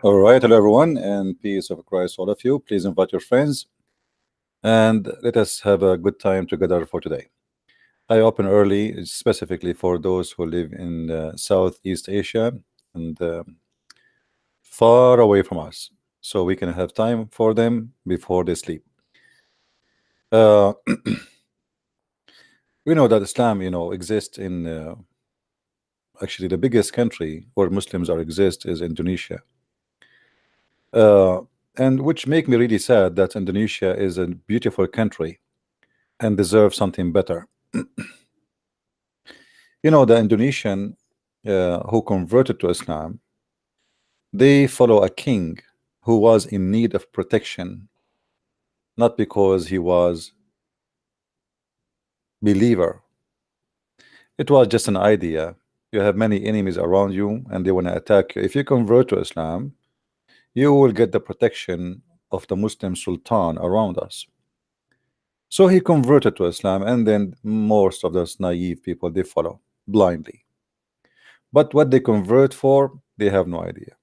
All right, hello everyone, and peace of Christ, all of you. Please invite your friends and let us have a good time together for today. I open early, specifically for those who live in Southeast Asia and far away from us, so we can have time for them before they sleep. Uh, we know that Islam, exists in actually the biggest country where Muslims are exist is Indonesia. Uh, and which make me really sad that Indonesia is a beautiful country and deserve something better. The Indonesian who converted to Islam, they follow a king who was in need of protection, not because he was believer. It was just an idea. You have many enemies around you and they want to attack you. If you convert to Islam, you will get the protection of the Muslim Sultan around us. So he converted to Islam, and then most of those naive people, they follow blindly. But what they convert for, they have no idea.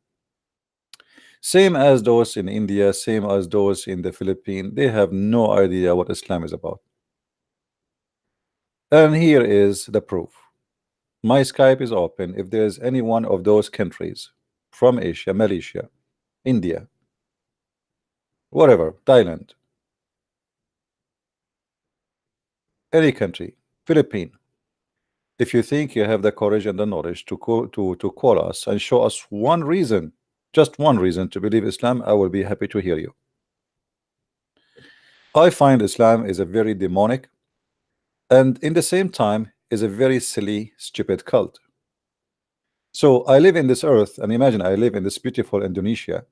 Same as those in India, same as those in the Philippines, they have no idea what Islam is about. And here is the proof. My Skype is open. If there's any one of those countries from Asia, Malaysia, India, whatever, Thailand, any country, Philippines, if you think you have the courage and the knowledge to call us and show us one reason, just one reason to believe Islam, I will be happy to hear you. I find Islam is a very demonic and in the same time is a very silly, stupid cult. So I live in this earth, and imagine I live in this beautiful Indonesia,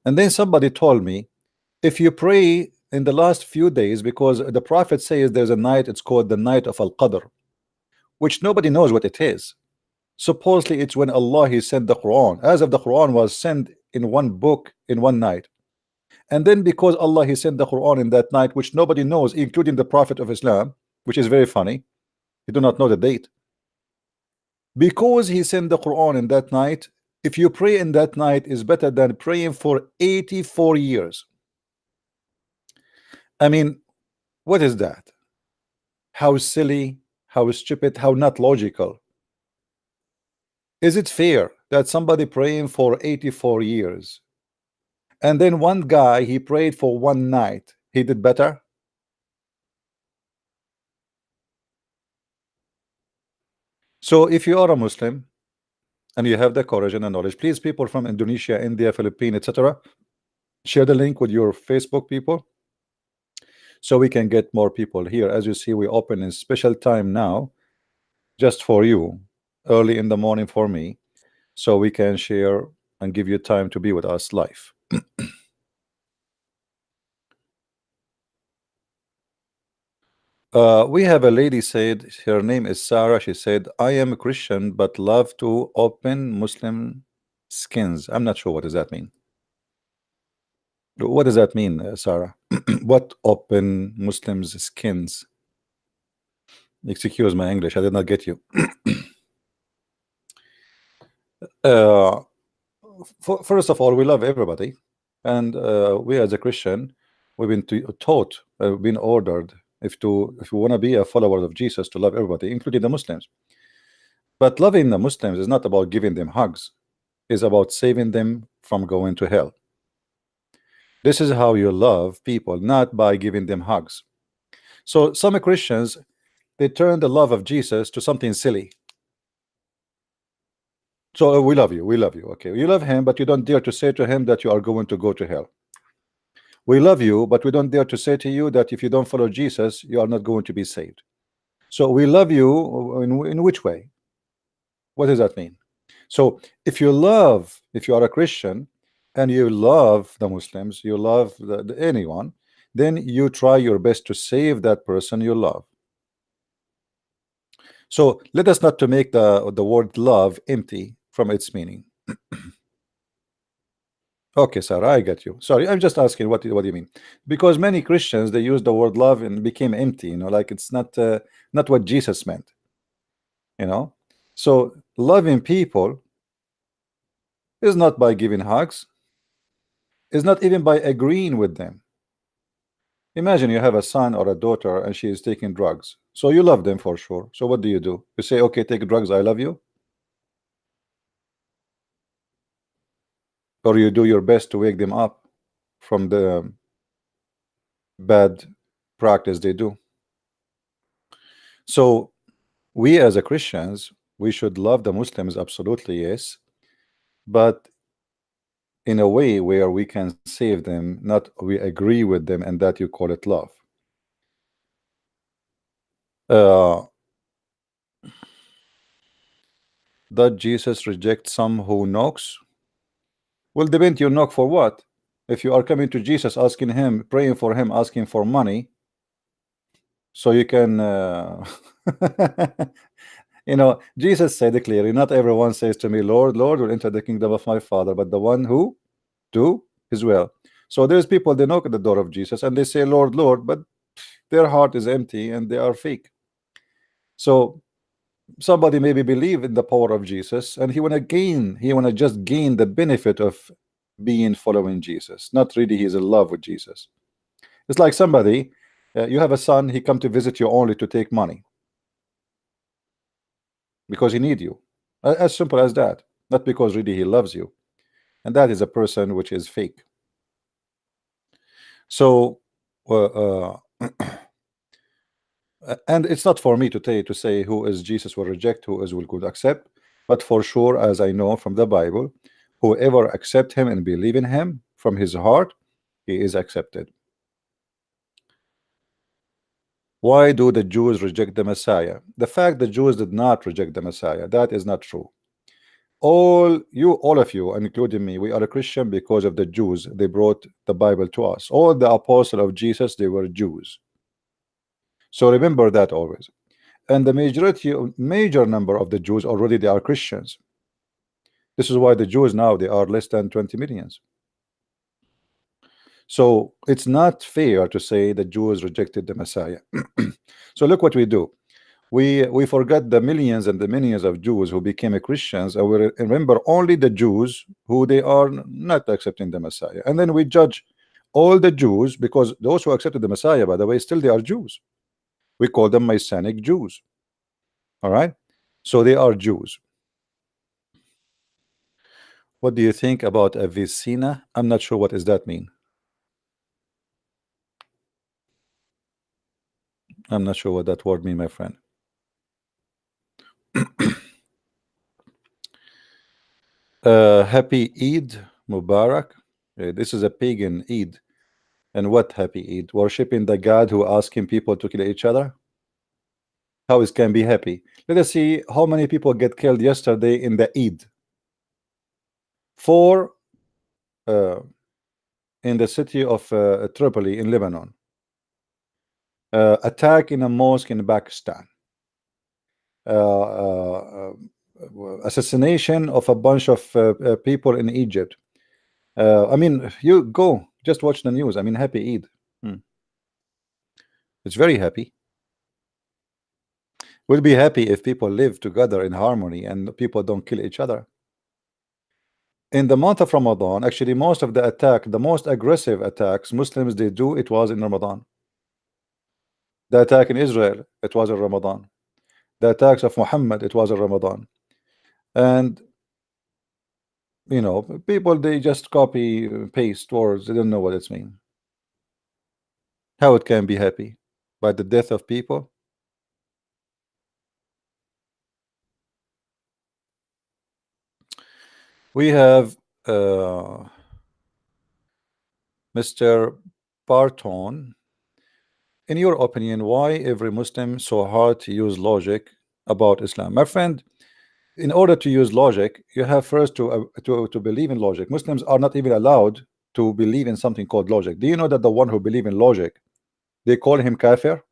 and then somebody told me, if you pray in the last few days, because the Prophet says there's a night, it's called the night of Al-Qadr, which nobody knows what it is. Supposedly it's when Allah he sent the Quran, as if the Quran was sent in one book in one night. And then because Allah he sent the Quran in that night, which nobody knows, including the Prophet of Islam, which is very funny, you do not know the date. Because he sent the Quran in that night, if you pray in that night is better than praying for 84 years. I mean, what is that? How silly, how stupid, how not logical. Is it fair that somebody praying for 84 years and then one guy he prayed for one night, he did better? So if you are a Muslim and you have the courage and the knowledge, please, people from Indonesia, India, Philippines, etc., share the link with your Facebook people so we can get more people here. As you see, we open in special time now just for you, early in the morning for me, so we can share and give you time to be with us live. We have a lady said, her name is Sarah. She said, I am a Christian but love to open Muslim skins. I'm not sure what does that mean. What does that mean, Sarah? What open Muslims skins? Excuse my English, I did not get you. First of all, we love everybody, and we as a Christian, we've been taught, been ordered, if you want to be a follower of Jesus, to love everybody, including the Muslims. But loving the Muslims is not about giving them hugs, it's about saving them from going to hell. This is how you love people, not by giving them hugs. So some Christians, they turn the love of Jesus to something silly. So we love you, okay, you love him, but you don't dare to say to him that you are going to go to hell. We love you, but we don't dare to say to you that if you don't follow Jesus, you are not going to be saved. So we love you in which way? What does that mean? So if you are a Christian and you love the Muslims, you love anyone, then you try your best to save that person you love. So let us not to make the word love empty from its meaning. Okay, Sarah, I get you. Sorry, I'm just asking what do you mean? Because many Christians, they use the word love and became empty, like it's not what Jesus meant. So loving people is not by giving hugs. Is not even by agreeing with them. Imagine you have a son or a daughter and she is taking drugs. So you love them for sure. So what do? You say, okay, take drugs, I love you? Or you do your best to wake them up from the bad practice they do? So we as a Christians, we should love the Muslims, absolutely, yes, but in a way where we can save them, not we agree with them, and that you call it love. Uh, does Jesus reject some who knocks? Well, depend you knock for what. If you are coming to Jesus, asking him, praying for him, asking for money, so you can, you know, Jesus said it clearly. Not everyone says to me, Lord, Lord, will enter the kingdom of my Father, but the one who do his will. So there's people, they knock at the door of Jesus and they say, Lord, Lord, but their heart is empty and they are fake. So somebody maybe believe in the power of Jesus and he wanna just gain the benefit of being following Jesus, not really he's in love with Jesus. It's like somebody, you have a son, he come to visit you only to take money because he need you, as simple as that, not because really he loves you, and that is a person which is fake. So and it's not for me to say who is Jesus will reject, who is will could accept, but for sure, as I know from the Bible, whoever accept him and believe in him from his heart, he is accepted. Why do the Jews reject the Messiah? The fact the Jews did not reject the Messiah, that is not true. All of you, including me, we are a Christian because of the Jews. They brought the Bible to us. All the apostles of Jesus, they were Jews. So remember that always. And the major number of the Jews already they are Christians. This is why the Jews now they are less than 20 millions. So it's not fair to say the Jews rejected the Messiah. So look what we do. We forget the millions and the millions of Jews who became Christians, and we remember only the Jews who they are not accepting the Messiah, and then we judge all the Jews, because those who accepted the Messiah, by the way, still they are Jews. We call them Messianic Jews. All right, so they are Jews. What do you think about a vicina? I'm not sure what does that mean. I'm not sure what that word mean, my friend. Happy Eid Mubarak. This is a pagan Eid. And what happy Eid? Worshipping the God who asking people to kill each other? How it can be happy? Let us see how many people get killed yesterday in the Eid. 4 in the city of Tripoli in Lebanon. Attack in a mosque in Pakistan. Assassination of a bunch of people in Egypt. I mean, you go just watch the news. I mean, happy Eid. It's very happy. We'll be happy if people live together in harmony and people don't kill each other. In the month of Ramadan, actually, most of the attack, the most aggressive attacks Muslims they do, it was in Ramadan. The attack in Israel, it was in Ramadan. The attacks of Muhammad, it was in Ramadan. And you know, people they just copy paste words, they don't know what it's mean. How it can be happy by the death of people? We have Mr. Barton. In your opinion, why every Muslim so hard to use logic about Islam? My friend, in order to use logic, you have first to believe in logic. Muslims are not even allowed to believe in something called logic. Do you know that the one who believe in logic, they call him kafir?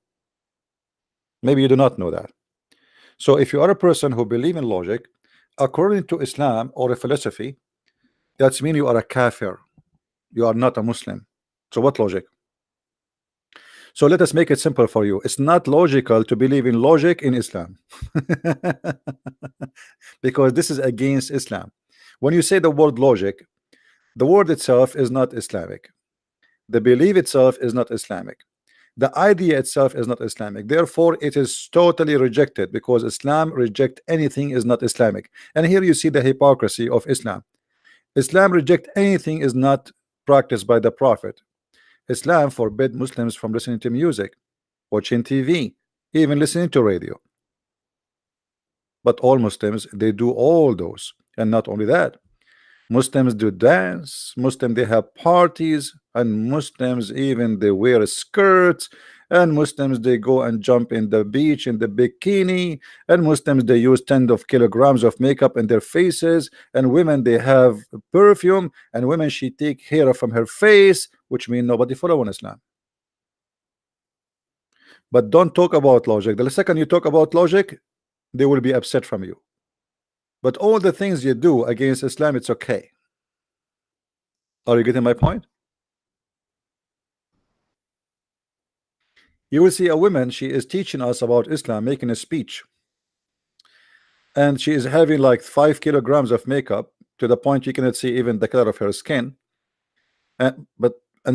Maybe you do not know that. So if you are a person who believe in logic, according to Islam or a philosophy, that's mean you are a kafir. You are not a Muslim. So what logic? So let us make it simple for you. It's not logical to believe in logic in Islam. Because this is against Islam. When you say the word logic, The word itself is not Islamic. The belief itself is not Islamic. The idea itself is not Islamic. Therefore, it is totally rejected because Islam reject anything is not Islamic. And here you see the hypocrisy of Islam. Islam reject anything is not practiced by the Prophet. Islam forbid Muslims from listening to music, watching TV, even listening to radio. But all Muslims, they do all those. And not only that, Muslims do dance, Muslims they have parties, and Muslims even they wear skirts, and Muslims they go and jump in the beach in the bikini, and Muslims they use tens of kilograms of makeup in their faces, and women they have perfume, and women she take hair from her face, which means nobody follow in Islam. But don't talk about logic. The second you talk about logic, they will be upset from you. But all the things you do against Islam, it's okay. Are you getting my point? You will see a woman, she is teaching us about Islam, making a speech, and she is having like 5 kilograms of makeup to the point you cannot see even the color of her skin. And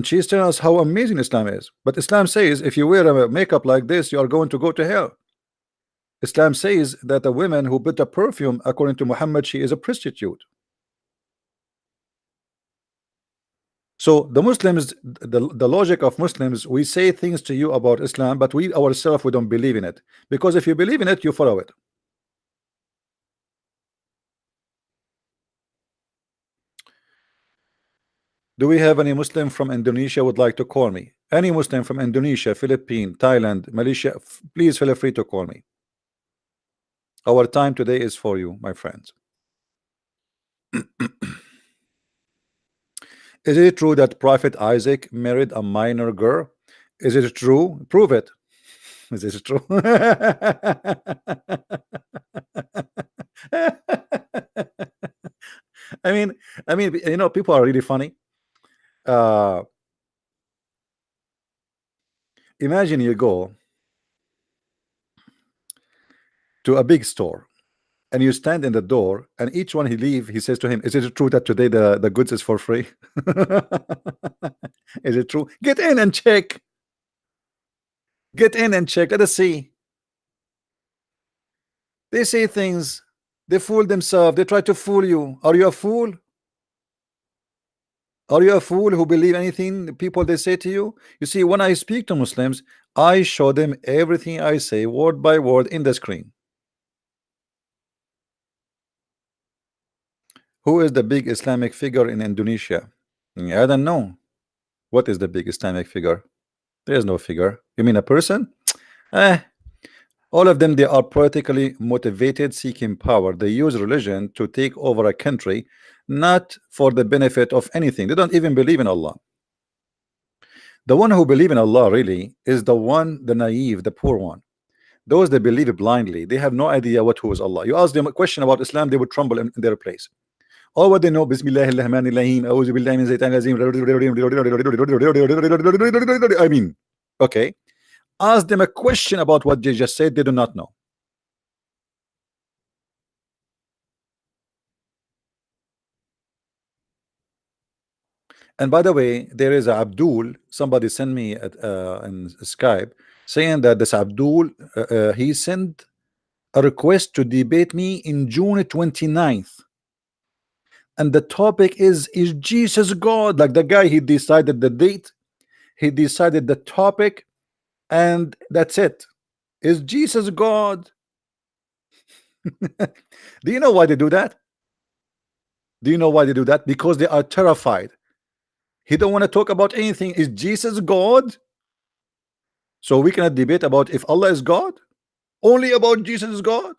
she's telling us how amazing Islam is. But Islam says if you wear a makeup like this, you are going to go to hell. Islam says that a woman who put a perfume, according to Muhammad, she is a prostitute. So the Muslims, the logic of Muslims, we say things to you about Islam, but we ourselves we don't believe in it. Because if you believe in it, you follow it. Do we have any Muslim from Indonesia would like to call me? Any Muslim from Indonesia, Philippines, Thailand, Malaysia, please feel free to call me. Our time today is for you, my friends. Is it true that Prophet Isaac married a minor girl? Is it true? Prove it. Is it true? I mean, you know, people are really funny. Imagine you go to a big store and you stand in the door, and each one he leave, he says to him, is it true that today the goods is for free? Is it true? Get in and check. Get in and check. Let us see. They say things, they fool themselves, they try to fool you. Are you a fool? Are you a fool who believe anything people they say to you? You see, when I speak to Muslims, I show them everything I say word by word in the screen. Who is the big Islamic figure in Indonesia? I don't know. What is the big Islamic figure? There is no figure. You mean a person? All of them, they are politically motivated, seeking power. They use religion to take over a country, not for the benefit of anything. They don't even believe in Allah. The one who believe in Allah really is the one, the naive, the poor one. Those that believe blindly, they have no idea who is Allah. You ask them a question about Islam, they would tremble in their place. All what they know, Bismillahirrahmanirrahim, I mean, okay. Ask them a question about what they just said, they do not know. And by the way, there is a Abdul, somebody sent me in Skype saying that this Abdul, he sent a request to debate me in June 29th. And the topic is Jesus God? Like the guy, he decided the date, he decided the topic, and that's it. Is Jesus God? Do you know why they do that? Do you know why they do that? Because they are terrified. He don't want to talk about anything. Is Jesus God? So we cannot debate about if Allah is God? Only about Jesus is God?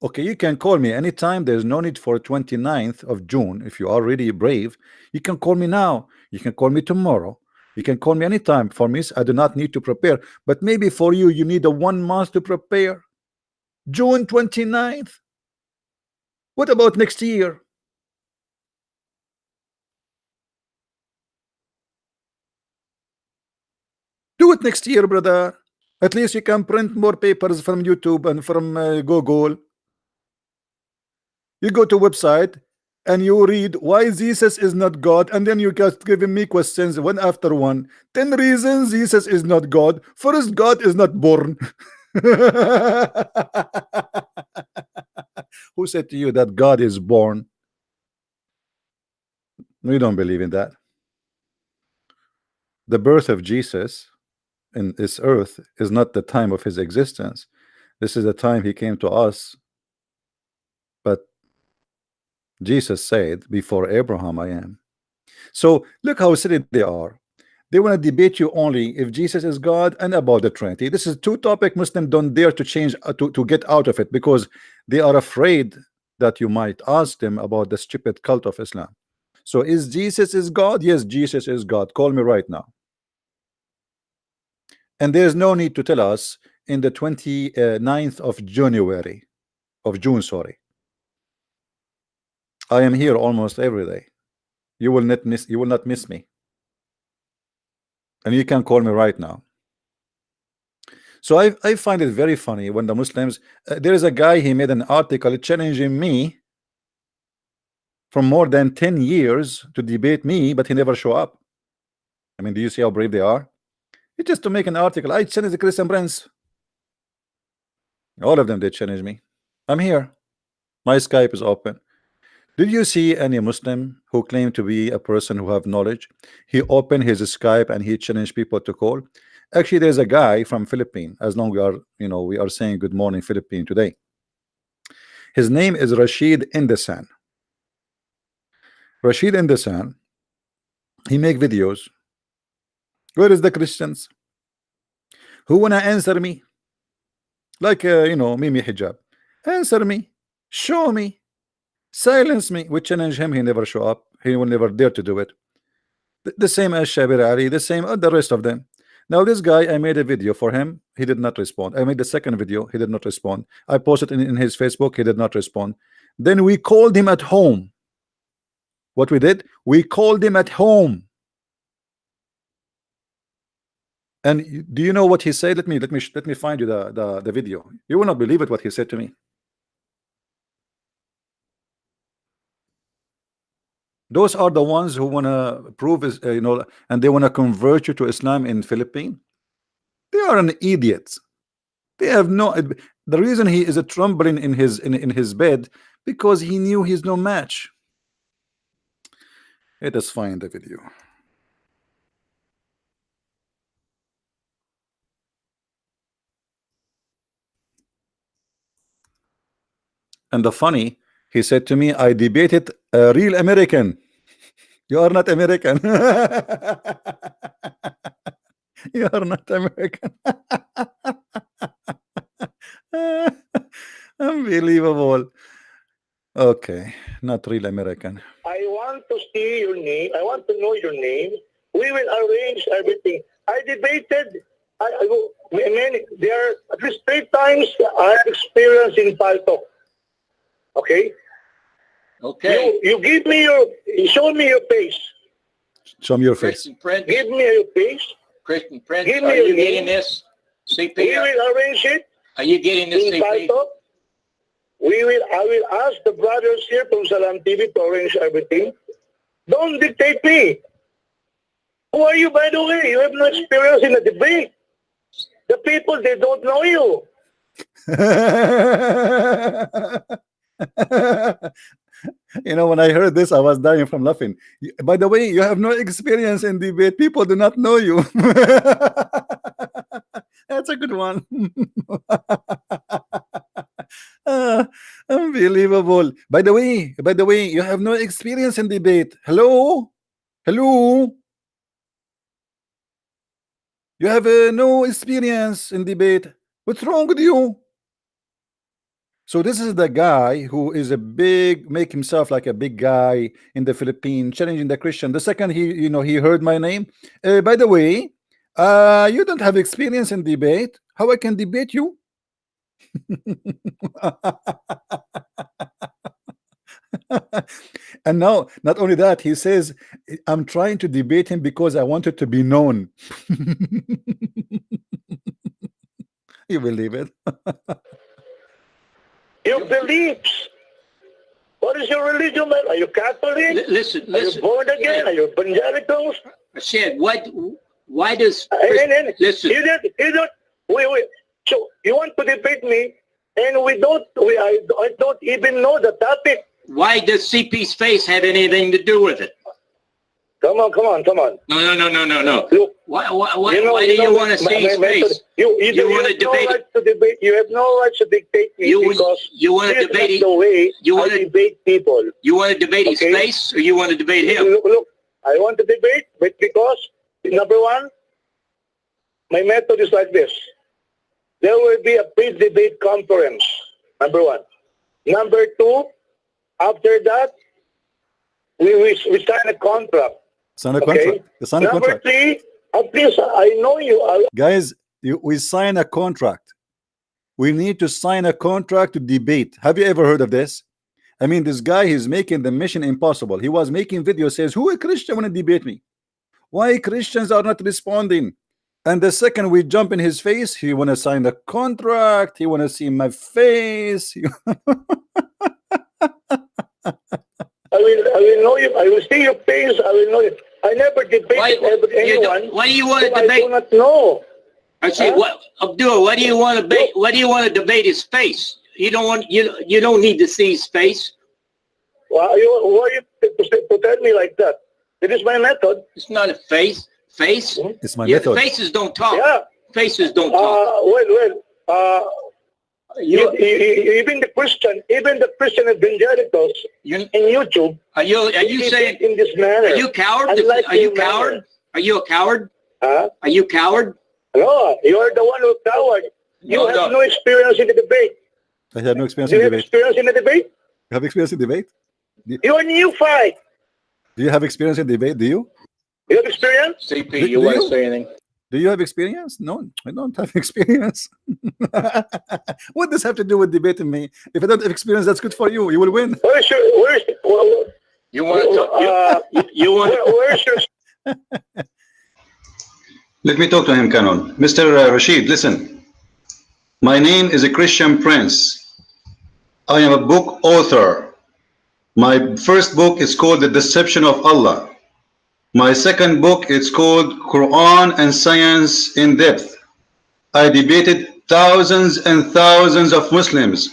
Okay, you can call me anytime. There's no need for 29th of June. If you are really brave, you can call me now. You can call me tomorrow. You can call me anytime. For me, I do not need to prepare. But maybe for you, you need a 1 month to prepare. June 29th. What about next year? Do it next year, brother. At least you can print more papers from YouTube and from Google. You go to website and you read why Jesus is not God, and then you just giving me questions one after one. 10 reasons Jesus is not God. First, God is not born. Who said to you that God is born? We don't believe in that. The birth of Jesus in this earth is not the time of his existence. This is the time he came to us. But Jesus said, before Abraham I am. So look how silly they are. They want to debate you only if Jesus is God and about the Trinity. This is two topic Muslims don't dare to change, to get out of it, because they are afraid that you might ask them about the stupid cult of Islam. So is Jesus is God? Yes, Jesus is God. Call me right now. And there's no need to tell us in the 29th of January, of June, sorry. I am here almost every day. You will not miss me. And you can call me right now. So I find it very funny when the Muslims, there is a guy, he made an article challenging me for more than 10 years to debate me, but he never show up. I mean, do you see how brave they are? It's just to make an article. I challenge the Christian Prince. All of them, they challenge me. I'm here. My Skype is open. Did you see any Muslim who claimed to be a person who have knowledge? He opened his Skype and he challenged people to call. Actually, there's a guy from Philippines. As long we are, we are saying good morning Philippines today. His name is Rashid Indesan. Rashid Indesan. He make videos. Where is the Christians? Who wanna answer me? Like Mimi Hijab. Answer me. Show me. Silence me. We challenge him. He never show up. He will never dare to do it. The same as Shabir Ali. The same the rest of them. Now this guy, I made a video for him. He did not respond. I made the second video. He did not respond. I posted in his Facebook. He did not respond. Then we called him at home. What we did? We called him at home. And do you know what he said? Let me find you the video. You will not believe it what he said to me. Those are the ones who wanna prove is and they wanna convert you to Islam in Philippines. They are an idiot. They have no. The reason he is a trembling in his bed because he knew he's no match. Let us find the video. And the funny, he said to me, I debated a real American. You are not American. You are not American. Unbelievable. Okay, not real American. I want to see your name. I want to know your name. We will arrange everything. I debated. There are at least 3 times I have experience in Paltok. Okay. Okay. You give me show me your face. Show me your face. Christian Prince. Give me your face. Christian Prince, Give are me you your getting name. this? We CP? will arrange it Are you getting this, in CP? Paltok. I will ask the brothers here from Salam TV to arrange everything. Don't dictate me. Who are you, by the way? You have no experience in a debate. The people, they don't know you. When I heard this, I was dying from laughing. By the way, you have no experience in debate. People do not know you. That's a good one. Unbelievable. By the way, you have no experience in debate. Hello? You have no experience in debate. What's wrong with you? So this is the guy who is make himself like a big guy in the Philippines, challenging the Christian. The second he heard my name. By the way, you don't have experience in debate. How I can debate you? And now, not only that, he says, I'm trying to debate him because I wanted to be known. You believe it? Your beliefs. What What is your religion, man? Are you Catholic? Listen, Are you listen. born again? Are you evangelicals? I said, why does, And listen, you don't, wait. So you want to debate me, and I don't even know the topic. why does CP's face have anything to do with it? Come on. No. Look, Why do you want to see his face? You want to have no debate right to debate. You have no right to dictate me because you want to this is debate not the way you want I to debate people. You want to debate his Okay. face, or you want to debate him? Look, I want to debate, but because number one, my method is like this. There will be a pre-debate conference. Number one. Number two, after that, we sign a contract. Sign a Okay. contract. You sign a Number contract. three, at least I know you. Guys, we sign a contract. We need to sign a contract to debate. Have you ever heard of this? I mean, this guy is making the mission impossible. He was making videos, says, who a Christian want to debate me? Why Christians are not responding? And the second we jump in his face, he want to sign the contract. He want to see my face. I will know you. I will see your face. I will know you. I never debated with anyone. Why do you want to whom I debate? do not know. I say, what, Abdul? Why do you want to debate? Why do you want to debate his face? You don't want you don't need to see his face. Why are you to tell me like that? It is my method. It's not a face. Face. It's my Yeah, method. faces don't talk. Yeah. Faces don't talk. Even the Christian evangelicals You- in YouTube. Are you they saying? debate in this manner? Are you coward? Unlike Are you your manner. coward? Are you a coward? Huh? Are you coward? No, you are the one who's coward. You have no experience in the debate. I have no experience Do in you have debate. experience in the debate? You have experience in debate? You're a new fight. Do you have experience in debate? Do you? You have experience? CP, Do you want you? to say anything? Do you have experience? No, I don't have experience. What does have to do with debating me? If I don't have experience, that's good for you. You will win. Where's You want to talk? You want to? where's your Let me talk to him, Canon. Mr. Rashid, listen. My name is a Christian Prince. I am a book author. My first book is called The Deception of Allah. My second book is called Quran and Science in Depth. I debated thousands and thousands of Muslims,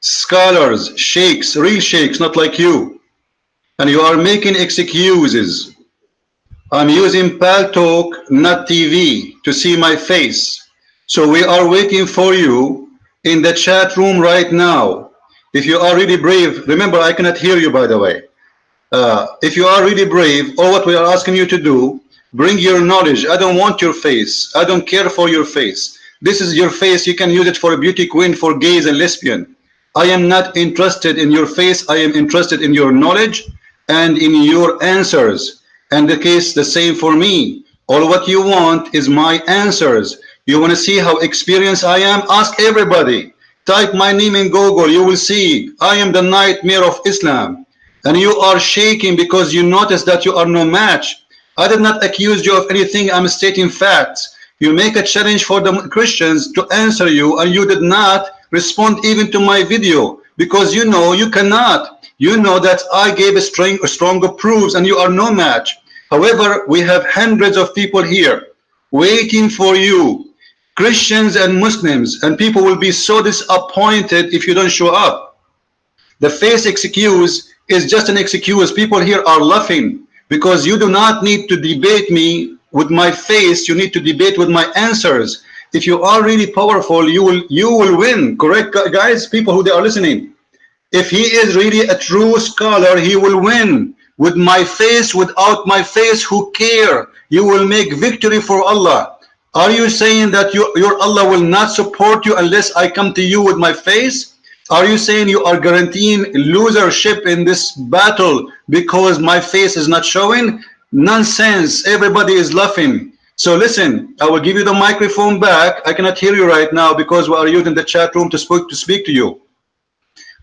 scholars, sheikhs, real sheikhs, not like you. And you are making excuses. I'm using Paltalk, not TV, to see my face. So we are waiting for you in the chat room right now. If you are really brave, remember I cannot hear you, by the way. If you are really brave, or what we are asking you to do, bring your knowledge. I don't want your face. I don't care for your face. This is your face. You can use it for a beauty queen, for gays and lesbian. I am not interested in your face. I am interested in your knowledge and in your answers. And the case the same for me. All what you want is my answers. You want to see how experienced I am? Ask everybody. Type my name in Google. You will see I am the nightmare of Islam. And you are shaking because you notice that you are no match. I did not accuse you of anything. I'm stating facts. You make a challenge for the Christians to answer you, and you did not respond even to my video because you know you cannot. You know that I gave a stronger proofs and you are no match. However, we have hundreds of people here waiting for you, Christians and Muslims, and people will be so disappointed if you don't show up. The face excuse is just an excuse. People here are laughing because you do not need to debate me with my face. You need to debate with my answers. If you are really powerful, you will win. Correct, guys? People who they are listening. If he is really a true scholar, he will win. With my face, without my face, who care? You will make victory for Allah. Are you saying that your Allah will not support you unless I come to you with my face? Are you saying you are guaranteeing losership in this battle because my face is not showing? Nonsense. Everybody is laughing. So listen, I will give you the microphone back. I cannot hear you right now because we are using the chat room to speak to you.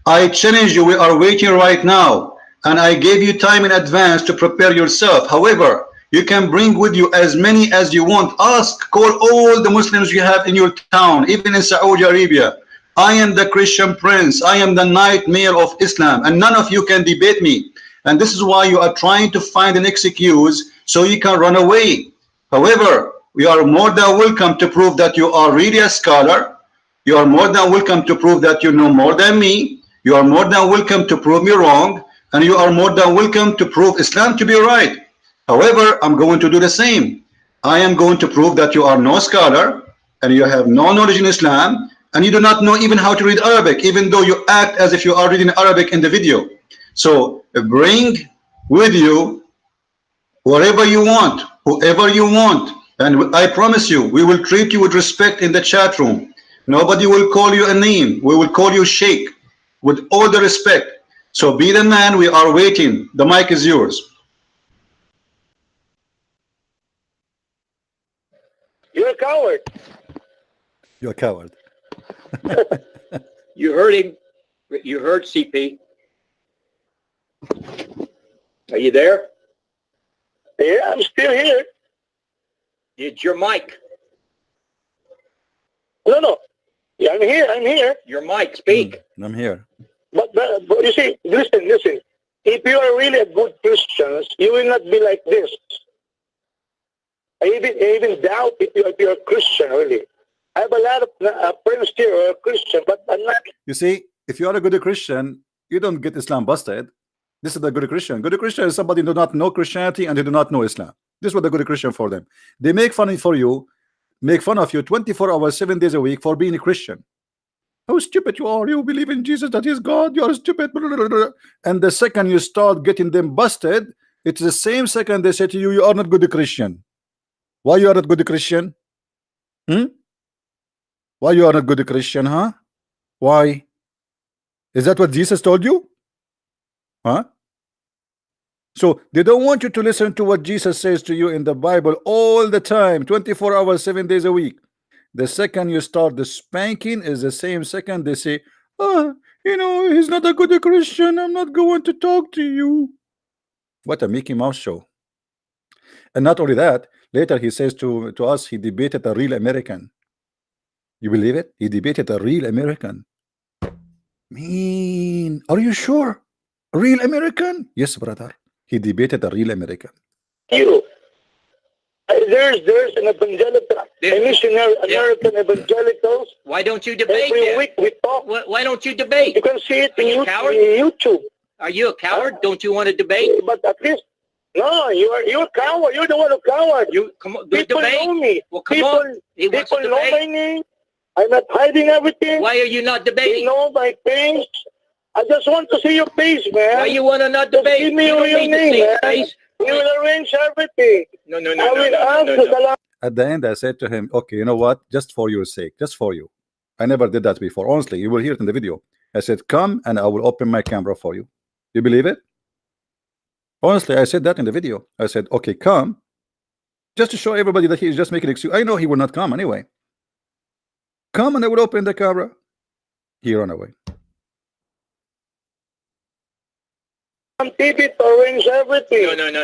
I challenge you. We are waiting right now, and I gave you time in advance to prepare yourself. However, you can bring with you as many as you want. Ask, call all the Muslims you have in your town, even in Saudi Arabia. I am the Christian Prince. I am the nightmare of Islam, and none of you can debate me. And this is why you are trying to find an excuse so you can run away. However, you are more than welcome to prove that you are really a scholar. You are more than welcome to prove that you know more than me. You are more than welcome to prove me wrong. And you are more than welcome to prove Islam to be right. However, I'm going to do the same. I am going to prove that you are no scholar and you have no knowledge in Islam and you do not know even how to read Arabic, even though you act as if you are reading Arabic in the video. So bring with you whatever you want, whoever you want, and I promise you, we will treat you with respect in the chat room. Nobody will call you a name. We will call you Sheikh with all the respect. So be the man. We are waiting. The mic is yours. You're a coward. You're a coward. You heard him. You heard CP. Are you there? Yeah, I'm still here. It's your mic. No. Yeah, I'm here. I'm here. Your mic. Speak. I'm here. But you see, listen. If you are really a good Christian, you will not be like this. I even doubt if you're a Christian, really. I have a lot of friends here who are Christian, but I'm not. You see, if you are a good Christian, you don't get Islam busted. This is the good Christian. Good Christian is somebody who do not know Christianity and they do not know Islam. This is what the good Christian for them. They make fun of you 24 hours, 7 days a week for being a Christian. How stupid you are. You believe in Jesus, that is God. You are stupid. And the second you start getting them busted, it's the same second they say to you, you are not good Christian. Why you are not good Christian? Why you are not good Christian, huh? Why? Is that what Jesus told you? Huh? So they don't want you to listen to what Jesus says to you in the Bible all the time, 24 hours, 7 days a week. The second you start the spanking is the same second they say, he's not a good Christian. I'm not going to talk to you. What a Mickey Mouse show. And not only that, later he says to us, he debated a real American. You believe it? He debated a real American. Mean, are you sure? A real American? Yes, brother. He debated a real American. You. There's an evangelical, a missionary, American evangelicals. Why don't you debate? Every week we talk. Why don't you debate? You can see it in YouTube. Are you a coward? Don't you want to debate? But at least, no, you're a coward. You're the one who coward. You come on, people debate. know me. Well, come on. People know my name. I'm not hiding everything. Why are you not debating? They know my face. I just want to see your face, man. Why you want to not debate? Just give me your name, man. We will arrange everything. No. At the end, I said to him, okay, you know what? Just for your sake, just for you. I never did that before. Honestly, you will hear it in the video. I said, come and I will open my camera for you. You believe it? Honestly, I said that in the video. I said, okay, come. Just to show everybody that he is just making an excuse. I know he will not come anyway. Come and I will open the camera. He ran away. On TV to arrange everything. No. No.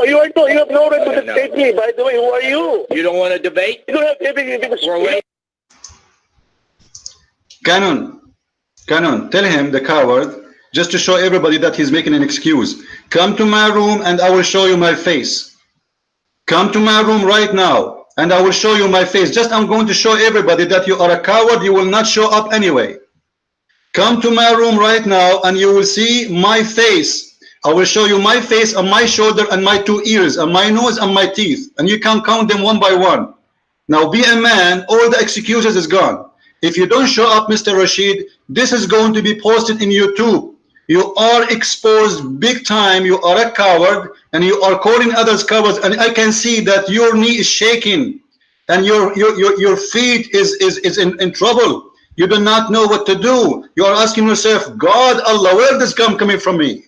You have no right to dictate me. By the way, who are you? You don't want to debate? You don't have everything. We're waiting. Canon, tell him, the coward, just to show everybody that he's making an excuse. Come to my room and I will show you my face. Come to my room right now and I will show you my face. I'm going to show everybody that you are a coward. You will not show up anyway. Come to my room right now and you will see my face. I will show you my face and my shoulder and my 2 ears and my nose and my teeth. And you can count them one by one. Now be a man. All the excuses is gone. If you don't show up, Mr. Rashid, this is going to be posted in YouTube. You are exposed big time. You are a coward and you are calling others cowards. And I can see that your knee is shaking and your feet is in trouble. You do not know what to do. You are asking yourself, God, Allah, where this coming from me?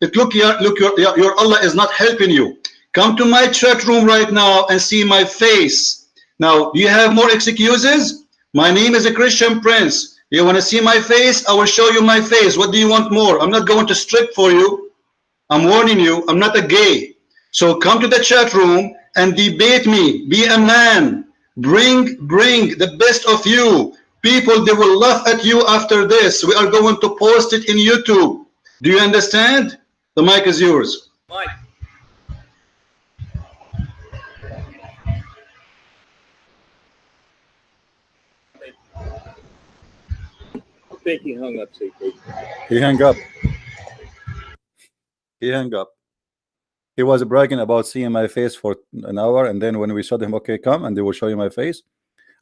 Look, your Allah is not helping you. Come to my chat room right now and see my face. Now, do you have more excuses? My name is a Christian Prince. You want to see my face? I will show you my face. What do you want more? I'm not going to strip for you. I'm warning you, I'm not a gay. So come to the chat room and debate me. Be a man. Bring the best of you. People, they will laugh at you after this. We are going to post it in YouTube. Do you understand? The mic is yours. Mike. I think he hung up, CP. He hung up. He hung up. He was bragging about seeing my face for an hour, and then when we showed him, okay, come, and they will show you my face.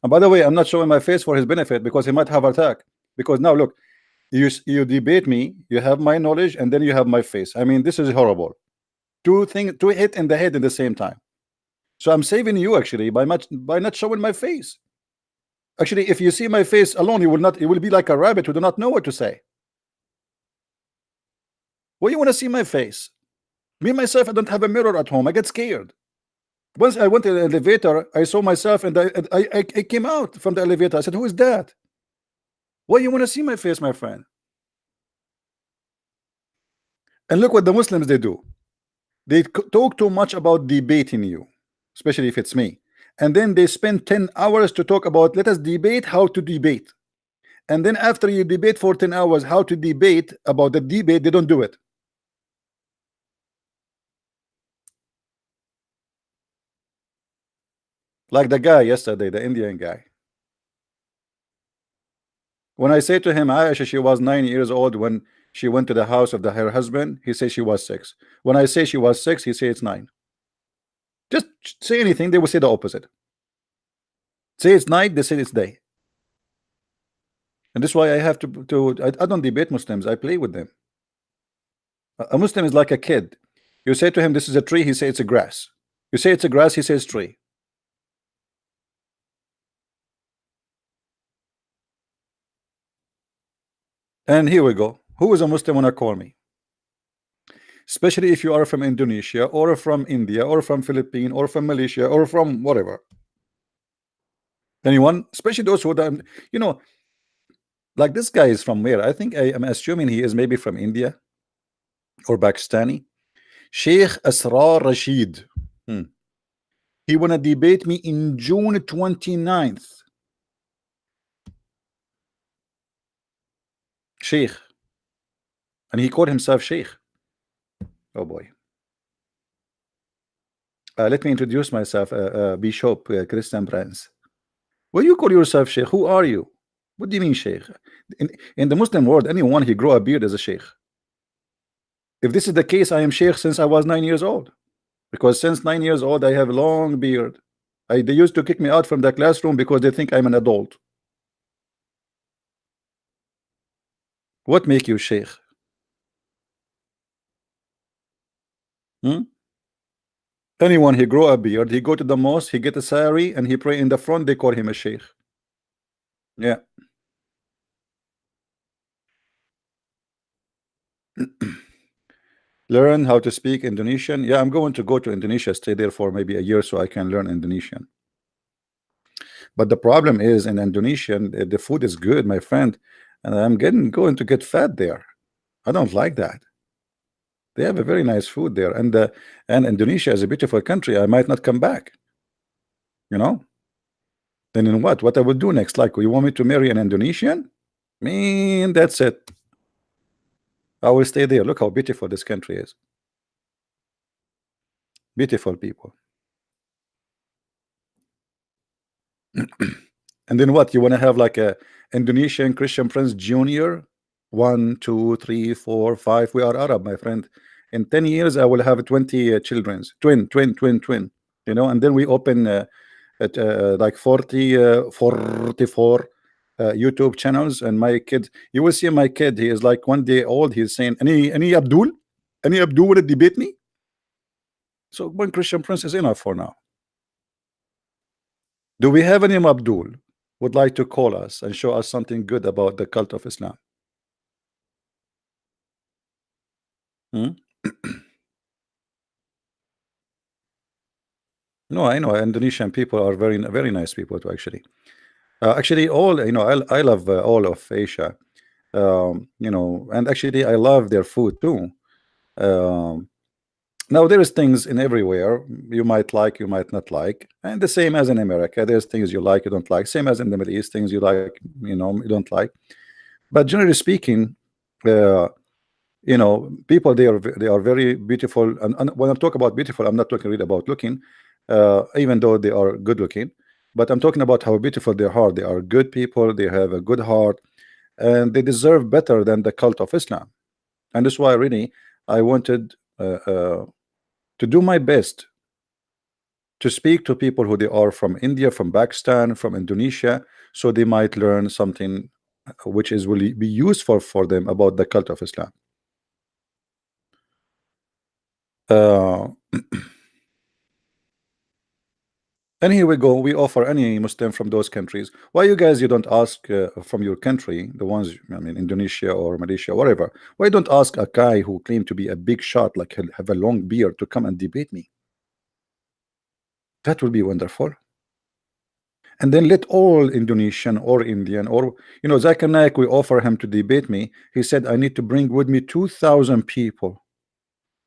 And by the way, I'm not showing my face for his benefit because he might have attack. Because now look, you debate me, you have my knowledge, and then you have my face. I mean, this is horrible. Two hit in the head at the same time. So I'm saving you actually by not showing my face. Actually, if you see my face alone, you will be like a rabbit who do not know what to say. Well, you want to see my face? Me myself, I don't have a mirror at home. I get scared. Once I went to the elevator, I saw myself, and I came out from the elevator. I said, "Who is that?" Why you want to see my face, my friend? And look what the Muslims they do. They talk too much about debating you, especially if it's me. And then they spend 10 hours to talk about, let us debate how to debate. And then after you debate for 10 hours how to debate about the debate, they don't do it. Like the guy yesterday, the Indian guy. When I say to him, Aisha, she was 9 years old when she went to the house of her husband, he says she was 6. When I say she was 6, he says it's 9. Just say anything, they will say the opposite. Say it's night, they say it's day. And this is why I have I don't debate Muslims, I play with them. A Muslim is like a kid. You say to him, this is a tree, he says it's a grass. You say it's a grass, he says tree. And here we go. Who is a Muslim when I call me? Especially if you are from Indonesia or from India or from Philippines or from Malaysia or from whatever. Anyone? Especially those who, you know, like this guy is from where? I think I am assuming he is maybe from India or Pakistani. Sheikh Asrar Rashid. He wanna debate me in June 29th. Sheikh. And he called himself Sheikh. Oh boy. Let me introduce myself, Bishop Christian Prince. Well, you call yourself Sheikh. Who are you? What do you mean Sheikh? In the Muslim world, anyone who grow a beard is a Sheikh. If this is the case, I am Sheikh since I was 9 years old. Because since 9 years old, I have long beard. They used to kick me out from the classroom because they think I'm an adult. What make you Sheikh? Anyone he grow a beard, he go to the mosque, he get a sari, and he pray in the front, they call him a Sheikh. Yeah. Learn how to speak Indonesian. Yeah, I'm going to go to Indonesia, stay there for maybe a year so I can learn Indonesian. But the problem is in Indonesian, the food is good, my friend, and I'm going to get fat there. I don't like that. They have a very nice food there, and Indonesia is a beautiful country. I might not come back. You know. Then in what I would do next? Like, you want me to marry an Indonesian? Man, that's it. I will stay there. Look how beautiful this country is. Beautiful people. And then what? You want to have like a Indonesian Christian Prince Junior? 1, 2, 3, 4, 5. We are Arab, my friend. In 10 years, I will have 20 children. Twin. You know, and then we open at like 44 YouTube channels, and my kid, you will see my kid, he is like 1 day old, he's saying, any Abdul will debate me? So one Christian Prince is enough for now. Do we have any Abdul would like to call us and show us something good about the cult of Islam? No, I know Indonesian people are very nice people too, actually. Actually, all I love all of Asia, you know, and actually I love their food too. Now there is things in everywhere you might like, you might not like, and the same as in America. There's things you like, you don't like. Same as in the Middle East, things you like, you don't like. But generally speaking, uh, people they are very beautiful. And when I'm talking about beautiful, I'm not talking really about looking, even though they are good looking. But I'm talking about how beautiful their heart. They are good people. They have a good heart, and they deserve better than the cult of Islam. And that's why really I wanted to do my best to speak to people who they are from India, from Pakistan, from Indonesia, so they might learn something which is will be useful for them about the cult of Islam. Uh, and here we go. We offer any Muslim from those countries. Why you don't ask from your country, the ones, I mean, Indonesia or Malaysia, whatever. Why don't ask a guy who claimed to be a big shot, like he'll have a long beard, to come and debate me? That would be wonderful. And then let all Indonesian or Indian or Zakir Naik, we offer him to debate me. He said, I need to bring with me 2,000 people.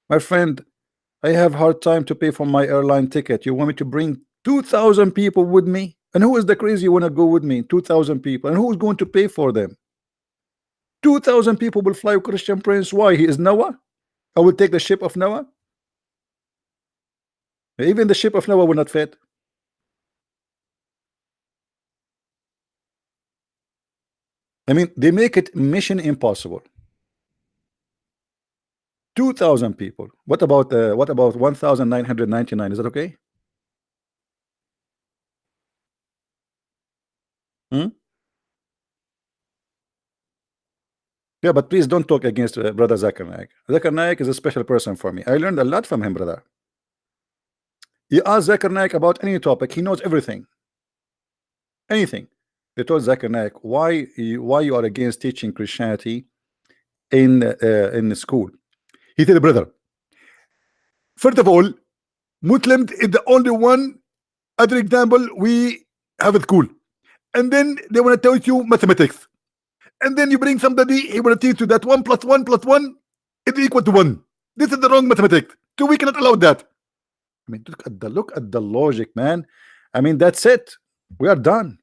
My friend, I have hard time to pay for my airline ticket. You want me to bring 2,000 people with me? And who is the crazy you want to go with me? 2,000 people. And who is going to pay for them? 2,000 people will fly with Christian Prince. Why? He is Noah? I will take the ship of Noah? Even the ship of Noah will not fit. I mean, they make it mission impossible. 2,000 people. What about 1,999? Is that okay? Hmm? Yeah, but please don't talk against brother Zakir Naik. Zakir Naik is a special person for me. I learned a lot from him, brother. You ask Zakir Naik about any topic, he knows everything. Anything. They told Zakir Naik, why you are against teaching Christianity in the school? He said, brother, first of all, Muslims is the only one other example we have at school. And then they want to teach you mathematics. And then you bring somebody, he will teach you that 1 + 1 + 1 is equal to 1. This is the wrong mathematics. So we cannot allow that. I mean, look at the logic, man. I mean, that's it. We are done.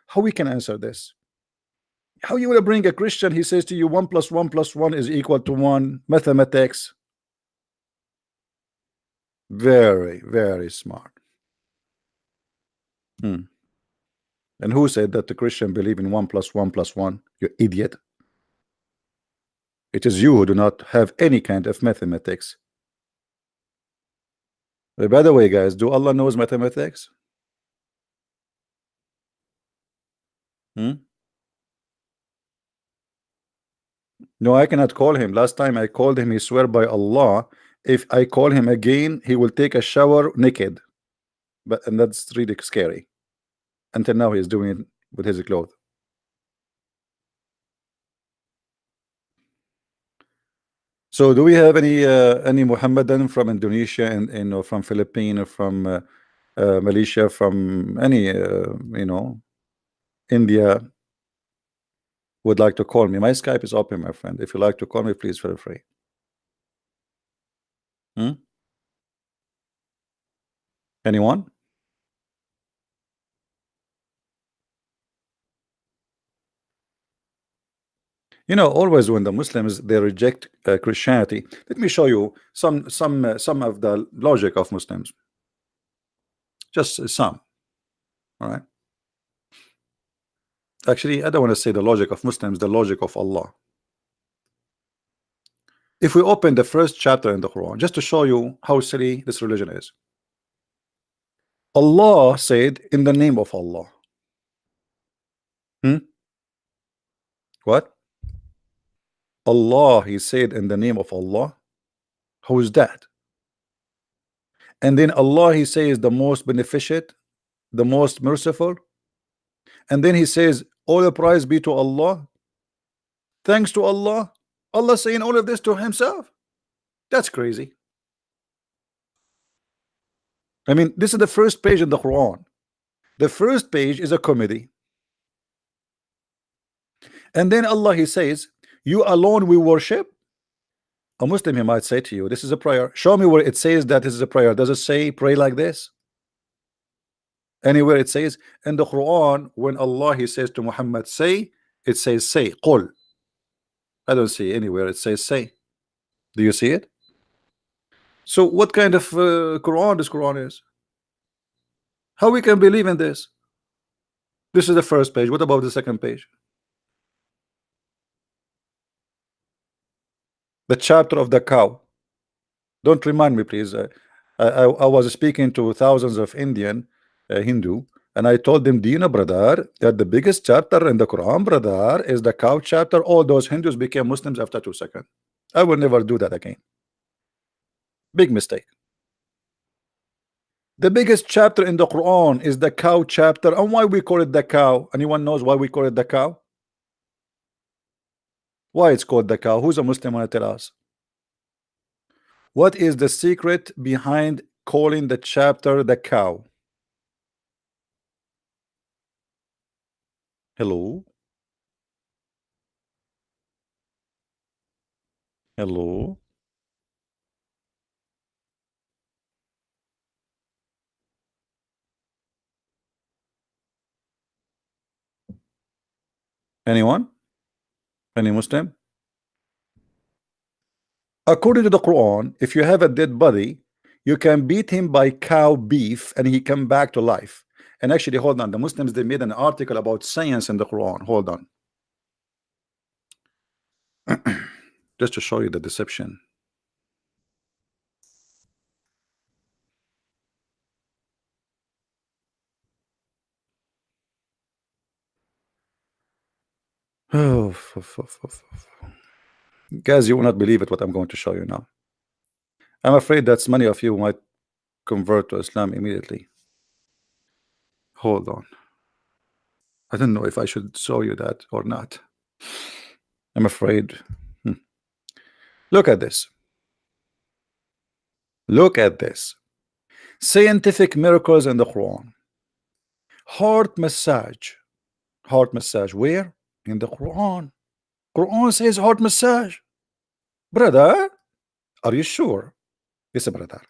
How we can answer this? How you will bring a Christian? He says to you, 1 + 1 + 1 is equal to 1. Mathematics. Very, very smart. And who said that the Christian believe in 1 + 1 + 1? You idiot. It is you who do not have any kind of mathematics. By the way, guys, do Allah knows mathematics? No, I cannot call him. Last time I called him, he swear by Allah, if I call him again, he will take a shower naked. And that's really scary. Until now, he's doing it with his clothes. So, do we have any Muhammadan from Indonesia and from Philippines, or from Malaysia, from any India, would like to call me? My Skype is open, my friend. If you like to call me, please feel free. Anyone? Always when the Muslims they reject Christianity, let me show you some of the logic of Muslims. Just some. All right. Actually, I don't want to say the logic of Muslims, the logic of Allah. If we open the first chapter in the Quran, just to show you how silly this religion is. Allah said, in the name of Allah. What? Allah, he said, in the name of Allah. Who is that? And then Allah, he says, the most beneficent, the most merciful. And then he says, all the praise be to Allah. Thanks to Allah. Allah saying all of this to himself. That's crazy. I mean, this is the first page in the Quran. The first page is a comedy. And then Allah, he says, you alone we worship. A Muslim, he might say to you, this is a prayer. Show me where it says that this is a prayer. Does it say pray like this? Anywhere it says in the Quran, when Allah he says to Muhammad, say, it says say, qul. I don't see anywhere it says say. Do you see it? So what kind of Quran this Quran is? How we can believe in this? This is the first page. What about the second page? The chapter of the cow. Don't remind me, please. I was speaking to thousands of Indian Hindu, and I told them, do you know, brother, that the biggest chapter in the Quran, brother, is the cow chapter? All those Hindus became Muslims after 2 seconds. I will never do that again. Big mistake. The biggest chapter in the Quran is the cow chapter. And why we call it the cow? Anyone knows why we call it the cow? Why it's called the cow? Who's a Muslim want to tell us? What is the secret behind calling the chapter the cow? Hello? Hello? Anyone? Any Muslim? According to the Quran, if you have a dead body, you can beat him by cow beef and he come back to life. And actually, hold on, the Muslims, they made an article about science in the Quran. Hold on. Just to show you the deception. Oh, guys, you will not believe it what I'm going to show you now. I'm afraid that many of you might convert to Islam immediately. Hold on. I don't know if I should show you that or not. I'm afraid. Look at this. Look at this. Scientific miracles in the Quran. Heart massage. Heart massage. Where? In the Quran. Quran says heart massage. Brother, are you sure? Yes, brother.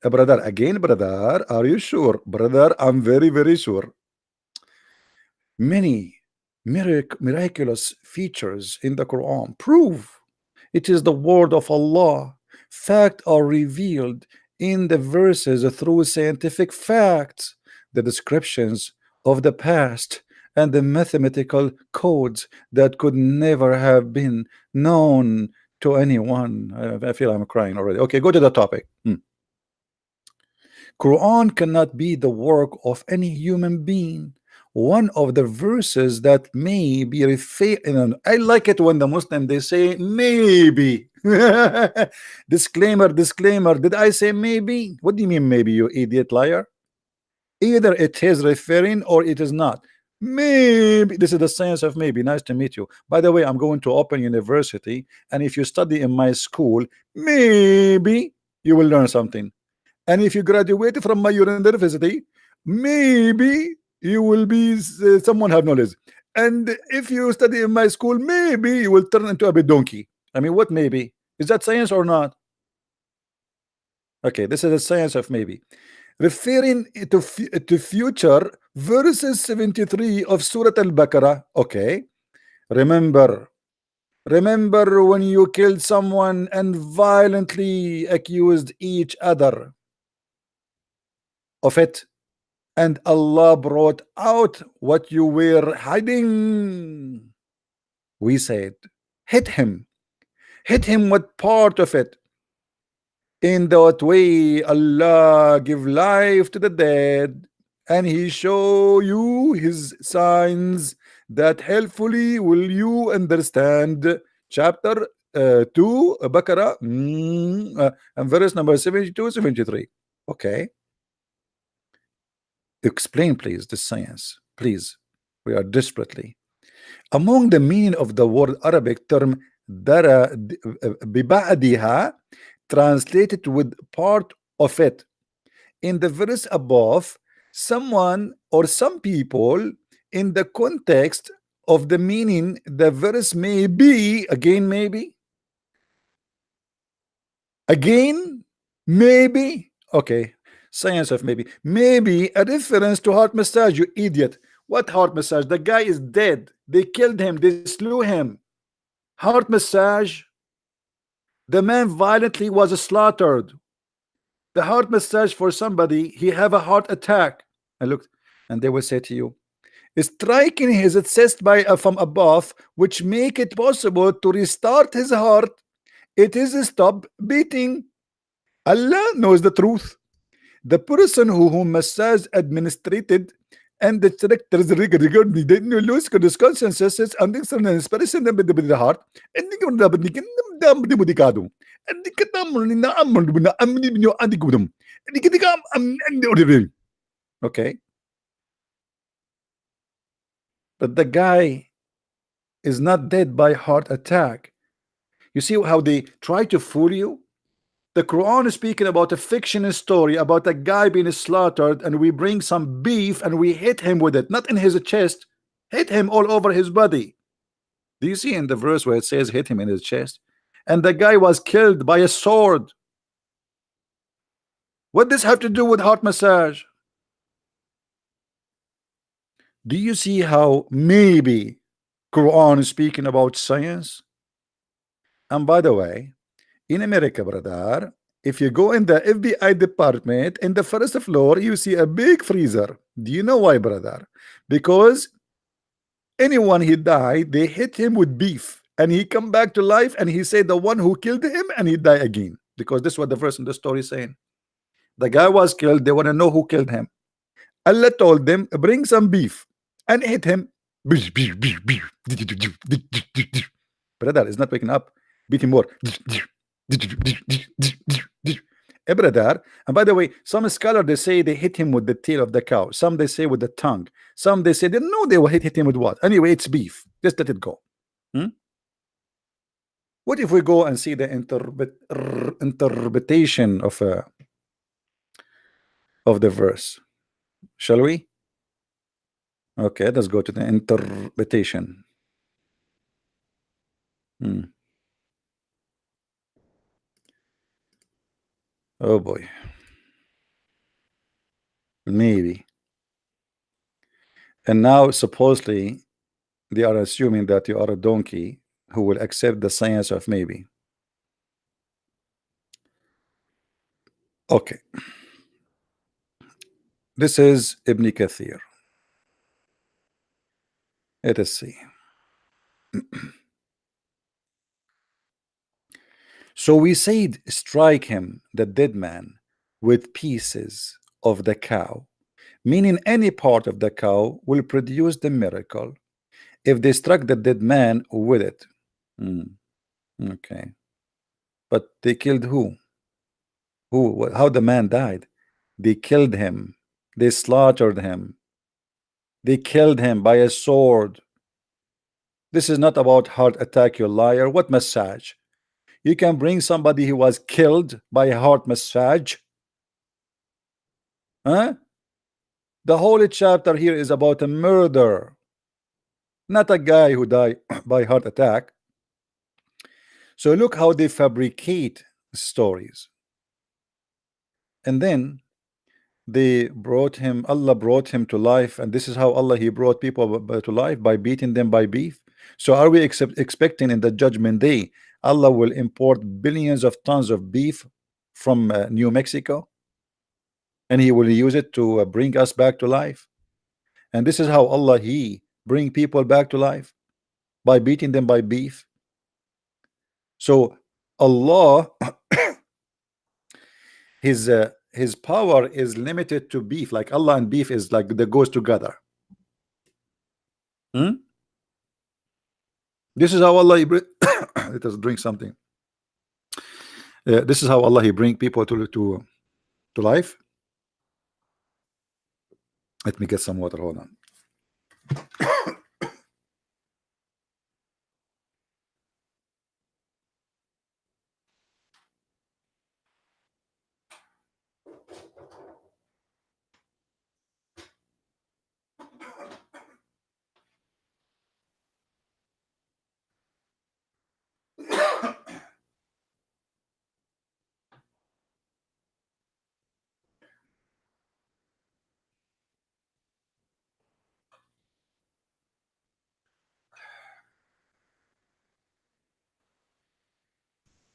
Brother, again, brother, are you sure? Brother, I'm very, very sure. Many miraculous features in the Quran prove it is the word of Allah. Facts are revealed in the verses through scientific facts, the descriptions of the past, and the mathematical codes that could never have been known to anyone. I feel I'm crying already. Okay, go to the topic. Quran cannot be the work of any human being. One of the verses that may be referred, I like it when the Muslim they say maybe. Disclaimer, disclaimer. Did I say maybe? What do you mean maybe, you idiot liar? Either it is referring or it is not. Maybe. This is the science of maybe. Nice to meet you. By the way, I'm going to open university, and if you study in my school, maybe you will learn something. And if you graduate from my university, maybe you will be someone have knowledge. And if you study in my school, maybe you will turn into a bit donkey. I mean, what maybe? Is that science or not? Okay, this is the science of maybe. Referring to future, verses 73 of Surah Al-Baqarah. Okay, remember when you killed someone and violently accused each other of it, and Allah brought out what you were hiding. We said, hit him. Hit him with part of it. In that way, Allah give life to the dead, and He show you His signs that helpfully will you understand. Chapter 2, Baqarah, and verse number 72, 73. Okay. Explain, please, the science. Please. We are desperately. Among the meaning of the word Arabic term dara biba'diha, translated with part of it. In the verse above, someone or some people, in the context of the meaning, the verse may be, again maybe, Again, maybe. Okay, science of maybe. Maybe a reference to heart massage, you idiot. What heart massage? The guy is dead. They killed him. They slew him. Heart massage. The man violently was slaughtered. The heart massage for somebody, he have a heart attack. And look, and they will say to you, striking his chest by from above, which make it possible to restart his heart. It is stop beating. Allah knows the truth. The person who massage administrated and the directors regarding the lose consequences and the expression of the heart and the okay, but the guy is not dead by heart attack. You see how they try to fool you? The Quran is speaking about a fictional story about a guy being slaughtered, and we bring some beef and we hit him with it, not in his chest, hit him all over his body. Do you see in the verse where it says hit him in his chest? And the guy was killed by a sword. What does this have to do with heart massage? Do you see how maybe Quran is speaking about science? And by the way, in America, brother, if you go in the FBI department, in the first floor, you see a big freezer. Do you know why, brother? Because anyone he died, they hit him with beef, and he come back to life, and he said the one who killed him, and he die again. Because this is what the verse in the story is saying. The guy was killed. They want to know who killed him. Allah told them, bring some beef, and hit him. Brother is not waking up. Beat him more. Brother, and by the way, some scholars they say they hit him with the tail of the cow. Some they say with the tongue. Some they say they know they will hit him with what. Anyway, it's beef. Just let it go. What if we go and see the interpretation of the verse? Shall we? Okay, let's go to the interpretation. Oh boy. Maybe. And now supposedly they are assuming that you are a donkey who will accept the science of maybe. Okay. This is Ibn Kathir. Let us see. So we said, strike him, the dead man, with pieces of the cow, meaning any part of the cow will produce the miracle if they struck the dead man with it. Okay. But they killed who? How the man died? They killed him. They slaughtered him. They killed him by a sword. This is not about heart attack, you liar. What massage? You can bring somebody who was killed by a heart massage? Huh? The whole chapter here is about a murder, not a guy who died by heart attack. So look how they fabricate stories. And then they brought him, Allah brought him to life, and this is how Allah he brought people to life, by beating them by beef. So are we expecting in the judgment day Allah will import billions of tons of beef from New Mexico, and he will use it to bring us back to life? And this is how Allah he bring people back to life, by beating them by beef. So Allah his power is limited to beef. Like Allah and beef is like that goes together. This is how Allah let us drink something. This is how Allah he bring people to life. Let me get some water. Hold on.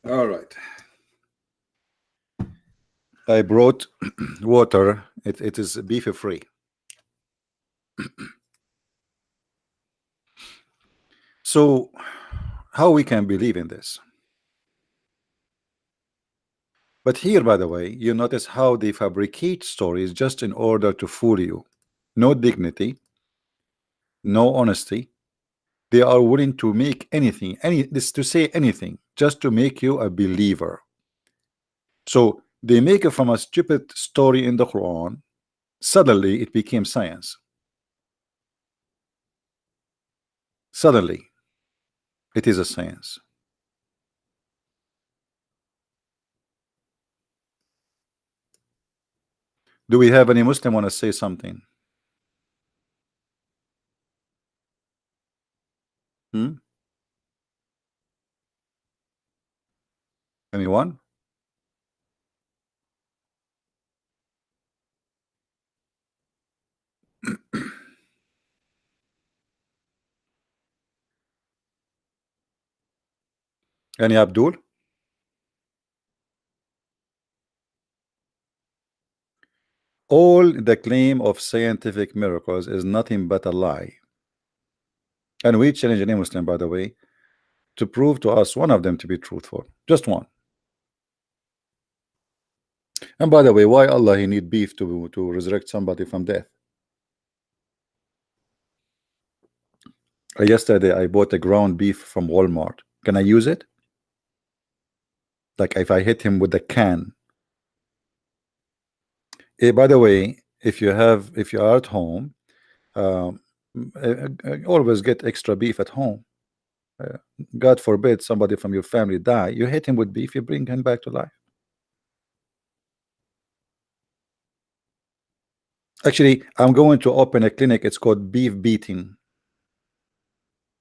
All right. I brought water. It is beef free. So how we can believe in this? But here, by the way, you notice how they fabricate stories just in order to fool you. No dignity, no honesty. They are willing to make anything, to say anything, just to make you a believer. So they make it from a stupid story in the Quran. Suddenly, it became science. Suddenly, it is a science. Do we have any Muslim want to say something? Anyone? Any Abdul? All the claim of scientific miracles is nothing but a lie. And we challenge any Muslim, by the way, to prove to us one of them to be truthful. Just one. And by the way, why Allah he need beef to resurrect somebody from death? Yesterday I bought a ground beef from Walmart. Can I use it? Like if I hit him with a can. By the way, if you are at home, always get extra beef at home. God forbid somebody from your family die, you hit him with beef, you bring him back to life. Actually, I'm going to open a clinic. It's called beef beating.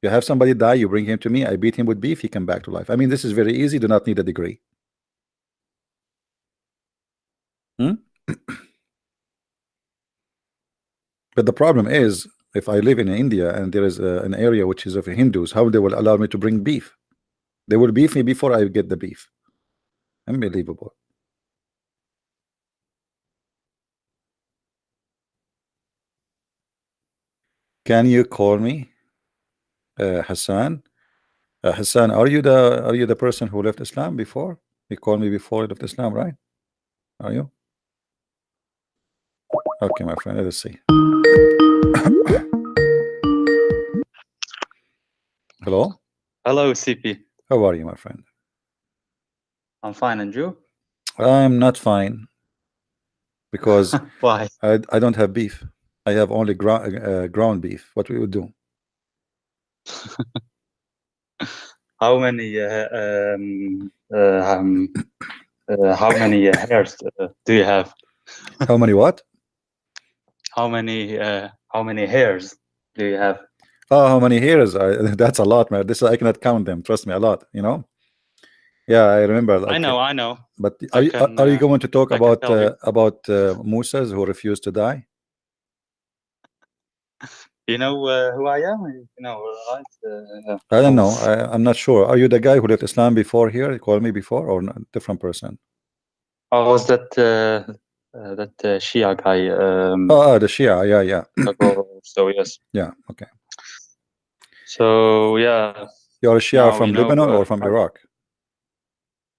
You have somebody die, you bring him to me, I beat him with beef, he come back to life. I mean, this is very easy, do not need a degree. But the problem is, if I live in India and there is an area which is of Hindus, how they will allow me to bring beef? They will beef me before I get the beef. Unbelievable. Can you call me Hassan? Hassan, are you the person who left Islam before? You called me before you left Islam, right? Are you? Okay, my friend, let us see. Hello? Hello, CP. How are you, my friend? I'm fine, and you? I'm not fine because Why? I don't have beef. I have only ground beef. What we would do? How many hairs do you have? How many what? How many hairs do you have? Oh, how many hairs? That's a lot, man. This I cannot count them. Trust me, a lot. You know. Yeah, I remember. Like, I know. But are you going to talk about Musas who refused to die? You know who I am? You know, right? I don't know. I'm not sure. Are you the guy who left Islam before here? You called me before, or not? Different person? I was that Shia guy. The Shia. Yeah. So yes. Yeah. Okay. So yeah. You're a Shia from Lebanon or from Iraq?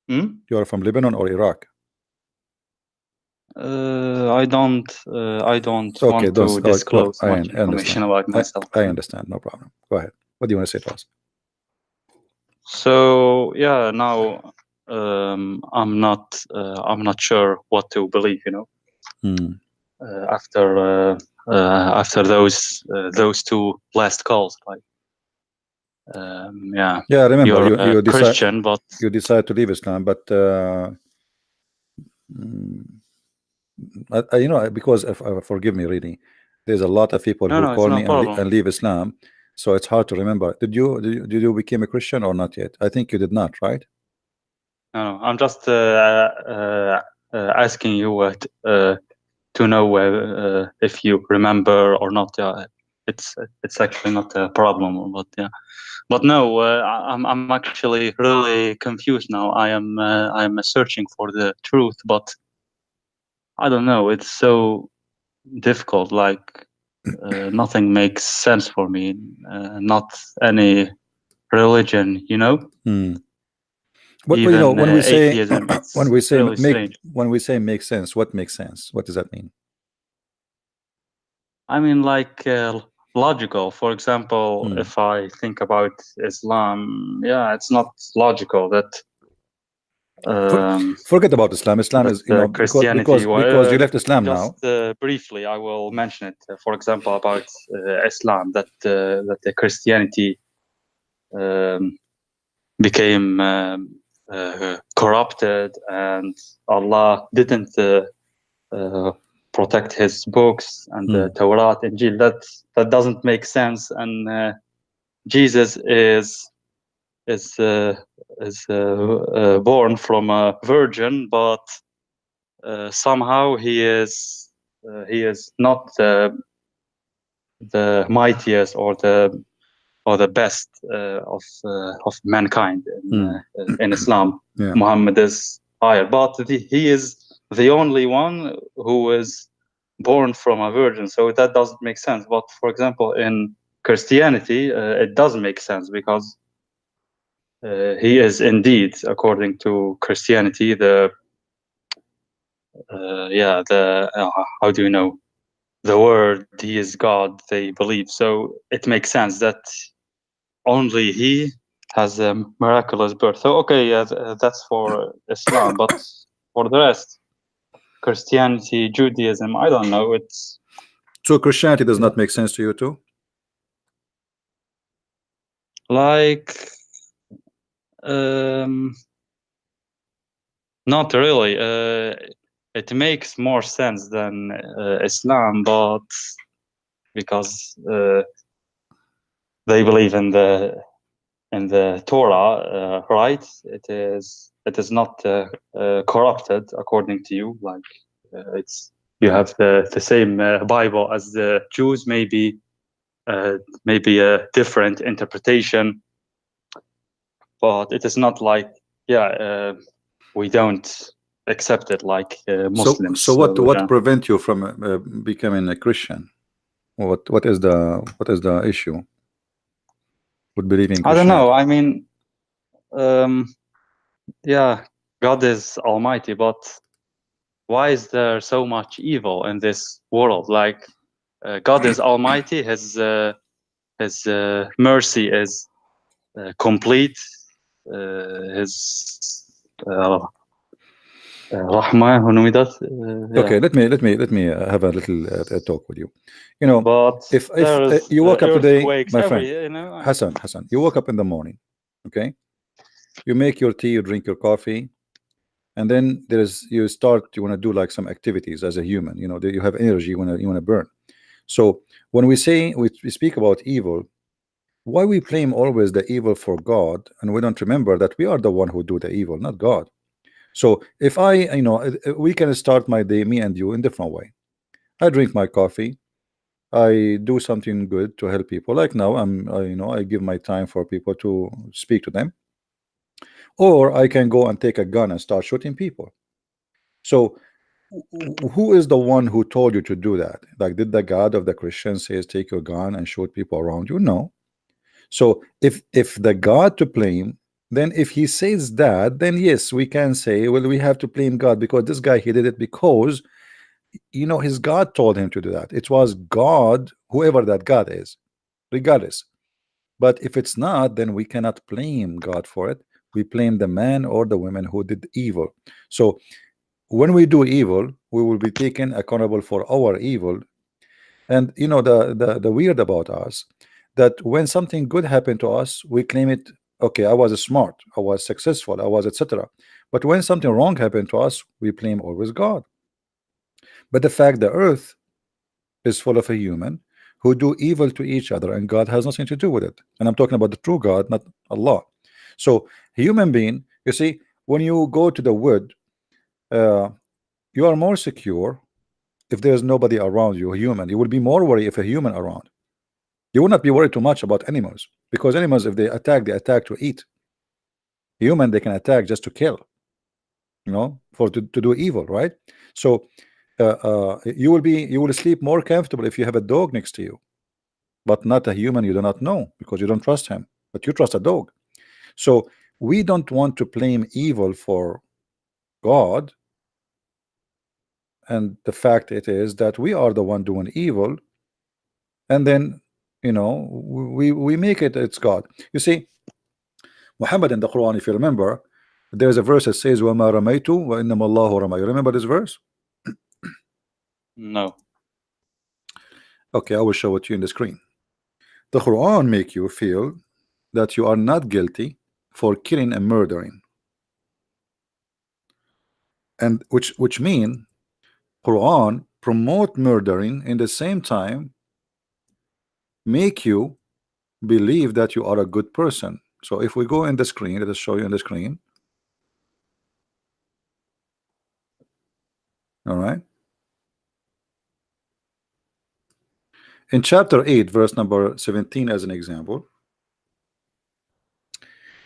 You're from Lebanon or Iraq? I don't want to disclose much information about myself. I understand. No problem. Go ahead. What do you want to say to us? So yeah, now I'm not sure what to believe. You know, after those two last calls, like yeah. Yeah, I remember you're Christian, but you decided to leave Islam, but you know, because forgive me, really, there's a lot of people who call me and leave Islam, so it's hard to remember. Did you become a Christian or not yet? I think you did not, right? No, I'm just asking you to know if you remember or not. it's actually not a problem. But yeah, but no, I'm actually really confused now. I'm searching for the truth, but I don't know. It's so difficult. Like nothing makes sense for me. Not any religion, you know. But you Even know, when we say atheism, it's when we say really strange. make sense, what makes sense? What does that mean? I mean, like logical. For example, if I think about Islam, yeah, it's not logical that. Forget about Islam. Islam is, you know, Christianity. because you left Islam just now. Briefly, I will mention it. For example, about Islam, that the Christianity became corrupted, and Allah didn't protect His books and the Torah, Injil. That doesn't make sense. And Jesus is born from a virgin, but somehow he is not the mightiest or the best of mankind in Islam. Yeah. Muhammad is higher, but he is the only one who is born from a virgin, so that doesn't make sense. But for example, in Christianity, it does make sense, because he is indeed, according to Christianity, the how do you know, the word, he is God, they believe. So it makes sense that only he has a miraculous birth. So okay, that's for Islam, but for the rest, Christianity, Judaism, I don't know. It's so Christianity does not make sense to you too? Like not really. It makes more sense than Islam, but because they believe in the Torah, right? It is not corrupted, according to you. Like it's, you have the same Bible as the Jews, maybe a different interpretation, but it is not like we don't accept it like Muslims. So what prevent you from becoming a Christian? What is the issue with believing Christianity? I don't know. I mean, God is almighty, but why is there so much evil in this world? Like God is almighty, his mercy is complete, his okay, let me have a little talk with you. You know, but if you woke up today, my friend, you know, Hassan, you woke up in the morning, okay? You make your tea, you drink your coffee, and then you want to do like some activities as a human. You know, you have energy, you want to burn. So when we speak about evil, why we blame always the evil for God, and we don't remember that we are the one who do the evil, not God. So if we can start my day, me and you, in different way. I drink my coffee, I do something good to help people. Like now, I give my time for people to speak to them, or I can go and take a gun and start shooting people. So who is the one who told you to do that? Like, did the God of the Christians says take your gun and shoot people around you? No. So if the God to blame, then if he says that, then yes, we can say, well, we have to blame God, because this guy, he did it because his God told him to do that. It was God, whoever that God is, regardless. But if it's not, then we cannot blame God for it. We blame the man or the woman who did evil. So when we do evil, we will be taken accountable for our evil. And the weird about us, that when something good happened to us, we claim it. Okay, I was smart, I was successful, I was etc. But when something wrong happened to us, we blame always God. But the fact the earth is full of a human who do evil to each other, and God has nothing to do with it. And I'm talking about the true God, not Allah. So human being, you see, when you go to the wood, you are more secure if there's nobody around you, a human. You will be more worried if a human around. You will not be worried too much about animals, because animals, if they attack to eat. Human, they can attack just to kill, you know, to do evil, right? So you will sleep more comfortable if you have a dog next to you, but not a human you do not know, because you don't trust him, but you trust a dog. So we don't want to blame evil for God, and the fact it is that we are the one doing evil, and then, you know, we make it's God. You see, Muhammad in the Quran, if you remember, there's a verse that says وَمَا رَمَيْتُ وَإِنَّمَا اللَّهُ رَمَى. You remember this verse? No. Okay, I will show it to you in the screen. The Quran make you feel that you are not guilty for killing and murdering, and which mean Quran promote murdering, in the same time make you believe that you are a good person. So if we go in the screen, let us show you on the screen. All right, in chapter 8 verse number 17 as an example,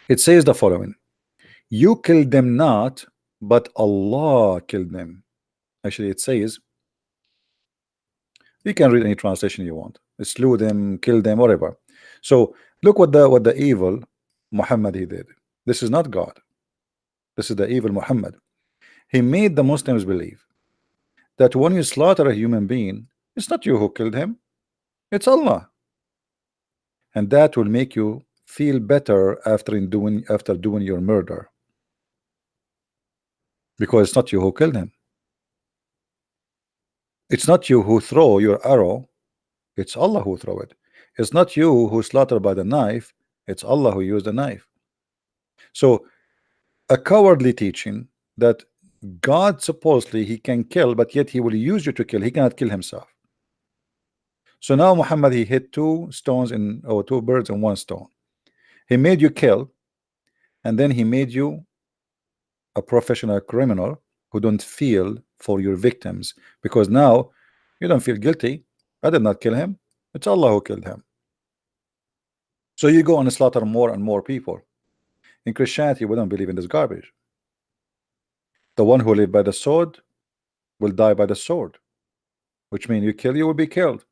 it says the following: you killed them not, but Allah killed them. Actually it says, you can read any translation you want, slew them, kill them, whatever. So look what the evil Muhammad he did. This is not God, this is the evil Muhammad. He made the Muslims believe that when you slaughter a human being, it's not you who killed him, it's Allah, and that will make you feel better after doing your murder, because it's not you who killed him. It's not you who throw your arrow, it's Allah who throw it. It's not you who slaughter by the knife, it's Allah who used the knife. So a cowardly teaching that God supposedly he can kill, but yet he will use you to kill. He cannot kill himself. So now Muhammad he hit two birds in one stone. He made you kill, and then he made you a professional criminal who don't feel for your victims, because now you don't feel guilty. I did not kill him, it's Allah who killed him. So you go and slaughter more and more people. In Christianity, we don't believe in this garbage. The one who live by the sword will die by the sword, which means you kill, you will be killed.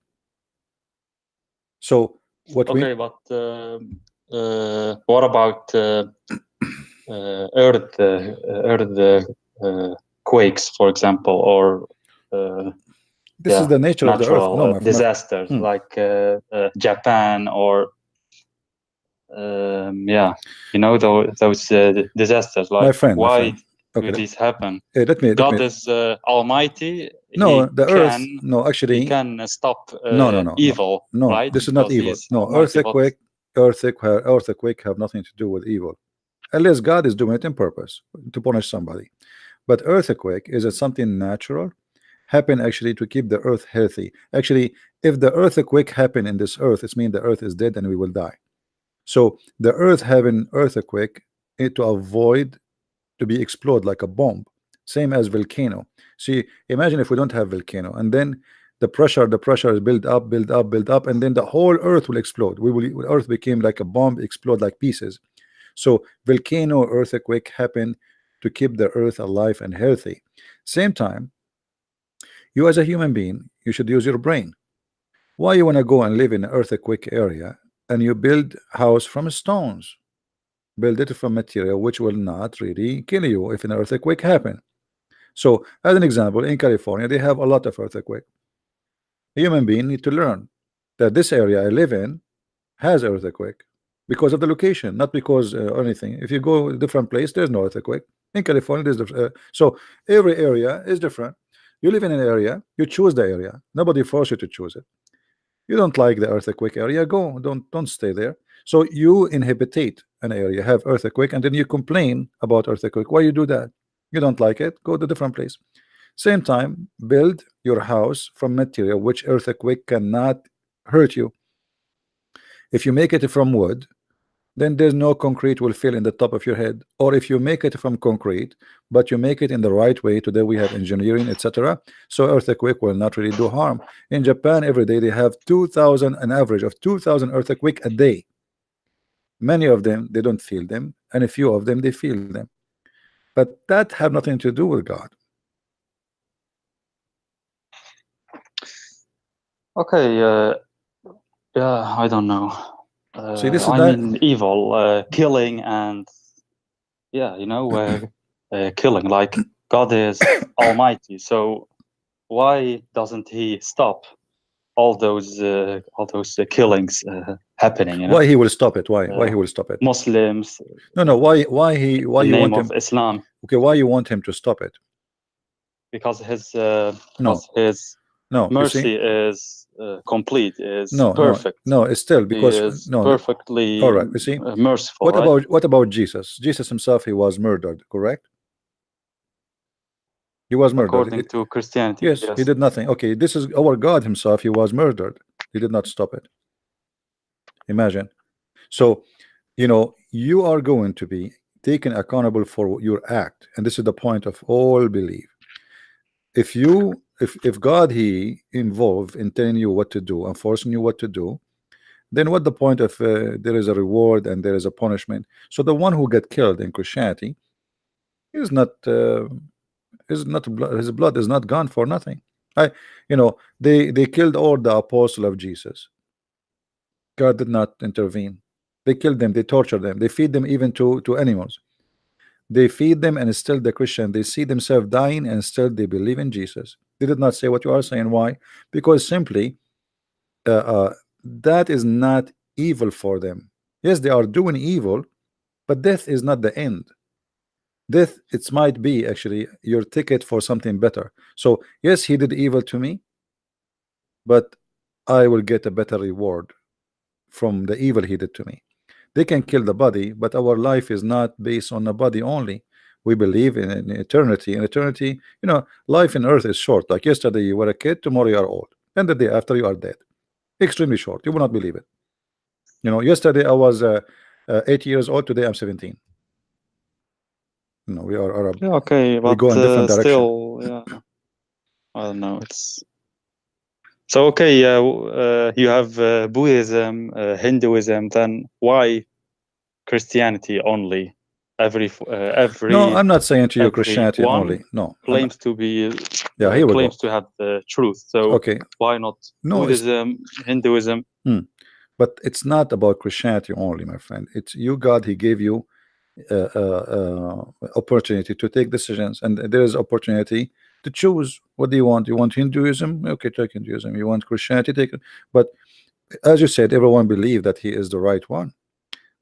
So what Okay, but what about quakes, for example, or this is the nature of the earth. natural No, my disasters like Japan, or yeah, you know, those disasters. Like, my friend, why okay, do these happen? God is almighty. No, he the earth. No, actually, he can stop no, evil. no. Right? This is not Because evil. he's No, almighty, earthquake have nothing to do with evil, unless God is doing it in purpose to punish somebody. But earthquake is something natural, happen actually to keep the earth healthy. Actually, if the earthquake happen in this earth, it means the earth is dead and we will die. So the earth having earthquake to avoid to be explode like a bomb, same as volcano. See, imagine if we don't have volcano, and then the pressure is build up, and then the whole earth will explode. Earth became like a bomb, explode like pieces. So volcano, earthquake happen to keep the earth alive and healthy. Same time, you as a human being, you should use your brain. Why you want to go and live in an earthquake area and you build house from stones? Build it from material which will not really kill you if an earthquake happen. So as an example, in California they have a lot of earthquake. A human being need to learn that this area I live in has earthquake because of the location, not because anything. If you go a different place, there's no earthquake. In California there's so every area is different. You live in an area, you choose the area, nobody force you to choose it. You don't like the earthquake area, go, don't stay there. So you inhabitate an area, have earthquake, and then you complain about earthquake. Why you do that? You don't like it, go to a different place. Same time, build your house from material which earthquake cannot hurt you. If you make it from wood, then there's no concrete will fill in the top of your head. Or if you make it from concrete, but you make it in the right way, today we have engineering, etc., so earthquake will not really do harm. In Japan, every day they have 2,000, an average of 2,000 earthquake a day. Many of them they don't feel them, and a few of them they feel them, but that have nothing to do with God. Okay, yeah, I don't know. See, this is I not, mean, evil, killing, and yeah, you know, killing. Like God is Almighty, so why doesn't He stop all those killings happening? You know, why he will stop it? Why he Uh, will stop it? Muslims, No, why in you name want of him? Islam, Okay, why you want him to stop it? because His No, His no, you see, mercy is complete, is no, perfect. it's still He because is no. perfectly All right, you see, merciful, right? what about Jesus? Jesus himself, he was murdered, correct? He was murdered. According to Christianity, Yes, yes. he did nothing. Okay, this is our God himself. He was murdered. He did not stop it. Imagine. So, you know, you are going to be taken accountable for your act, and this is the point of all belief. If you, if God he involved in telling you what to do and forcing you what to do, then what the point of there is a reward and there is a punishment? So the one who got killed in Christianity is not his blood is not gone for nothing. You know, they killed all the apostle of Jesus. God did not intervene. They killed them, they tortured them, they feed them even to animals. They feed them, and still the Christian, they see themselves dying and still they believe in Jesus. They did not say what you are saying. Why? Because simply that is not evil for them. Yes, they are doing evil, but death is not the end. Death, it might be actually your ticket for something better. So yes, he did evil to me, but I will get a better reward from the evil he did to me. They can kill the body, but our life is not based on the body only. We believe in eternity. In eternity, you know, life in earth is short. Like yesterday you were a kid, tomorrow you are old, and the day after you are dead. Extremely short. You will not believe it. You know, yesterday I was 8 years old, today I'm 17. You know, we are Arab. Yeah, okay, We but go in different direction. still, yeah, I don't know. It's so okay. Yeah, you have Buddhism, Hinduism. Then why Christianity only? Every No, I'm not saying to you Christianity everyone only. No, claims to be yeah, here we claims go. to have the truth. So Okay, why not no, Buddhism, Hinduism? but it's not about Christianity only, my friend. It's you, God. He gave you opportunity to take decisions, and there is opportunity to choose. What do you want? You want Hinduism? Okay, take Hinduism. You want Christianity? Take it. But as you said, everyone believe that he is the right one,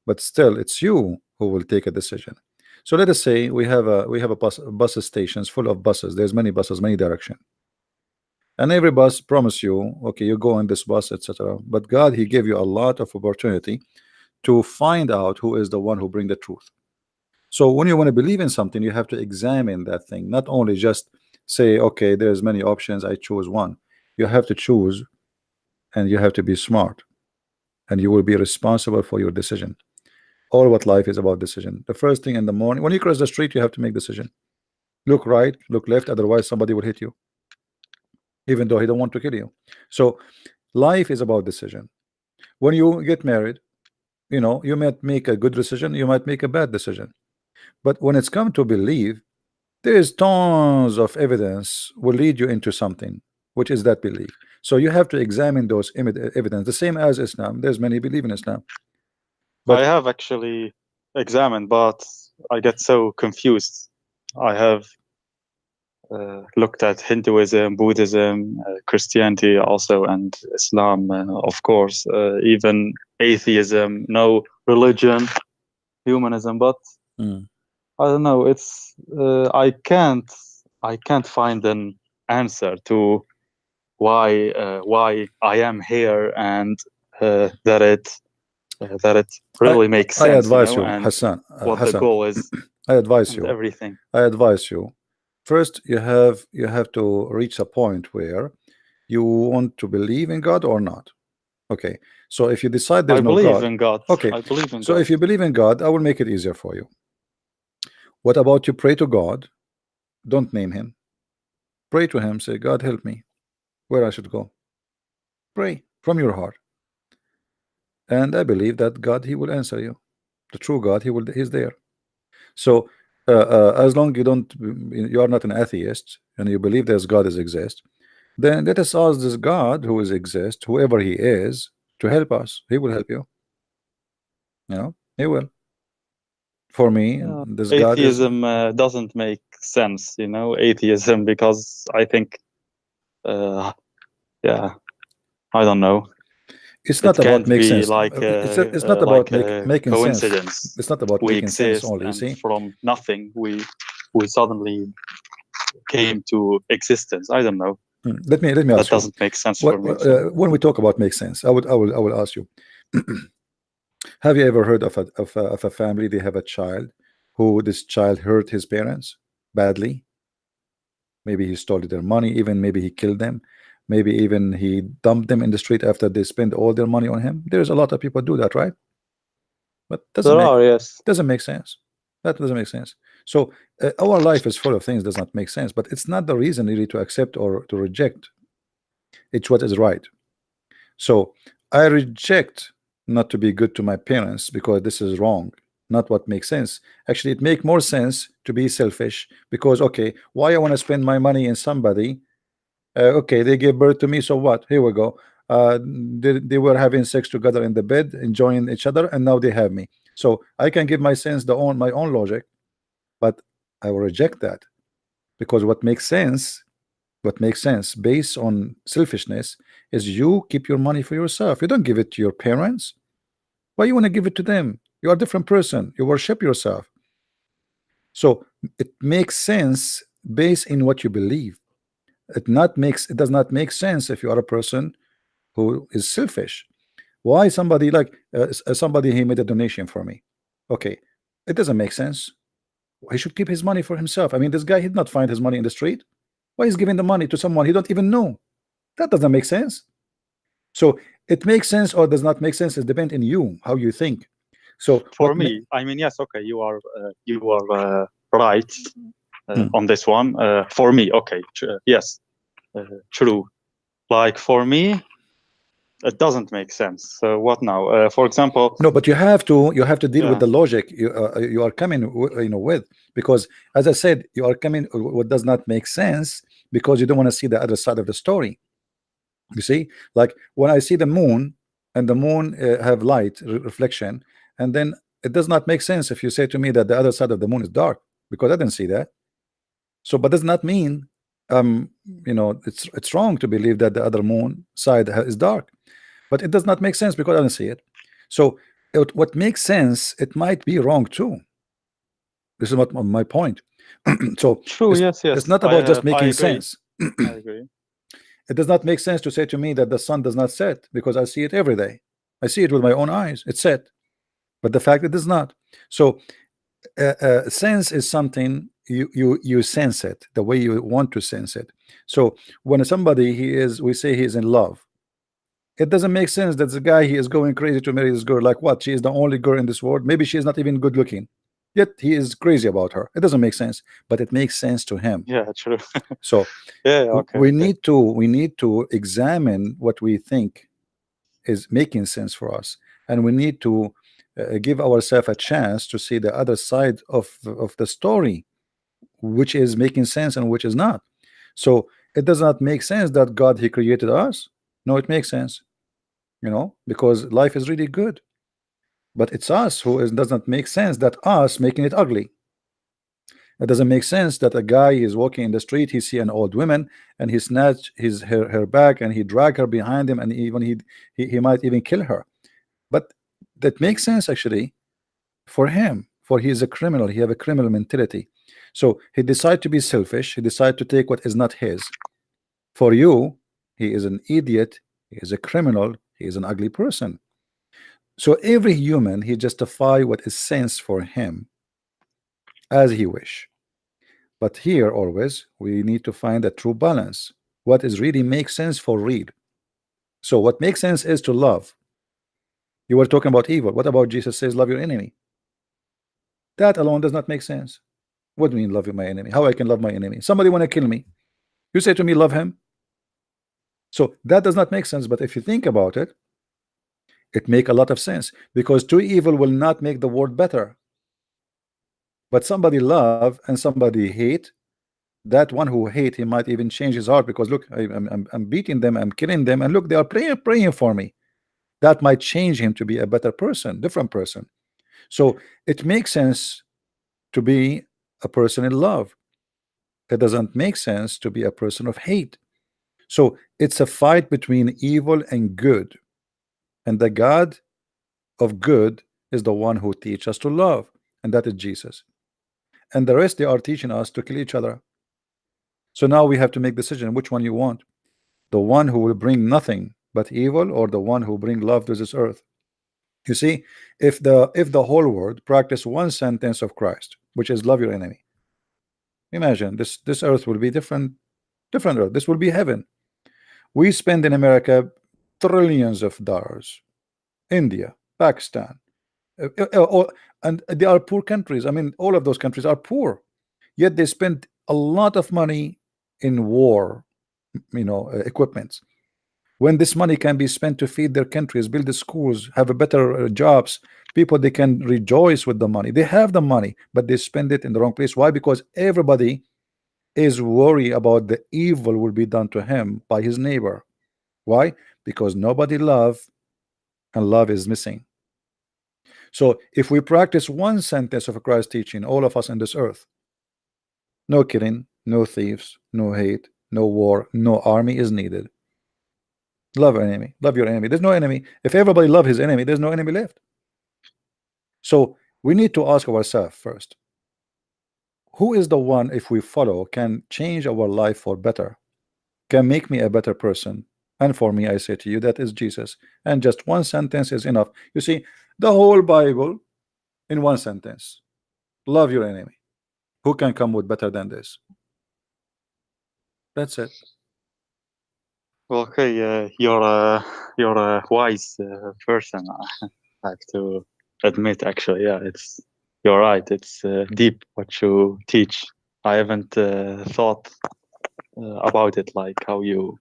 but still, it's you who will take a decision. So let us say we have a bus stations full of buses. There's many buses, many direction, and every bus promise you, okay, you go on this bus, etc. But God, he gave you a lot of opportunity to find out who is the one who bring the truth. So when you want to believe in something, you have to examine that thing, not only just say, okay, there's many options, I choose one. You have to choose, and you have to be smart, and you will be responsible for your decision. All what life is about decision. The first thing in the morning, when you cross the street, you have to make decision. Look right, look left, otherwise somebody will hit you, even though he don't want to kill you. So life is about decision. When you get married, you know, you might make a good decision, you might make a bad decision. But when it's come to believe, there is tons of evidence will lead you into something, which is that belief. So you have to examine those evidence. The same as Islam. There's many believe in Islam. But I have actually examined, but I get so confused. I have looked at Hinduism, Buddhism, Christianity also, and Islam, of course, even atheism, no religion, humanism. But I don't know. It's I can't find an answer to why I am here, and that it really makes sense. I advise you, and Hassan. what Hassan, the goal is, I advise and you. everything. I advise you. First, you have to reach a point where you want to believe in God or not. Okay, so if you decide I there's no believe God, in God. okay, I believe in so God. if you believe in God, I will make it easier for you. What about you pray to God? Don't name him. Pray to him, say, God help me where I should go. Pray from your heart. And I believe that God, he will answer you. The true God, he's there. So as long you are not an atheist and you believe there's God is exist, then let us ask this God who is exist, whoever he is, to help us. He will help you. You know, he will. For me, Yeah. this God is. Atheism doesn't make sense, you know, atheism, because I think, yeah, I don't know. It's It not about can't make be sense. like It's not like about a making sense. coincidence. It's not about We making sense exist, only. You and see, from nothing we suddenly came to existence. I don't know. Let me That ask you. doesn't make sense for me. So. When we talk about make sense, I will ask you. Have you ever heard of a family? They have a child who this child hurt his parents badly. Maybe he stole their money, even maybe he killed them, maybe even he dumped them in the street after they spent all their money on him. There's a lot of people do that, right? But There are, yes. doesn't make sense. That doesn't make sense. So our life is full of things does not make sense, but it's not the reason really to accept or to reject. It's what is right. So I reject not to be good to my parents because this is wrong, not what makes sense. Actually, it make more sense to be selfish because okay, why I want to spend my money in somebody? Okay, they gave birth to me, so what? Here we go. They were having sex together in the bed, enjoying each other, and now they have me. So I can give my sense my own logic, but I will reject that because what makes sense based on selfishness is you keep your money for yourself. You don't give it to your parents. Why you want to give it to them? You are a different person. You worship yourself. So it makes sense based in what you believe. It does not make sense if you are a person who is selfish. Why somebody like somebody he made a donation for me? Okay, it doesn't make sense. He should keep his money for himself. I mean, this guy he did not find his money in the street. Why is giving the money to someone he don't even know? That doesn't make sense. So it makes sense or does not make sense. It depends on you how you think. So For me, I mean, yes, okay, you are right on this one. For me, okay, yes, true. Like for me, it doesn't make sense. So what now? For example, no, but you have to deal with yeah. the logic you are coming with, because as I said, you are coming what does not make sense because you don't want to see the other side of the story. You see, like when I see the moon and the moon have light reflection, and then it does not make sense if you say to me that the other side of the moon is dark because I didn't see that. So but does not mean you know it's wrong to believe that the other moon side is dark, but it does not make sense because I don't see it. So what makes sense, it might be wrong too. This is what my point. So True, yes, it's yes. not about just I making agree. sense. I agree. It does not make sense to say to me that the sun does not set because I see it every day. I see it with my own eyes. It's set, but the fact it does not. So sense is something you sense it the way you want to sense it. So when somebody we say he is in love, it doesn't make sense that the guy he is going crazy to marry this girl. Like what? She is the only girl in this world. Maybe she is not even good looking, yet he is crazy about her. It doesn't make sense, but it makes sense to him. Yeah, true. So yeah, okay. we need to examine what we think is making sense for us, and we need to give ourselves a chance to see the other side of the story, which is making sense and which is not. So it does not make sense that God he created us. No, it makes sense, you know, because life is really good, but it's us does not make sense that us making it ugly. It doesn't make sense that a guy is walking in the street, he see an old woman and he snatch her bag and he drag her behind him, and even he might even kill her. But that makes sense actually for him, for he is a criminal, he have a criminal mentality. So he decide to be selfish, he decide to take what is not his. For you, he is an idiot, he is a criminal, he is an ugly person. So every human he justify what is sense for him as he wish. But here always we need to find a true balance. What is really makes sense for real. So what makes sense is to love. You were talking about evil. What about Jesus says love your enemy? That alone does not make sense. What do you mean love my enemy? How I can love my enemy? Somebody want to kill me, you say to me love him. So that does not make sense. But if you think about it, it make a lot of sense, because two evil will not make the world better. But somebody love and somebody hate, that one who hate, he might even change his heart, because look, I'm beating them, I'm killing them, and look, they are praying for me. That might change him to be a better person, different person. So it makes sense to be a person in love. It doesn't make sense to be a person of hate. So it's a fight between evil and good, and the God of good is the one who teaches us to love, and that is Jesus. And the rest, they are teaching us to kill each other. So now we have to make decision which one you want, the one who will bring nothing but evil, or the one who bring love to this earth. You see, if the whole world practice one sentence of Christ, which is love your enemy, imagine this earth will be different earth. This will be heaven. We spend in America trillions of dollars, India, Pakistan, and they are poor countries. I mean, all of those countries are poor, yet they spend a lot of money in war, equipments, when this money can be spent to feed their countries, build the schools, have a better jobs. People, they can rejoice with the money. They have the money, but they spend it in the wrong place. Why? Because everybody is worried about the evil will be done to him by his neighbor. Why? Because nobody love, and love is missing. So if we practice one sentence of Christ's teaching, all of us on this earth, no killing, no thieves, no hate, no war, no army is needed. Love your enemy. Love your enemy. There's no enemy. If everybody love his enemy, there's no enemy left. So we need to ask ourselves first, who is the one, if we follow, can change our life for better, can make me a better person? And for me, I say to you, that is Jesus. And just one sentence is enough. You see, the whole Bible in one sentence: love your enemy. Who can come with better than this? That's it. Well, okay, you're a wise person. I have to admit, actually, yeah, you're right. It's deep what you teach. I haven't thought about it like how you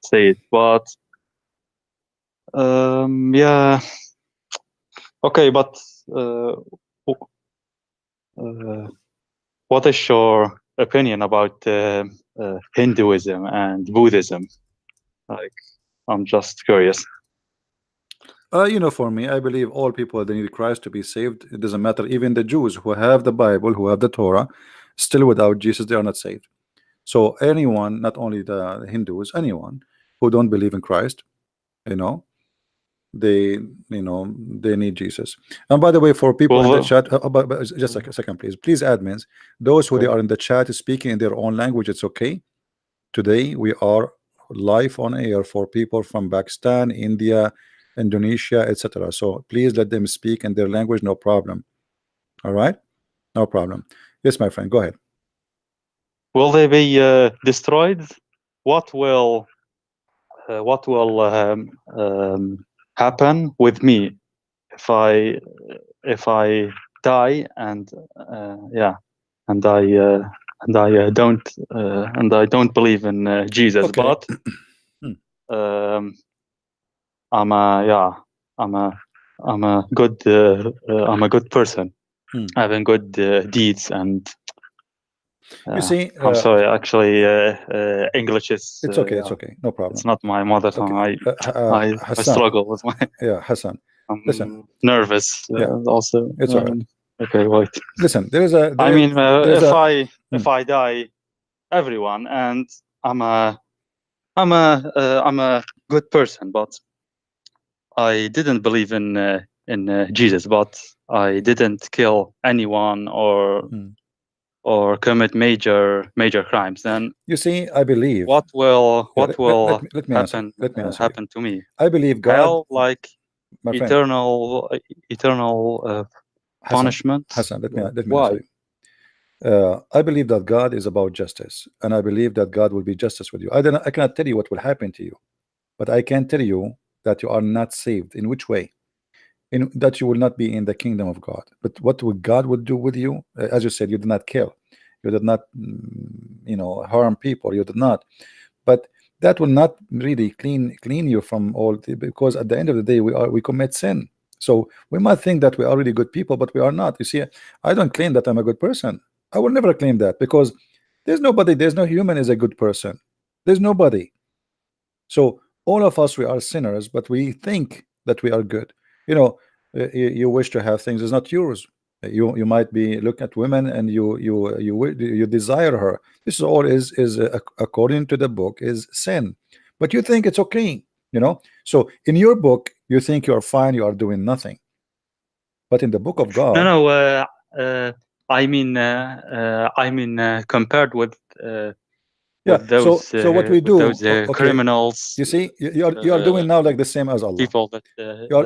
say it, but yeah, okay. But what is your opinion about Hinduism and Buddhism? Like, I'm just curious. For me, I believe all people, they need Christ to be saved. It doesn't matter. Even the Jews who have the Bible, who have the Torah, still without Jesus, they are not saved. So anyone, not only the Hindus, anyone who don't believe in Christ, they need Jesus. And by the way, for people in the chat, but just a second, please admins, those who they are in the chat speaking in their own language, it's okay. Today we are live on air for people from Pakistan, India, Indonesia, etc. So please let them speak in their language, no problem. All right, no problem. Yes, my friend, go ahead. Will they be destroyed? What will happen with me if I die and I don't believe in Jesus, Okay. but I'm a good person, having good deeds, and you see, I'm sorry, actually, English is it's okay. It's okay, no problem. It's not my mother tongue. Okay. I struggle with my. Yeah, Hassan. Listen, nervous. Also, it's all right. Okay, wait. Listen, if I die, everyone, and I'm a good person, but I didn't believe in Jesus, but I didn't kill anyone or commit major crimes. Then you see, I believe what will let me happen answer to me? I believe God, hell, like my friend, eternal punishment. Hassan, let me Why? answer you. I believe that God is about justice, and I believe that God will be justice with you. I cannot tell you what will happen to you. but I can tell you that you are not saved. In which way? In that you will not be in the kingdom of God. But what would God would do with you? As you said, you did not kill, you did not, harm people, you did not. But that will not really clean you from all because at the end of the day we commit sin. So we might think that we are really good people, but we are not. You see, I don't claim that I'm a good person. I will never claim that, because there's no human is a good person. There's nobody. So all of us, we are sinners, but we think that we are good. You wish to have things is not yours. You might be look at women and you desire her. This is all is according to the book is sin, but you think it's okay. So in your book you think you're fine, you are doing nothing, but in the book of God. I mean compared with those so what we do, those criminals, you see, you are doing now like the same as Allah. people that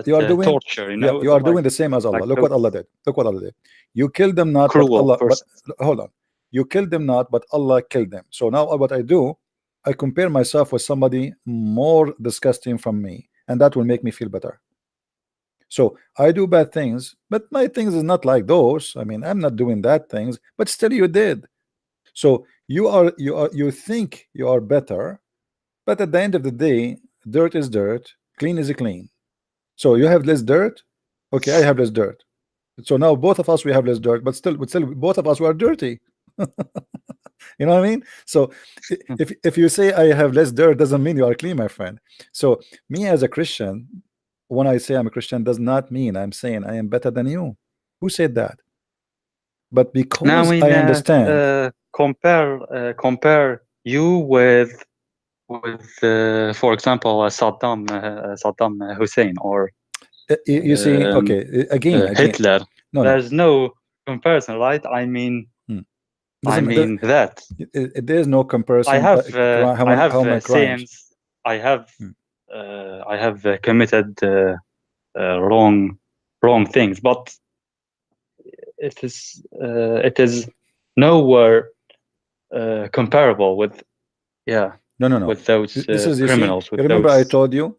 you are doing torture, you are doing the same as Allah. Look what Allah did. You killed them not, but Allah, but hold on, you killed them not, but Allah killed them. So now what I do, I compare myself with somebody more disgusting from me, and that will make me feel better. So I do bad things, but my things is not like those. I mean, I'm not doing that things, but still you did. So you think you are better, but at the end of the day, dirt is dirt, clean is clean. So you have less dirt, okay, I have less dirt. So now both of us we have less dirt, but still both of us we are dirty. You know what I mean? So if you say I have less dirt, doesn't mean you are clean, my friend. So me as a Christian, when I say I'm a Christian, does not mean I'm saying I am better than you. Who said that? But because I understand, compare you with for example Saddam Hussein, or you see, okay, again Hitler. No, there's no comparison, right? I mean that there's no comparison. I have sins. I have committed wrong things, but it is nowhere comparable with no with those this is, criminals. you remember I told you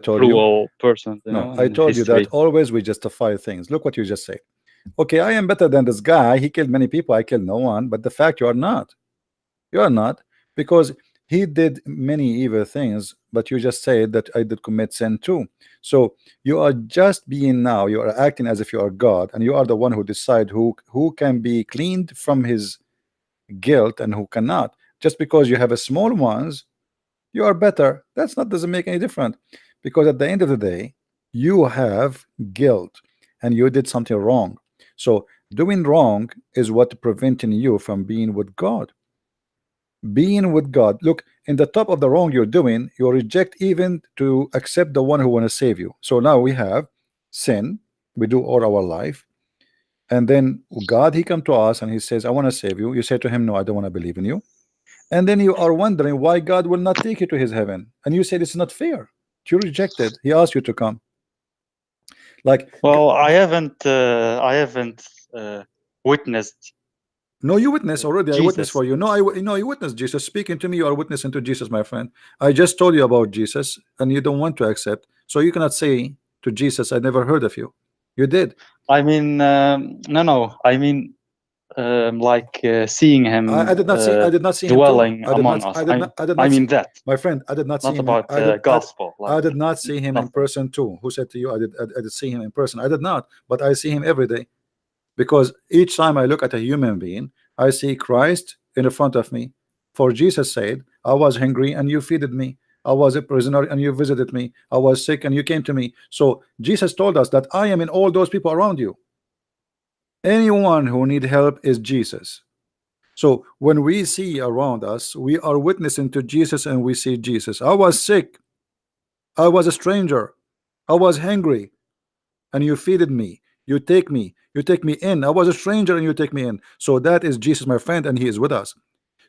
cruel persons. No, I told you that always we justify things. Look what you just said. Okay, I am better than this guy. He killed many people. I killed no one. But the fact you are not. You are not, because he did many evil things. But you just said that I did commit sin too. So you are just being now. You are acting as if you are God, and you are the one who decide who can be cleaned from his guilt and who cannot. Just because you have a small ones, you are better. That's not doesn't make any difference, because at the end of the day, you have guilt and you did something wrong. So doing wrong is what preventing you from being with God. Being with God. Look, in the top of the wrong you're doing, you reject even to accept the one who want to save you. So now we have sin, we do all our life, and then God, he come to us and he says, I want to save you. You say to him, no, I don't want to believe in you. And then you are wondering why God will not take you to his heaven, and you said it's not fair. You rejected. He asked you to come. Like, well, I haven't witnessed. No, you witness already. Jesus. I witness for you. No, you witness Jesus speaking to me. You are witnessing to Jesus, my friend. I just told you about Jesus, and you don't want to accept. So you cannot say to Jesus, I never heard of you. You did. I mean, no. I mean, like seeing him. I did not see. I did not see dwelling him among us. I mean that. My friend, I did not see him. Not about gospel. I did not see him in person too. Who said to you I did see him in person? I did not, but I see him every day, because each time I look at a human being, I see Christ in front of me. For Jesus said, I was hungry and you feeded me. I was a prisoner and you visited me. I was sick and you came to me. So Jesus told us that I am in all those people around you. Anyone who need help is Jesus. So when we see around us, we are witnessing to Jesus, and we see Jesus. I was sick, I was a stranger, I was hungry, and you feeded me. You take me in. I was a stranger and you take me in. So that is Jesus, my friend, and he is with us.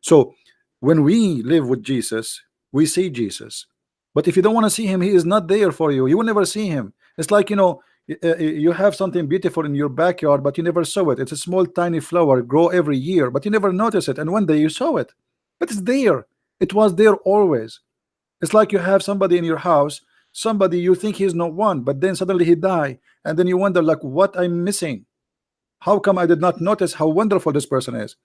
So when we live with Jesus, we see Jesus. But if you don't want to see him, he is not there for you. You will never see him. It's like, you have something beautiful in your backyard, but you never saw it. It's a small tiny flower, grow every year, but you never notice it, and one day you saw it. But it's there. It was there always. It's like you have somebody in your house, somebody you think he's not one, but then suddenly he die, and then you wonder like what I'm missing. How come I did not notice how wonderful this person is?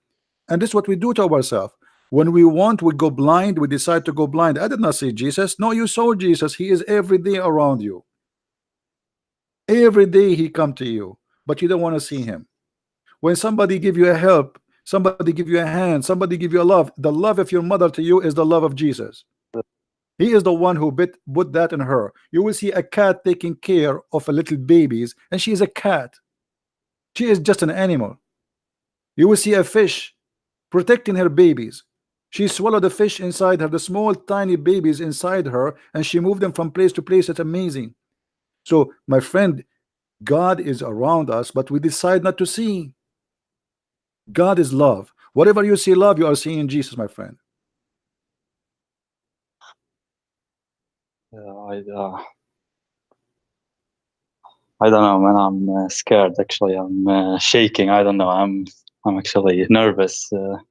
And this is what we do to ourselves. When we want, we go blind. We decide to go blind. I did not see Jesus. No, you saw Jesus. He is every day around you. Every day he come to you, but you don't want to see him. When somebody give you a help, somebody give you a hand, somebody give you a love, the love of your mother to you is the love of Jesus. He is the one who put that in her. You will see a cat taking care of a little babies, and she is a cat. She is just an animal. You will see a fish protecting her babies. She swallowed the fish inside her, the small tiny babies inside her, and she moved them from place to place. It's amazing. So my friend, God is around us, but we decide not to see. God is love. Whatever you see love, you are seeing Jesus, my friend. I don't know, man. I'm scared. Actually, I'm shaking. I don't know. I'm actually nervous.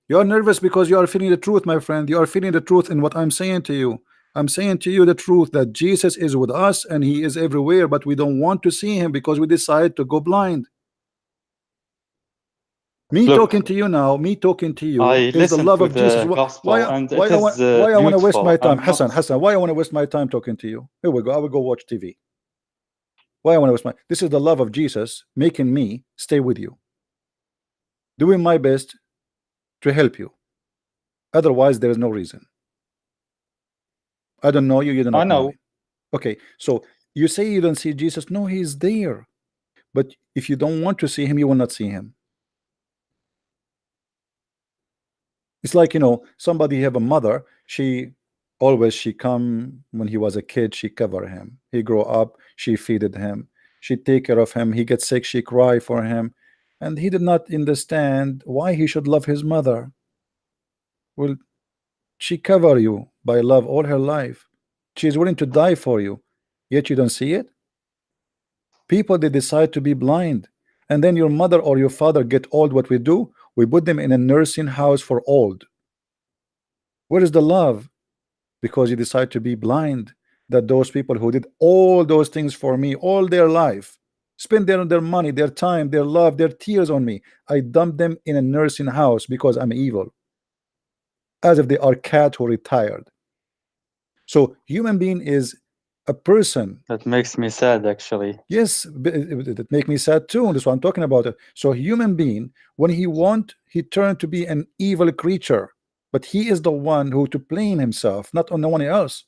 You are nervous because you are feeling the truth, my friend. You are feeling the truth in what I'm saying to you. I'm saying to you the truth that Jesus is with us and he is everywhere, but we don't want to see him because we decide to go blind. Me Look, talking to you now, me talking to you I is the listened love to of Jesus. the gospel, Why and I it want is why I want to waste beautiful. my time? I'm Hassan, not. Hassan, why I want to waste my time talking to you? Here we go. I will go watch TV. Why I want to waste my this is the love of Jesus making me stay with you. Doing my best to help you. Otherwise, there is no reason. I don't know you, you do I not know know. me. Okay, so you say you don't see Jesus. No, he's there. But if you don't want to see him, you will not see him. It's like, you know, somebody have a mother, she come when he was a kid, she cover him. He grow up, she feeded him, she take care of him, he gets sick, she cry for him, and he did not understand why he should love his mother. Well, she cover you by love all her life. She is willing to die for you, yet you don't see it. People, they decide to be blind, and then your mother or your father get old. What we do, we put them in a nursing house for old. Where is the love? Because you decide to be blind. That those people who did all those things for me all their life, spend their money, their time, their love, their tears on me, I dump them in a nursing house because I'm evil, as if they are cat who retired. So human being is a person. That makes me sad, actually. Yes, it make me sad too. That's what I'm talking about. So human being, when he want, he turned to be an evil creature, but he is the one who to blame himself, not on no one else.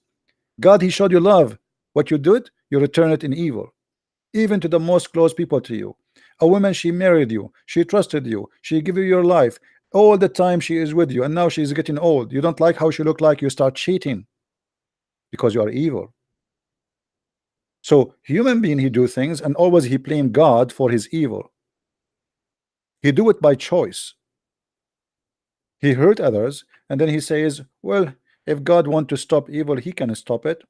God, he showed you love. What you do it, you return it in evil, even to the most close people to you. A woman, she married you, she trusted you, she gave you your life. All the time she is with you, and now she's getting old. You don't like how she look like, you start cheating because you are evil. So human being, he do things, and always he blame God for his evil. He do it by choice. He hurt others, and then he says, well, if God want to stop evil, he can stop it.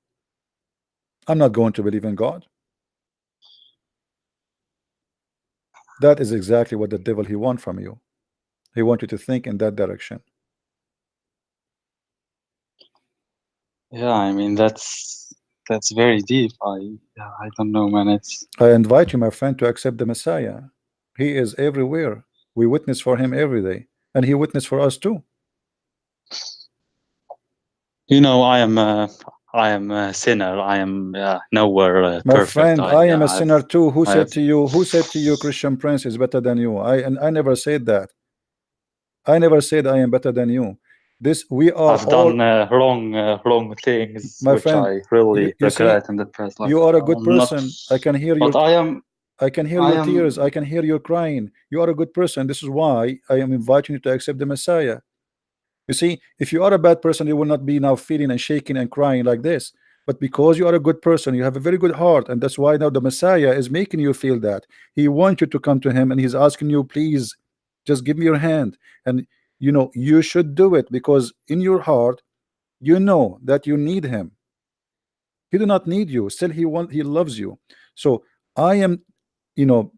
I'm not going to believe in God. That is exactly what the devil he want from you. He want you to think in that direction. Yeah, I mean that's very deep. I don't know, man. It's I invite you, my friend, to accept the Messiah. He is everywhere. We witness for him every day, and he witnessed for us too. you know I am a sinner. I am nowhere My perfect. friend, I am a I've sinner too. Who I said have to you? Who said to you, Christian Prince is better than you? I never said that. I never said I am better than you. This we are I've all, done wrong things my which friend. I really You see, regret in the past. Like you are a good I'm not, person. I can hear your but I am tears. I can hear your crying. You are a good person. This is why I am inviting you to accept the Messiah. You see, if you are a bad person, you will not be now feeling and shaking and crying like this. But because you are a good person, you have a very good heart, and that's why now the Messiah is making you feel that. He wants you to come to him, and he's asking you, please, just give me your hand. And you know, you should do it because in your heart, you know that you need him. He do not need you. Still, he loves you. So I am, you know,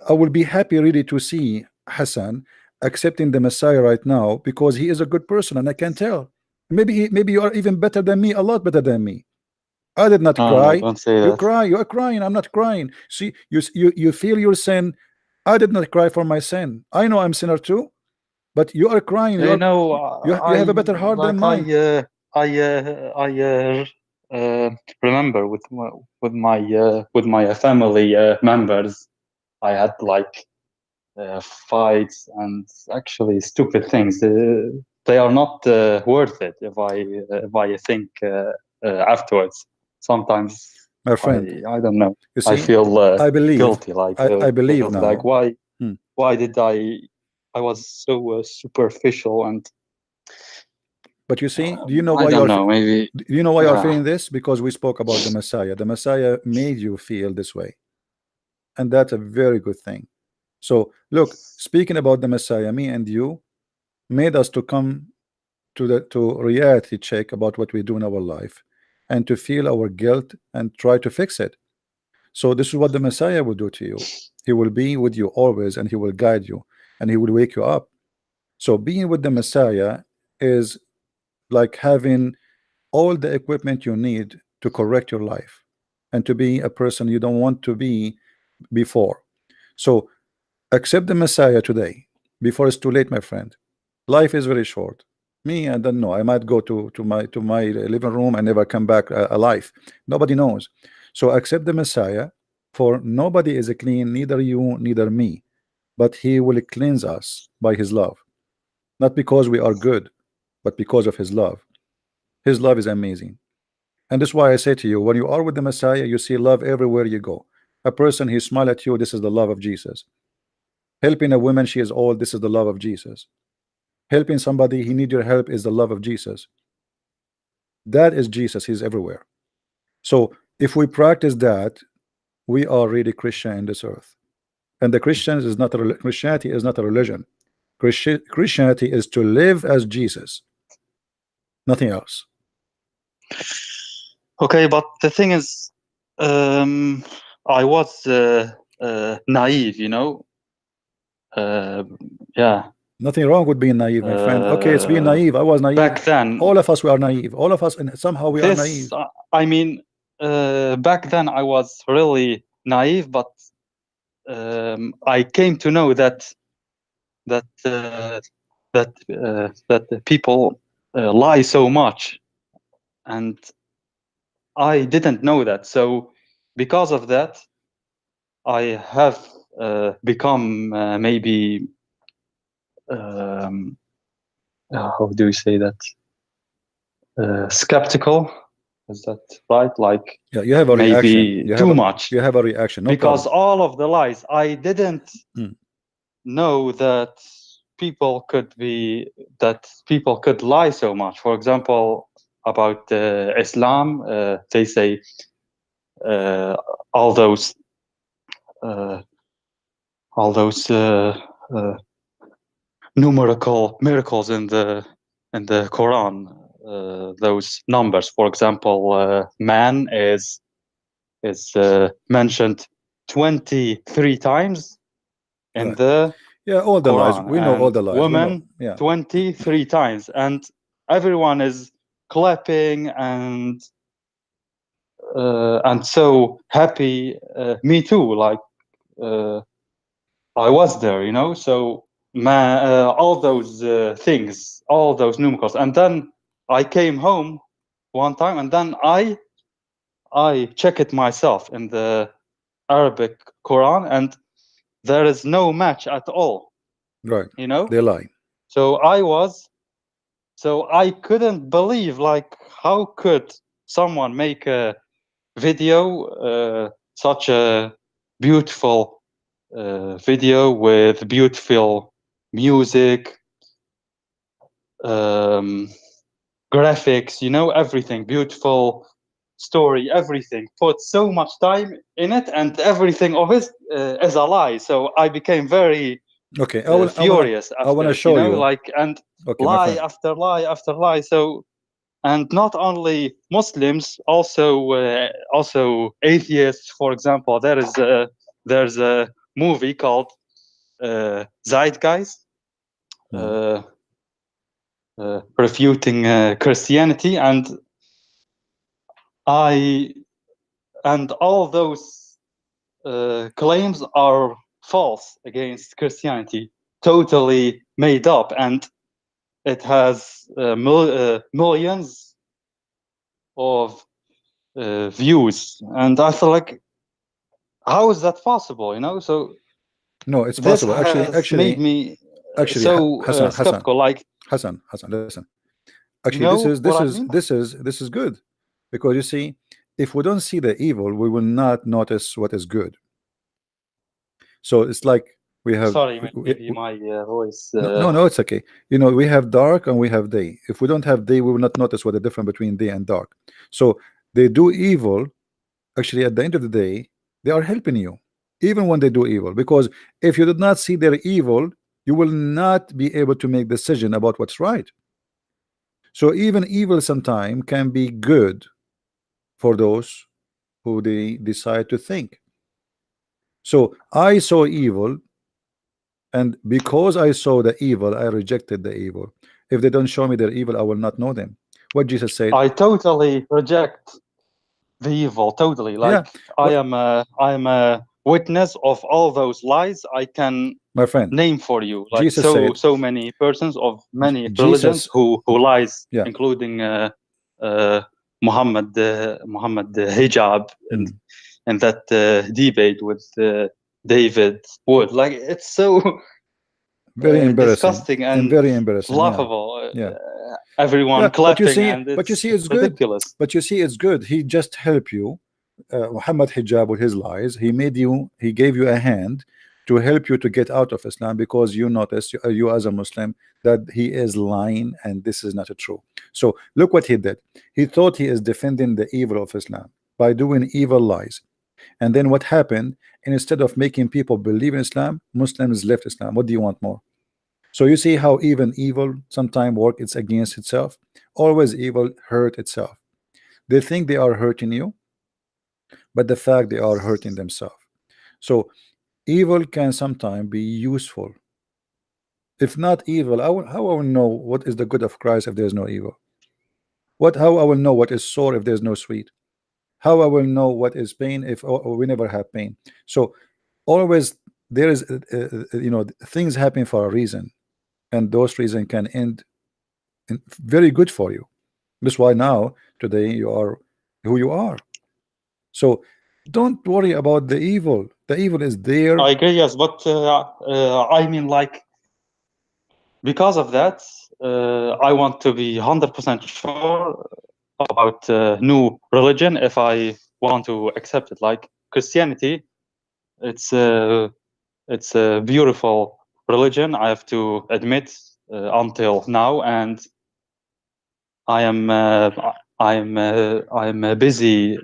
I will be happy really to see Hassan accepting the Messiah right now because he is a good person, and I can tell. Maybe you are even better than me, a lot better than me. I did not No, cry. don't say You that. cry. You are crying. I'm not crying. See, you feel your sin. I did not cry for my sin. I know I'm sinner too, but you are crying. You know, You have a better heart than mine. Remember with my family members, I had like fights and actually stupid things. They are not worth it if I think afterwards. Sometimes My friend, I don't know. you I see, feel I believe. guilty. Like I believe now. like why did I was so superficial and. But you see, do you know I why don't know. Maybe do you know why you're yeah. feeling this? Because we spoke about the Messiah. The Messiah made you feel this way, and that's a very good thing. So look, speaking about the Messiah, me and you made us to come to reality check about what we do in our life, and to feel our guilt and try to fix it. So this is what the Messiah will do to you. He will be with you always, and he will guide you, and he will wake you up. So being with the Messiah is like having all the equipment you need to correct your life and to be a person you don't want to be before. So accept the Messiah today before it's too late, my friend. Life is very short. Me, I don't know. I might go to my living room and never come back alive. Nobody knows. So accept the Messiah, for nobody is clean, neither you, neither me. But he will cleanse us by his love. Not because we are good, but because of his love. His love is amazing. And that's why I say to you, when you are with the Messiah, you see love everywhere you go. A person, he smile at you, this is the love of Jesus. Helping a woman, she is old, this is the love of Jesus. Helping somebody, he need your help, is the love of Jesus. That is Jesus, he's everywhere. So if we practice that, we are really Christian in this earth. And the Christians is not a Christianity is not a religion. Christianity is to live as Jesus, nothing else. Okay, but the thing is, I was naive, you know. Yeah. Nothing wrong with being naive, my friend. Okay, it's being naive. I was naive. Back then, all of us were naive. All of us, and somehow we are naive. I mean, back then I was really naive, but I came to know that people lie so much, and I didn't know that. So because of that, I have become maybe how do you say that? Skeptical. Is that right? Like, yeah, you have a maybe reaction. too much. You have a reaction. No because problem. all of the lies, I didn't know that people could lie so much. For example, about Islam, they say all those numerical miracles in the Quran. Those numbers, for example, man is mentioned 23 times in Right. the all the Quran, lies. We know all the lies. Women, yeah. 23 times, and everyone is clapping and so happy. Me too. Like I was there, you know. So all those things, all those numerals, and then I came home one time, and then I checked it myself in the Arabic Quran, and there is no match at all. Right. You know, they lie. So I couldn't believe, like, how could someone make a video, such a beautiful video with beautiful music, graphics, you know, everything, beautiful story, everything, put so much time in it, and everything of it is a lie. So I became very furious after, I want to show you, like, and lie after lie after lie. So, and not only Muslims, also atheists. For example, there's a movie called Zeitgeist. refuting Christianity, and all those claims are false against Christianity, totally made up, and it has millions of views, and I feel like, how is that possible? You know, so No, it's this possible. has made me so Hassan, skeptical. Like, Hassan, listen. you Actually, know what I mean? this is good, because you see, if we don't see the evil, we will not notice what is good. So it's like we have Sorry, maybe my voice. no, it's okay. You know, we have dark and we have day. If we don't have day, we will not notice what the difference between day and dark. So they do evil. Actually, at the end of the day, they are helping you, even when they do evil. Because if you did not see their evil, you will not be able to make decision about what's right. So even evil sometime can be good for those who they decide to think. So I saw evil, and because I saw the evil, I rejected the evil. If they don't show me their evil, I will not know them. What Jesus said. I totally reject the evil. Totally. Like, I am a witness of all those lies. I can, my friend, name for you, like, Jesus said, so many persons of many Jesus, religions who lies, yeah, including Muhammad hijab, and that debate with David Wood. Like, it's so very embarrassing, disgusting and very embarrassing, laughable. Yeah. Everyone clapping, and but you see, it's ridiculous. Good. But you see, it's good. He just helped you, Muhammad hijab, with his lies. He gave you a hand to help you to get out of Islam, because you notice, you as a Muslim, that he is lying and this is not true. So look what he did. He thought he is defending the evil of Islam by doing evil lies. And then what happened? Instead of making people believe in Islam, Muslims left Islam. What do you want more? So you see how even evil sometimes work, it's against itself. Always evil hurt itself. They think they are hurting you, but the fact they are hurting themselves. So evil can sometimes be useful. If not evil, how I will know what is the good of Christ if there is no evil? How I will know what is sore if there is no sweet? How I will know what is pain if we never have pain? So always there is you know, things happen for a reason, and those reasons can end in very good for you. That's why now today you are who you are. So don't worry about the evil. The evil is there. I agree, yes, but I mean, like, because of that, I want to be 100% sure about new religion if I want to accept it. Like Christianity, it's a beautiful religion, I have to admit, until now, and I am busy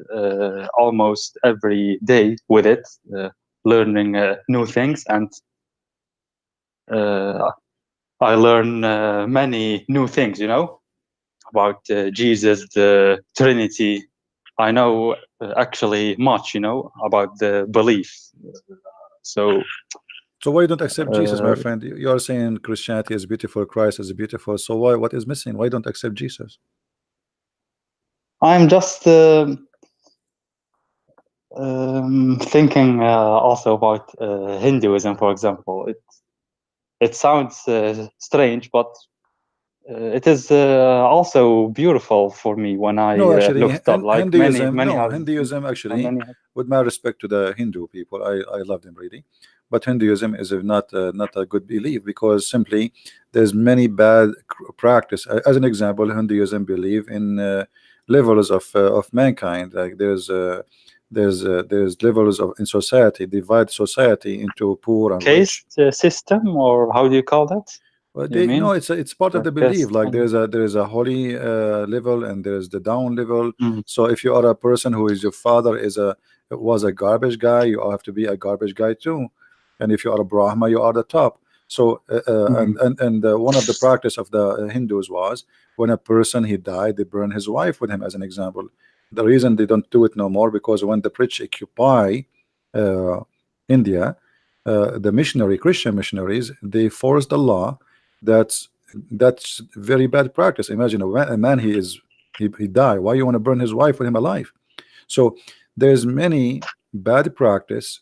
almost every day with it, learning new things, and I learn many new things, you know, about Jesus, the Trinity. I know actually much, you know, about the belief. So why you don't accept Jesus, my friend? You are saying Christianity is beautiful, Christ is beautiful. So what is missing? Why don't accept Jesus? I'm just thinking also about Hinduism, for example. It sounds strange, but it is also beautiful for me when I looked up. Like Hinduism, many Hinduism actually, with my respect to the Hindu people, I love them really, but Hinduism is not a good belief, because simply there's many bad practice. As an example, Hinduism believe in levels of mankind. Like there's levels of in society, divide society into poor and rich. Caste system, or how do you call that? Well, it's part of the belief. Like there is a holy level, and there is the down level. So if you are a person who is, your father was a garbage guy, you have to be a garbage guy too. And if you are a Brahma, you are the top. So and one of the practice of the Hindus was, when a person he died, they burn his wife with him, as an example. The reason they don't do it no more, because when the British occupy India, the Christian missionaries, they forced a law that that's very bad practice. Imagine a man he die. Why you want to burn his wife with him alive? So there's many bad practice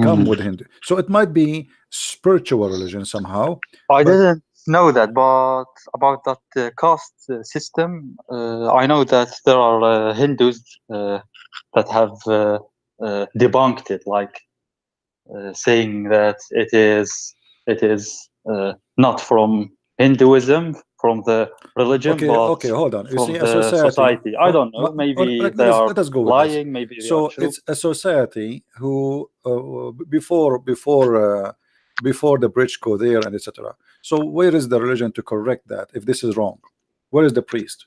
come with Hindu. So it might be spiritual religion somehow. I but- didn't know that, but about that caste system, I know that there are Hindus that have debunked it, like saying that it is not from Hinduism, from the religion, Okay, but okay, hold on. You from see, a the society. I don't know. Maybe they are let us go with this. lying. Maybe they So are true. it's a society who before the bridge go there and etc. So where is the religion to correct that if this is wrong? Where is the priest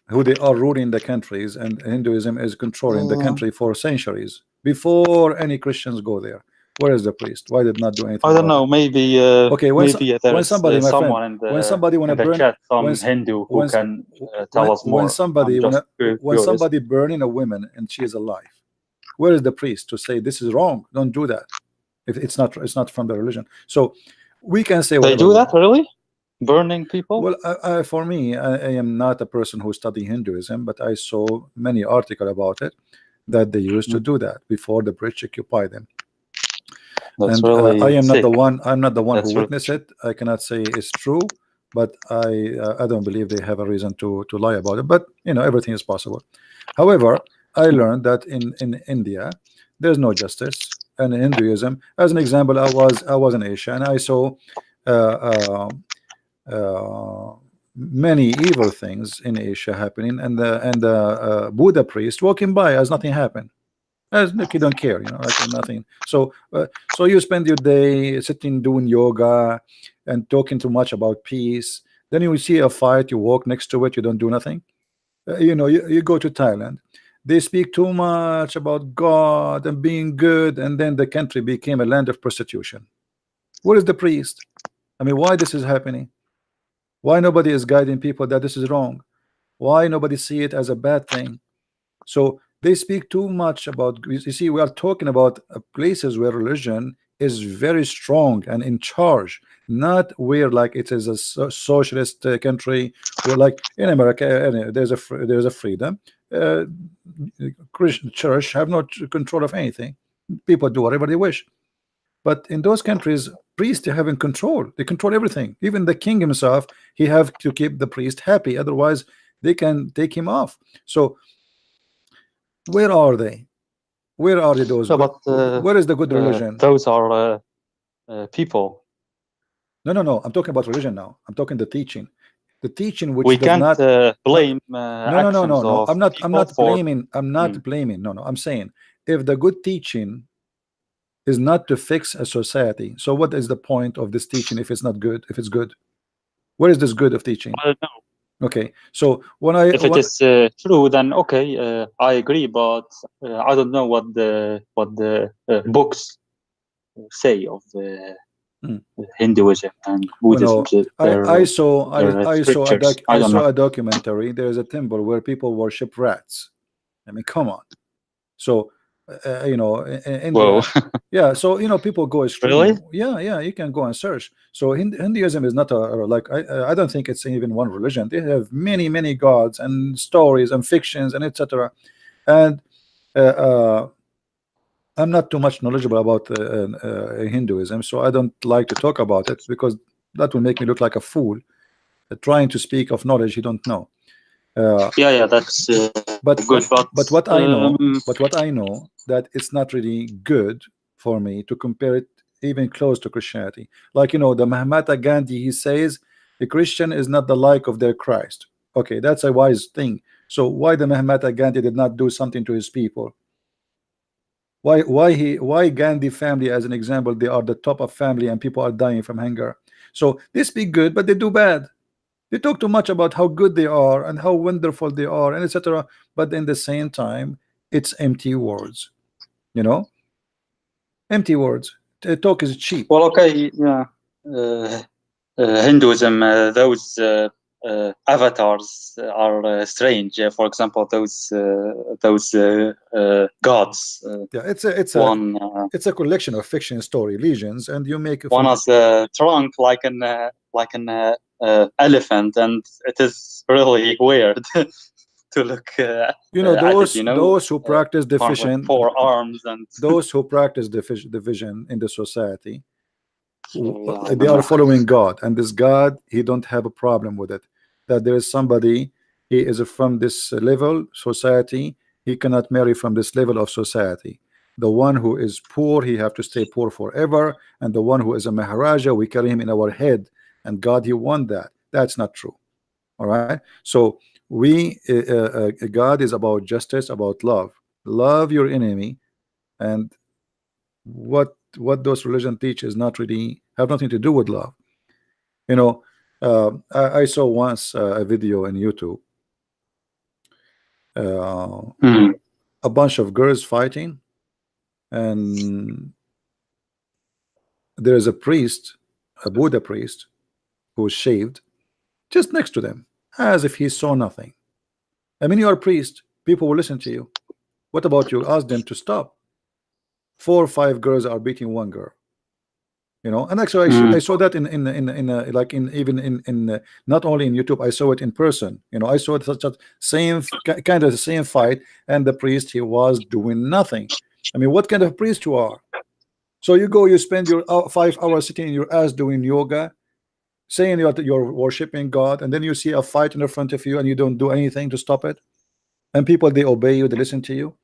who they are ruling the countries, and Hinduism is controlling the country for centuries before any Christians go there? Where is the priest? Why did not do anything? I don't about know. it? Maybe Okay, maybe there's somebody, my someone friend, in the when somebody want to burn chat, some when- Hindu who when- can tell us more. when somebody I'm just when curious. somebody burning a woman and she is alive, where is the priest to say this is wrong? Don't do that. If it's not from the religion. So we can say They whatever do we that, want. really? Burning people? Well, for me, I am not a person who study Hinduism, but I saw many articles about it that they used to do that before the British occupied them. That's And really I am not sick. the one. I'm not the one That's who really witnessed it. I cannot say it's true, but I don't believe they have a reason to lie about it. But you know, everything is possible. However, I learned that in India there's no justice, and in Hinduism, as an example, I was in Asia and I saw many evil things in Asia happening, and the Buddha priest walking by as nothing happened. As look, you don't care, you know, like nothing. So so you spend your day sitting doing yoga and talking too much about peace. Then you see a fight, you walk next to it, you don't do nothing. You know, you go to Thailand, they speak too much about God and being good, and then the country became a land of prostitution. Where is the priest? I mean, why this is happening? Why nobody is guiding people that this is wrong? Why nobody see it as a bad thing? So they speak too much about, you see, we are talking about places where religion is very strong and in charge, not where like it is a socialist country where, like in America, there's a freedom. Christian church have no control of anything. People do whatever they wish. But in those countries, priests have in control. They control everything. Even the king himself, he have to keep the priest happy. Otherwise, they can take him off. So where are they? Where are they? Those? No, but where is the good religion? those are people. No. I'm talking about religion now. I'm talking the teaching. The teaching which We does can't not blame no. I'm not for, blaming. I'm not blaming. No. I'm saying if the good teaching is not to fix a society, so what is the point of this teaching if it's not good? If it's good, where is this good of teaching? I don't know. Okay, so If it is true, then okay, I agree. But I don't know what the books say of Hinduism and Buddhism. I saw a documentary. There's a temple where people worship rats. I mean, come on. So you know, in India, yeah. So you know, people go extreme. Really? Yeah. You can go and search. So Hinduism is not like I don't think it's even one religion. They have many gods and stories and fictions and etc. And I'm not too much knowledgeable about Hinduism, so I don't like to talk about it because that will make me look like a fool trying to speak of knowledge you don't know. Yeah, that's but good. But what I know that it's not really good for me to compare it even close to Christianity. Like, you know, the Mahatma Gandhi, he says the Christian is not the like of their Christ. Okay, that's a wise thing. So why the Mahatma Gandhi did not do something to his people? Why Gandhi family, as an example, they are the top of family and people are dying from hunger. So they speak good, but they do bad. They talk too much about how good they are and how wonderful they are and etc. But in the same time, it's empty words. You know, empty words. Talk is cheap. Well, okay, yeah. Hinduism, those avatars are strange. For example, those gods. Yeah, it's One a collection of fiction story legions, and you make one has a trunk like an elephant, and it is really weird to look you know, at it. You know, those who practice one with division, 4 arms and those who practice division in the society, so, I they don't are know. following God, and this God, he don't have a problem with it, that there is somebody, he is from this level society, he cannot marry from this level of society. The one who is poor, he have to stay poor forever, and the one who is a maharaja, we carry him in our head, and God, he want that. That's not true. All right, so we God is about justice, about love your enemy, and what those religion teach is not really have nothing to do with love. You know, I saw once a video in YouTube, Hmm. a bunch of girls fighting, and there is a priest, a Buddha priest, who is shaved just next to them, as if he saw nothing. I mean, you are a priest, people will listen to you. What about you ask them to stop? 4 or 5 girls are beating one girl, you know. And actually I saw that in like in even in not only in YouTube, I saw it in person, you know. I saw it such a same kind of the same fight, and the priest, he was doing nothing. I mean, what kind of priest you are? So you go, you spend your 5 hours sitting in your ass doing yoga, saying you're worshiping God, and then you see a fight in the front of you and you don't do anything to stop it. And people, they obey you, they listen to you.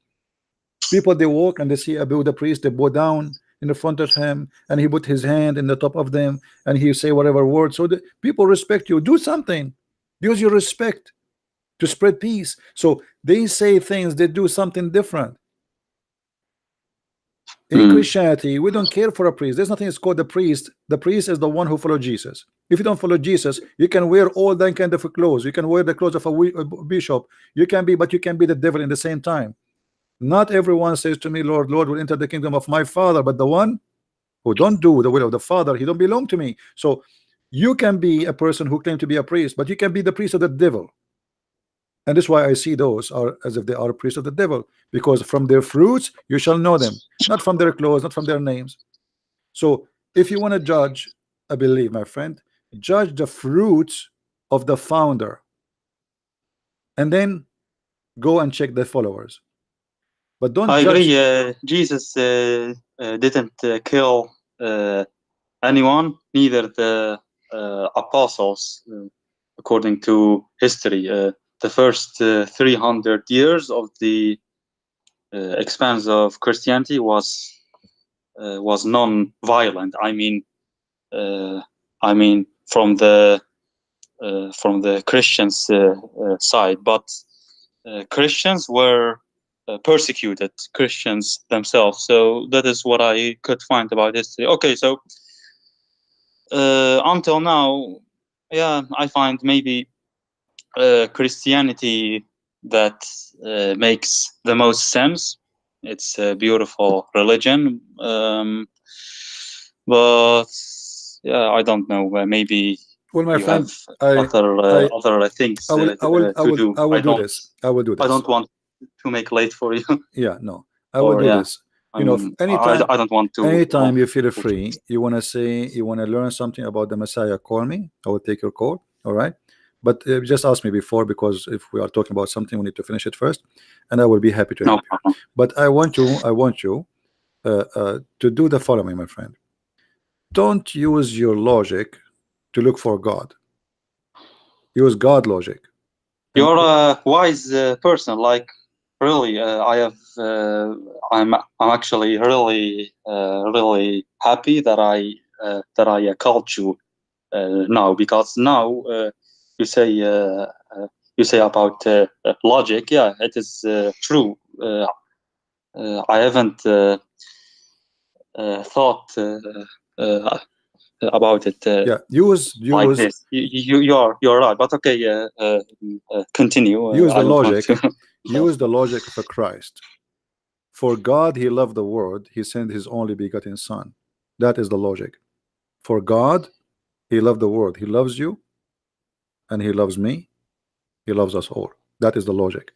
People, they walk and they see a Buddha priest, they bow down in the front of him, and he put his hand in the top of them, and he say whatever word. So the people respect you. Do something, use your respect to spread peace. So they say things, they do something different. In Christianity, we don't care for a priest. There's nothing that's called the priest. The priest is the one who follows Jesus. If you don't follow Jesus, you can wear all that kind of clothes. You can wear the clothes of a bishop. You can be, but you can be the devil in the same time. Not everyone says to me, Lord, Lord, will enter the kingdom of my Father, but the one who don't do the will of the Father, he don't belong to me. So you can be a person who claim to be a priest, but you can be the priest of the devil. And that's why I see those are as if they are priests of the devil, because from their fruits you shall know them, not from their clothes, not from their names. So if you want to judge, I believe, my friend, judge the fruits of the founder, and then go and check the followers. But don't I judge. agree. Jesus didn't kill anyone, neither the apostles, according to history. The first 300 years of the expanse of Christianity was non-violent. I mean, from the Christians' side, but Christians were persecuted, Christians themselves. So that is what I could find about history. Okay, so until now, yeah, I find maybe Christianity that makes the most sense. It's a beautiful religion, but yeah, I don't know. Maybe Well, my you friend, have other things I will to do. I will do this. I will do this. I don't want to make late for you. Yeah, no, I will do this. You know, anytime, I don't want to. anytime you feel free, you want to say, you want to learn something about the Messiah, call me. I will take your call. All right. But just ask me before, because if we are talking about something, we need to finish it first, and I will be happy to help you. But I want you to do the following, my friend. Don't use your logic to look for God. Use God logic. You're a wise person. Like, really, I'm actually really happy that I called you now, because now you say about logic. Yeah, it is true. I haven't thought about it. Yeah, use like this. You're right. But okay, continue. use the I don't want logic. to. Use the logic of a Christ. For God, he loved the world, he sent his only begotten son. That is the logic. For God, he loved the world, he loves you, and he loves me, he loves us all. That is the logic.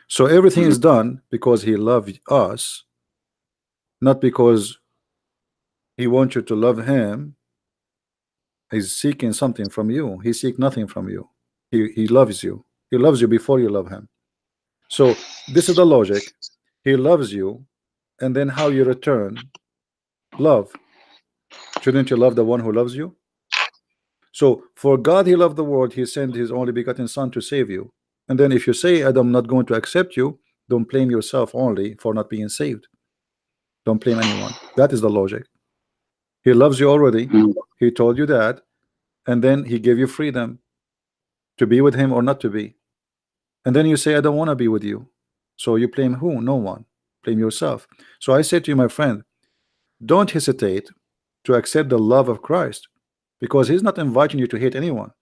So everything is done because he loved us, not because he wants you to love him. He's seeking something from you. He seeks nothing from you. He loves you. He loves you before you love him. So this is the logic. He loves you, and then how you return love. Shouldn't you love the one who loves you? So for God he loved the world, he sent his only begotten son to save you. And then if you say, I'm not going to accept you, don't blame yourself only for not being saved. Don't blame anyone. That is the logic. He loves you already. He told you that, and then he gave you freedom to be with him or not to be. And then you say, I don't want to be with you. So you blame who? No one. Blame yourself. So I say to you, my friend, don't hesitate to accept the love of Christ, because he's not inviting you to hate anyone.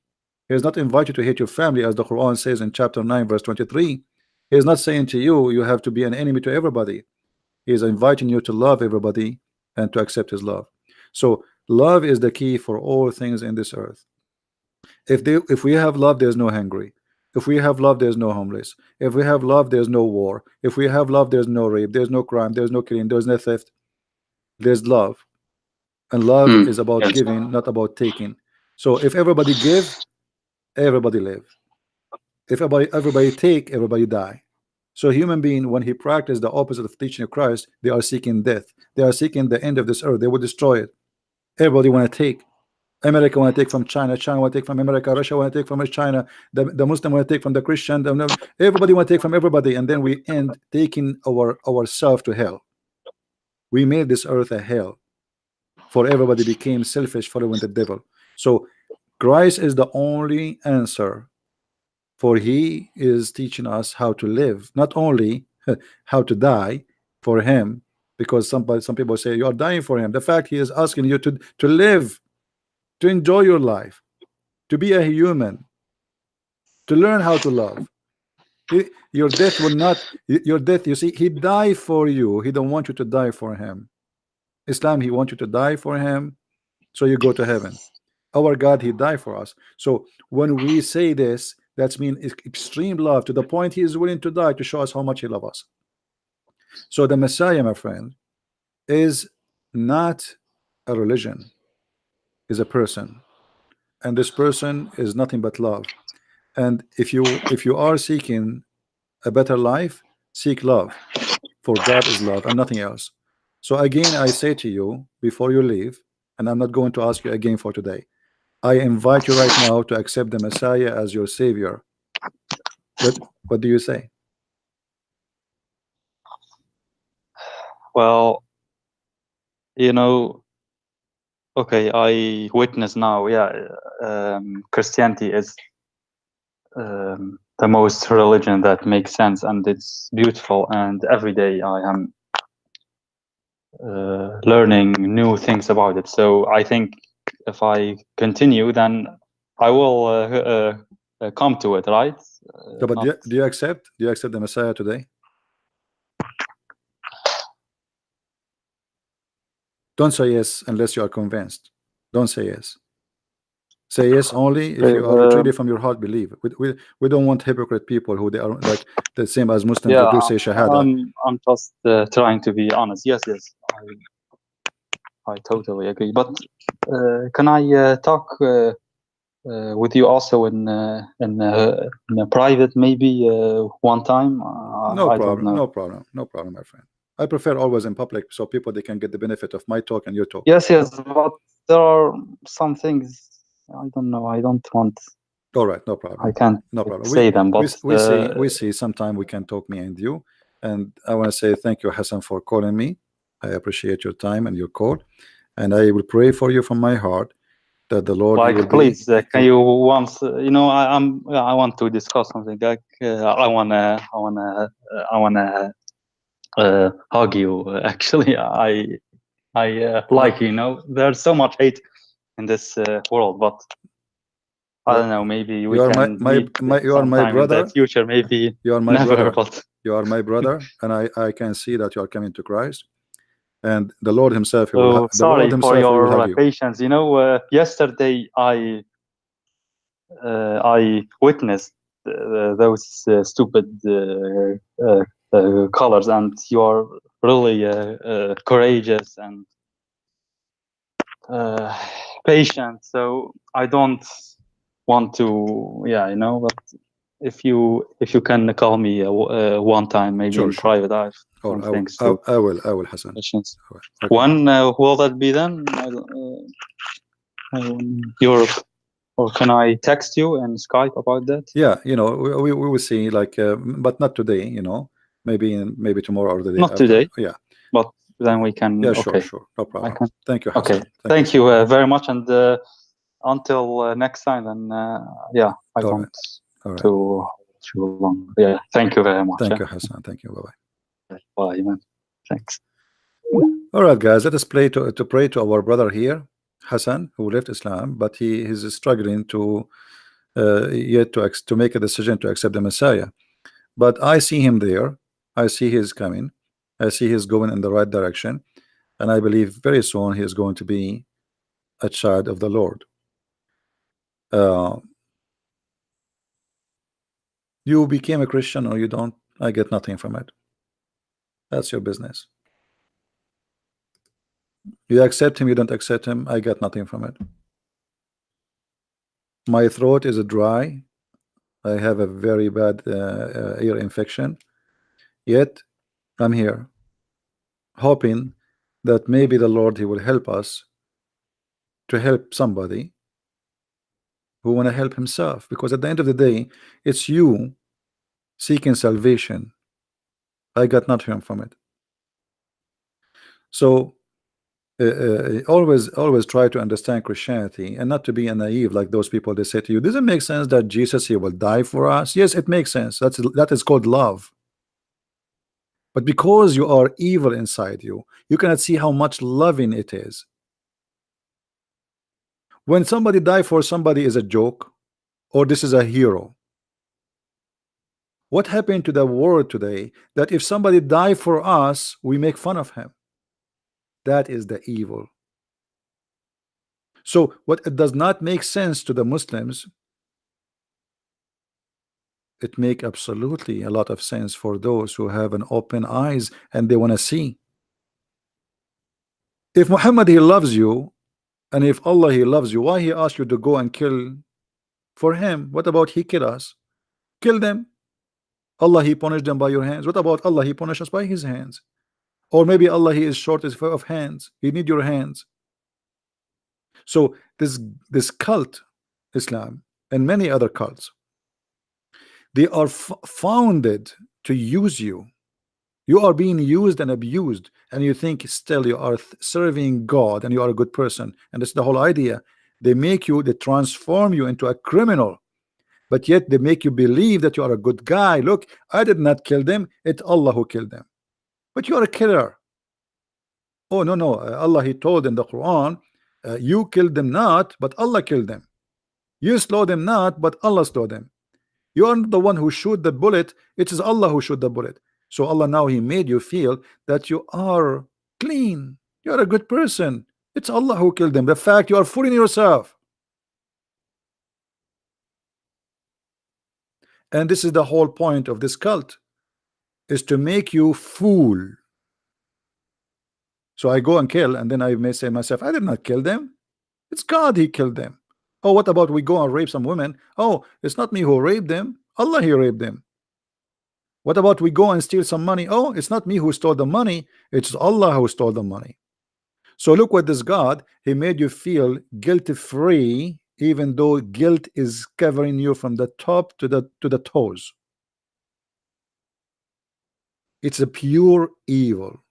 He is not inviting you to hate your family, as the Quran says in chapter 9 verse 23. He is not saying to you, you have to be an enemy to everybody. He is inviting you to love everybody and to accept his love. So love is the key for all things in this earth. If we have love, there's no hungry. If we have love, there's no homeless. If we have love, there's no war. If we have love, there's no rape, there's no crime, there's no killing, there's no theft. There's love. And love is about Yes. giving, not about taking. So if everybody give, everybody live. If everybody take, everybody die. So human being, when he practice the opposite of teaching of Christ, they are seeking death. They are seeking the end of this earth. They will destroy it. Everybody want to take. America want to take from China. China want to take from America. Russia want to take from China. The Muslim want to take from the Christian. Everybody want to take from everybody, and then we end taking ourselves to hell. We made this earth a hell, for everybody became selfish, following the devil. So Christ is the only answer, for he is teaching us how to live, not only how to die for him, because some people say you are dying for him. The fact he is asking you to live, to enjoy your life, to be a human, to learn how to love. Your death will not, your death, you see, he died for you. He don't want you to die for him. Islam, he wants you to die for him so you go to heaven. Our God, he died for us. So when we say this, that's mean extreme love, to the point he is willing to die to show us how much he loves us. So the Messiah, my friend, is not a religion, is a person, and this person is nothing but love. And if you are seeking a better life, seek love, for God is love and nothing else. So again, I say to you before you leave, and I'm not going to ask you again for today, I invite you right now to accept the Messiah as your savior. What do you say? Well, you know, okay, I witness now, Christianity is the most religion that makes sense, and it's beautiful, and every day I am learning new things about it. So I think if I continue, then I will come to it, right? No, but do you accept the Messiah today? Don't say yes unless you are convinced. Don't say yes. Say yes only if you are truly from your heart believe. We don't want hypocrite people who they are like the same as Muslims who do say shahada. I'm just trying to be honest. Yes, I totally agree. But can I talk with you also in a private, maybe one time? No problem, my friend. I prefer always in public, so people they can get the benefit of my talk and your talk. Yes, but there are some things I don't know. I don't want. All right, no problem. I can't say them, but we see. Sometime we can talk, me and you. And I want to say thank you, Hassan, for calling me. I appreciate your time and your call, and I will pray for you from my heart that the Lord will please can you once I want to discuss something. Like I wanna hug you. Actually, I like, there's so much hate in this world, but I don't know, maybe we can you are my brother in the future, maybe you are my never, brother. but you are my brother, and I can see that you are coming to Christ, and the Lord himself sorry for your will hug you. patience. Yesterday I witnessed those stupid colors, and you are really courageous and patient. So I don't want to, yeah, you know. But if you can call me one time, maybe Sure, in sure. private, I've Or some things to I will, Hassan. questions. I will. Okay. When will that be then? Europe, or can I text you and Skype about that? Yeah, you know, we will see, like, but not today, you know, maybe tomorrow or the day Not after. today, Yeah, but then we can. yeah, sure, Okay, sure, no problem. can. Thank you, Hassan. Okay, thank so you much. very much, and until next time. And yeah, I All want right. All right. to too long. Yeah, thank you very much. Thank you, Hassan. Thank you. Bye-bye. Bye, man. Thanks. All right, guys, let us pray to our brother here, Hassan, who left Islam, but he is struggling to yet to make a decision to accept the Messiah. But I see him there. I see he is coming. I see he's going in the right direction, and I believe very soon he is going to be a child of the Lord. You became a Christian or you don't, I get nothing from it. That's your business. You accept him, you don't accept him, I get nothing from it. My throat is dry. I have a very bad ear infection. Yet I'm here, hoping that maybe the Lord, he will help us to help somebody who want to help himself, because at the end of the day, it's you seeking salvation. I got nothing from it. So always try to understand Christianity and not to be a naive like those people. They say to you, does it make sense that Jesus, he will die for us? Yes, it makes sense. That is called love. But because you are evil inside you, you cannot see how much loving it is. When somebody die for somebody is a joke, or this is a hero. What happened to the world today, that if somebody die for us, we make fun of him? That is the evil. So what it does not make sense to the Muslims, it make absolutely a lot of sense for those who have an open eyes and they want to see. If Muhammad, he loves you, and if Allah, he loves you, why he asked you to go and kill for him? What about he kill us? Kill them. Allah, he punished them by your hands. What about Allah, he punished us by his hands? Or maybe Allah, he is short of hands, he need your hands. So this cult, Islam, and many other cults, they are founded to use you. You are being used and abused, and you think still you are serving God and you are a good person. And that's the whole idea. They make you, they transform you into a criminal, but yet they make you believe that you are a good guy. Look, I did not kill them, it's Allah who killed them. But you are a killer. Oh, no, no. Allah, he told in the Quran, you killed them not, but Allah killed them. You slow them not, but Allah slowed them. You are not the one who shoot the bullet, it is Allah who shoot the bullet. So Allah, now he made you feel that you are clean, you are a good person. It's Allah who killed them. The fact you are fooling yourself. And this is the whole point of this cult, is to make you fool. So I go and kill, and then I may say myself, I did not kill them, it's God, he killed them. Oh, what about we go and rape some women? Oh, it's not me who raped them, Allah, he raped them. What about we go and steal some money? Oh, it's not me who stole the money, it's Allah who stole the money. So look what this God, he made you feel guilt-free, even though guilt is covering you from the top to the toes. It's a pure evil.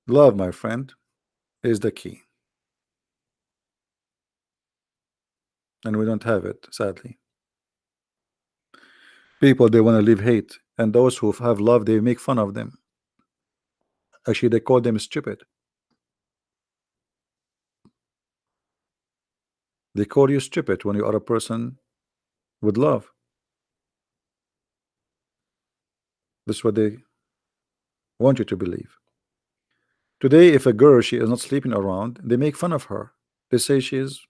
Love, my friend, is the key. And we don't have it, sadly. People, they want to live hate, and those who have love, they make fun of them. Actually, they call them stupid. They call you stupid when you are a person with love. That's what they want you to believe. Today, if a girl, she is not sleeping around, they make fun of her. They say she is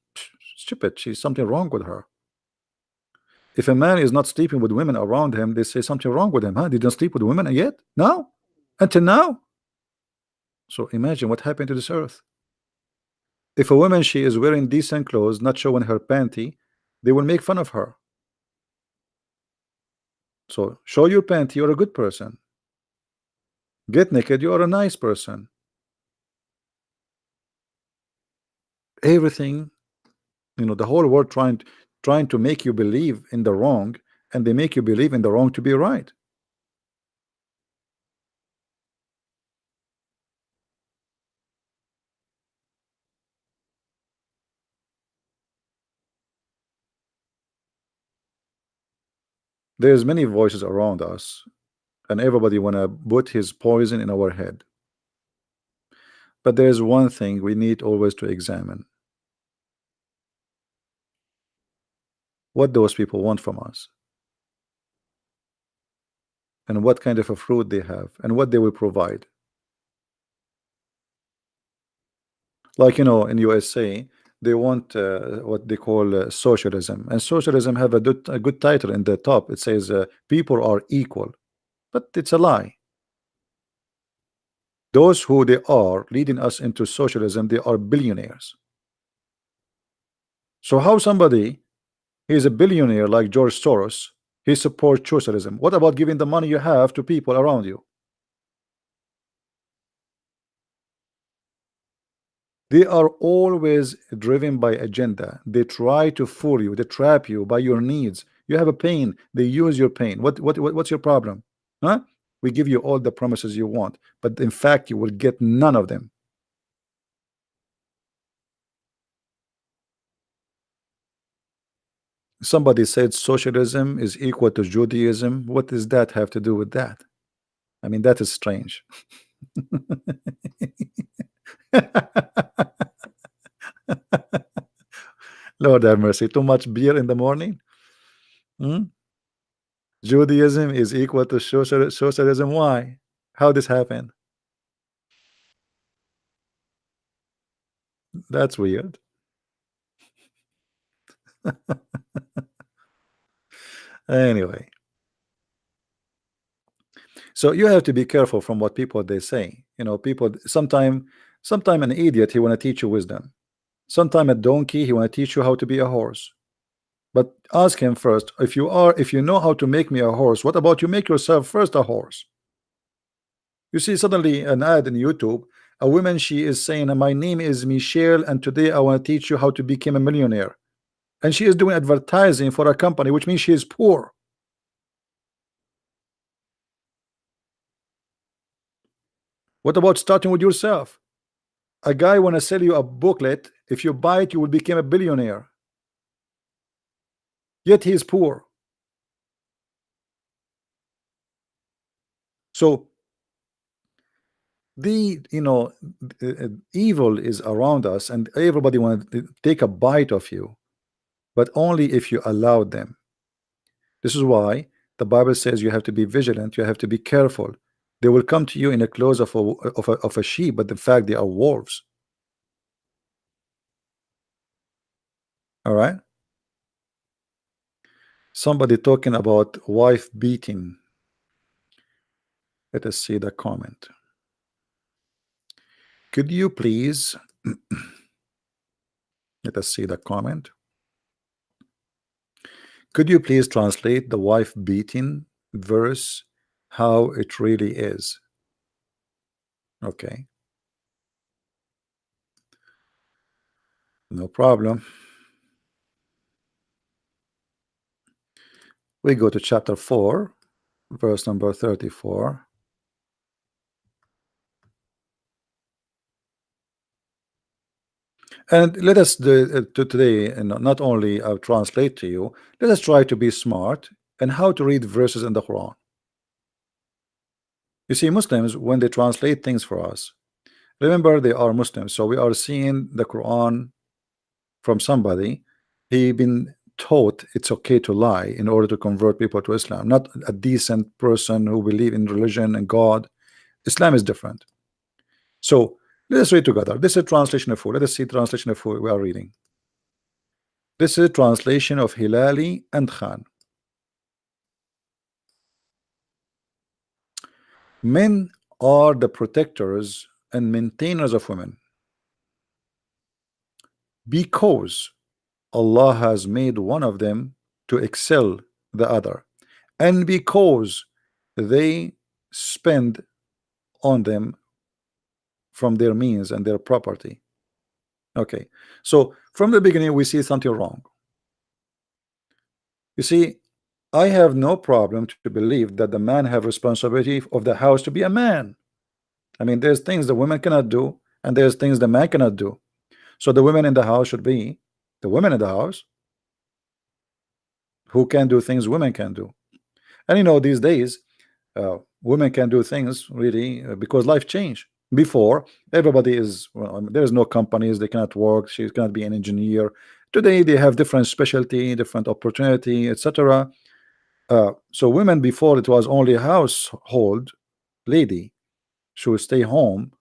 stupid. She's something wrong with her. If a man is not sleeping with women around him, they say something wrong with him. Huh? Did not sleep with women yet? No, until now. So imagine what happened to this earth. If a woman, she is wearing decent clothes, not showing her panty, they will make fun of her. So show your panty, you're a good person. Get naked, you are a nice person. Everything, the whole world trying to make you believe in the wrong, and they make you believe in the wrong to be right. There's many voices around us, and everybody wanna put his poison in our head. But there's one thing we need always to examine: what those people want from us, and what kind of a fruit they have, and what they will provide. Like in USA, they want what they call socialism, and socialism have a good title in the top. It says people are equal, but it's a lie. Those who they are leading us into socialism, they are billionaires. So how somebody, he's a billionaire like George Soros, he supports socialism? What about giving the money you have to people around you? They are always driven by agenda. They try to fool you, they trap you by your needs. You have a pain, they use your pain. What's your problem? Huh? We give you all the promises you want, but in fact you will get none of them. Somebody said socialism is equal to Judaism. What does that have to do with that? I mean, that is strange. Lord have mercy. Too much beer in the morning? Judaism is equal to socialism. Why? How this happen? That's weird. Anyway, so you have to be careful from what people they say. People sometime an idiot, he want to teach you wisdom. Sometime a donkey, he want to teach you how to be a horse. But ask him first, if you know how to make me a horse, what about you make yourself first a horse? You see suddenly an ad in YouTube, a woman, she is saying, my name is Michelle and today I want to teach you how to become a millionaire. And she is doing advertising for a company, which means she is poor. What about starting with yourself? A guy want to sell you a booklet. If you buy it, you will become a billionaire. Yet he is poor. So evil is around us, and everybody want to take a bite of you, but only if you allow them. This is why the Bible says you have to be vigilant, you have to be careful. They will come to you in the clothes of a sheep, but in fact they are wolves. All right. Somebody talking about wife beating. Let us see the comment. Could you please let us see the comment. Could you please translate the wife beating verse how it really is? Okay. No problem. We go to chapter 4, verse number 34. And let us today, and not only translate to you, let us try to be smart and how to read verses in the Quran. You see, Muslims, when they translate things for us, remember they are Muslims, so we are seeing the Quran from somebody, He been taught it's okay to lie in order to convert people to Islam, not a decent person who believe in religion and God. Islam is different. So let us read together. This is translation of who? Let us see translation of who we are reading. This is translation of Hilali and Khan. Men are the protectors and maintainers of women because Allah has made one of them to excel the other, and because they spend on them from their means and their property. Okay, so from the beginning we see something wrong. You see, I have no problem to believe that the man have responsibility of the house to be a man. I mean, there's things the women cannot do, and there's things the man cannot do. So the women in the house should be the women in the house who can do things women can do. And you know, these days women can do things really because life changed. Before, everybody is, well, I mean, there's no companies, they cannot work, she cannot be an engineer. Today they have different specialty, different opportunity, etc. So women before, it was only a household lady. She would stay home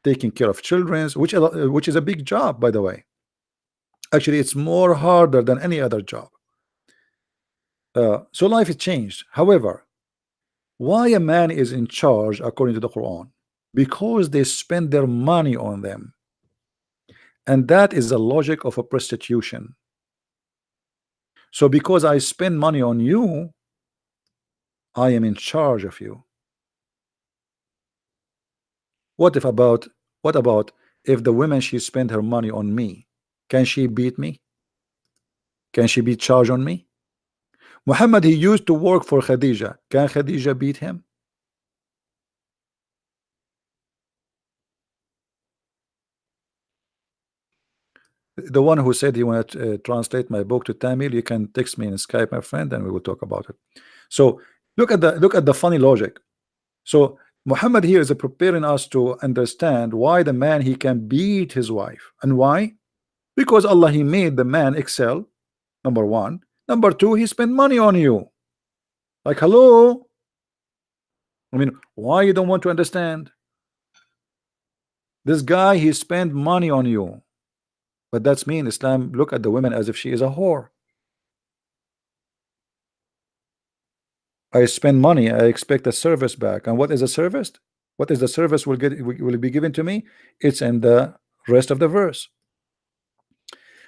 taking care of children, which is a big job, by the way. Actually, it's more harder than any other job. So life has changed. However, why a man is in charge according to the Quran? Because they spend their money on them, and that is the logic of a prostitution. So because I spend money on you, I am in charge of you. What about if the woman, she spent her money on me? Can she beat me? Can she be charged on me? Muhammad, he used to work for Khadija. Can Khadija beat him? The one who said he wanted to translate my book to Tamil, you can text me in Skype, my friend, and we will talk about it. So look at the funny logic. So Muhammad here is preparing us to understand why the man, he can beat his wife. And why? Because Allah, he made the man excel, number one. Number two, he spent money on you. Like, hello? I mean, why you don't want to understand? This guy, he spent money on you. But that's mean Islam look at the woman as if she is a whore. I spend money, I expect a service back. And what is a service? What is the service will be given to me? It's in the rest of the verse.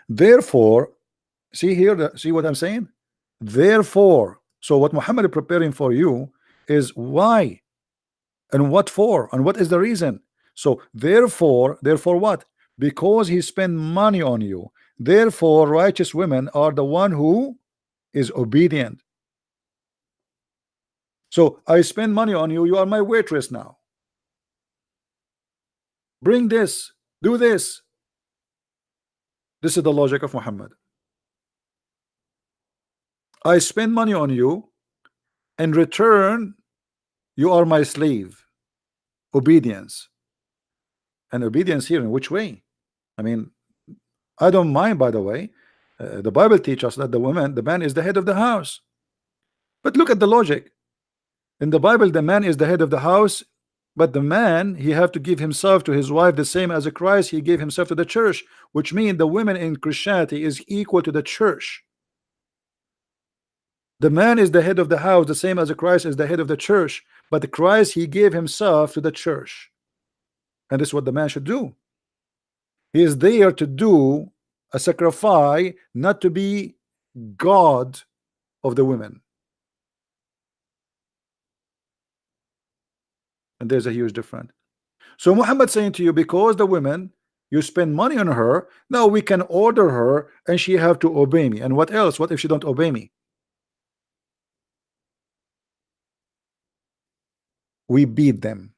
Therefore, see here, see what I'm saying? Therefore, so what Muhammad is preparing for you is why and what for and what is the reason. So therefore what? Because he spent money on you. Therefore, righteous women are the one who is obedient. So I spend money on you. You are my waitress now. Bring this. Do this. This is the logic of Muhammad. I spend money on you. In return, you are my slave. Obedience. And obedience here in which way? I mean, I don't mind, by the way. The Bible teaches us that the man is the head of the house. But look at the logic. In the Bible, the man is the head of the house, but the man, he have to give himself to his wife the same as Christ, he gave himself to the church, which means the women in Christianity is equal to the church. The man is the head of the house, the same as Christ is the head of the church, but Christ, he gave himself to the church. And this is what the man should do. He is there to do a sacrifice, not to be God of the women. And there's a huge difference. So Muhammad saying to you, because the women, you spend money on her, now we can order her and she have to obey me. And what else? What if she don't obey me? We beat them.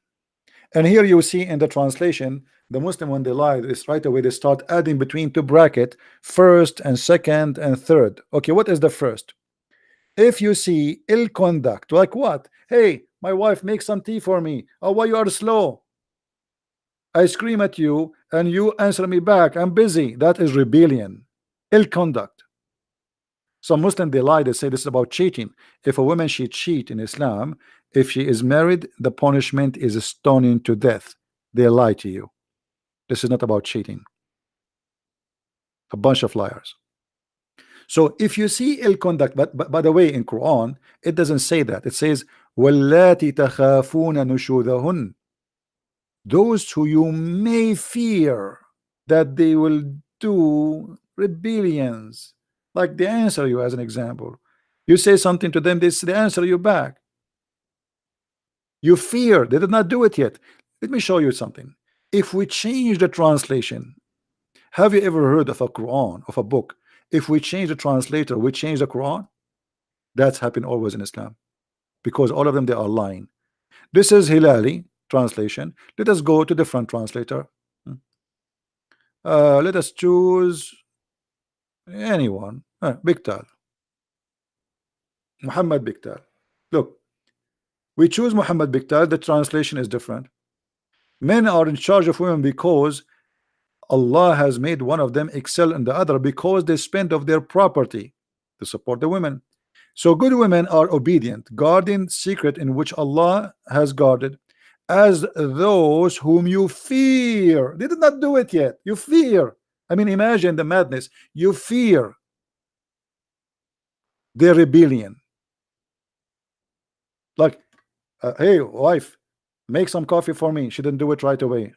And here you see in the translation, the Muslim, when they lie, is right away they start adding between two bracket, first and second and third. Okay, what is the first? If you see ill conduct, like what? Hey, my wife makes some tea for me. Oh, why you are slow? I scream at you and you answer me back. I'm busy. That is rebellion, ill conduct. Some Muslim, they lie, they say this is about cheating. If a woman she cheat in Islam, if she is married, the punishment is stoning to death. They lie to you. This is not about cheating. A bunch of liars. So if you see ill conduct, but by the way, in Quran it doesn't say that. It says وَاللَّاتِ تَخَافُونَ نُشُوذَهُنَّ, those who you may fear that they will do rebellions, like they answer you. As an example, you say something to them, they answer you back. You fear they did not do it yet. Let me show you something. If we change the translation, have you ever heard of a Quran, of a book, if we change the translator, we change the Quran? That's happened always in Islam, because all of them, they are lying. This is Hilali translation. Let us go to different translator. Let us choose anyone. Biktal, Muhammad Biktal. Look, we choose Muhammad Biktal. The translation is different. Men are in charge of women because Allah has made one of them excel in the other, because they spend of their property to support the women. So good women are obedient, guarding secret in which Allah has guarded, as those whom you fear. They did not do it yet. You fear. I mean, imagine the madness. You fear their rebellion. Like, hey wife, make some coffee for me. She didn't do it right away.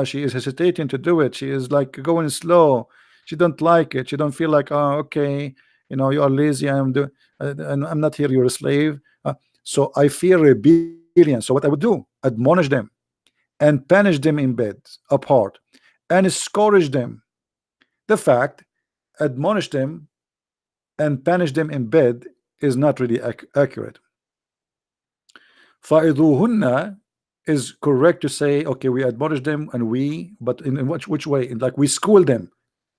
She is hesitating to do it. She is like going slow. She don't like it. She don't feel like, okay, you know, you are lazy. And I'm not here. You're a slave. So I fear rebellion. So what I would do, admonish them and punish them in bed apart and scourge them. The fact, admonish them and punish them in bed is not really accurate. Fa'iduhunna is correct to say, okay, we admonish them, and but in which way? Like we school them.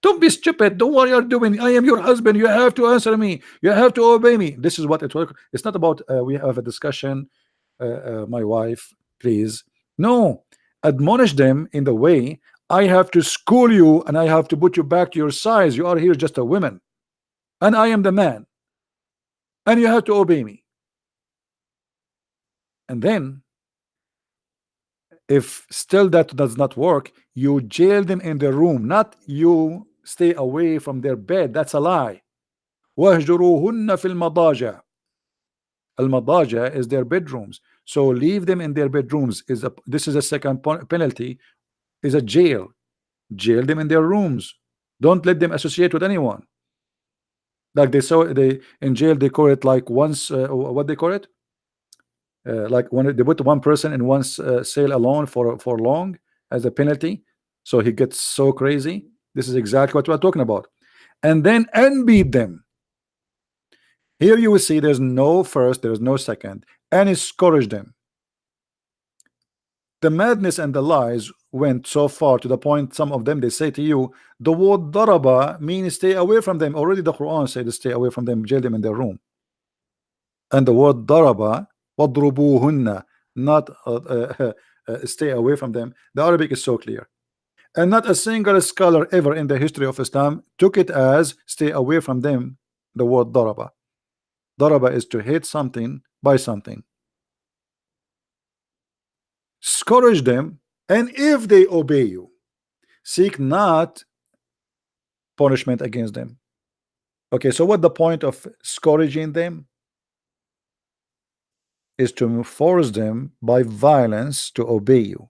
Don't be stupid. Do what you're doing. I am your husband. You have to answer me. You have to obey me. This is what it works. It's not about we have a discussion, my wife, please. No, admonish them in the way, I have to school you and I have to put you back to your size. You are here just a woman, and I am the man, and you have to obey me. And then if still that does not work, you jail them in their room, not you stay away from their bed. That's a lie. وَاهْجُرُوهُنَّ فِي الْمَضَاجِعِ. Al-madaja is their bedrooms. So leave them in their bedrooms. This is a second penalty, is a jail. Jail them in their rooms. Don't let them associate with anyone. Like they in jail, they call it like once what they call it, like when they put one person in one cell alone for long as a penalty, so he gets so crazy. This is exactly what we're talking about. And then beat them. Here you will see there's no first, there's no second, and scourge them. The madness and the lies went so far to the point some of them, they say to you, the word daraba means stay away from them. Already the Quran said to stay away from them, jail them in their room. And the word daraba, wadrubuhunna, not stay away from them. The Arabic is so clear, and not a single scholar ever in the history of Islam took it as stay away from them. The word daraba, daraba is to hate something by something. Scourge them, and if they obey you, seek not punishment against them. Okay, so what the point of scourging them is to force them by violence to obey you.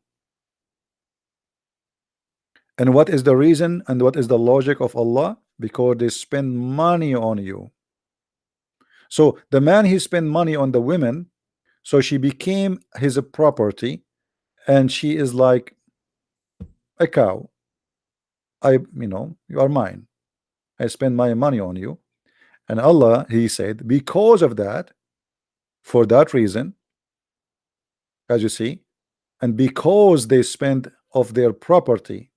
And what is the reason and what is the logic of Allah? Because they spend money on you. So the man, he spent money on the women, so she became his property, and she is like a cow. You are mine. I spend my money on you. And Allah, he said, because of that, for that reason, as you see, and because they spend of their property.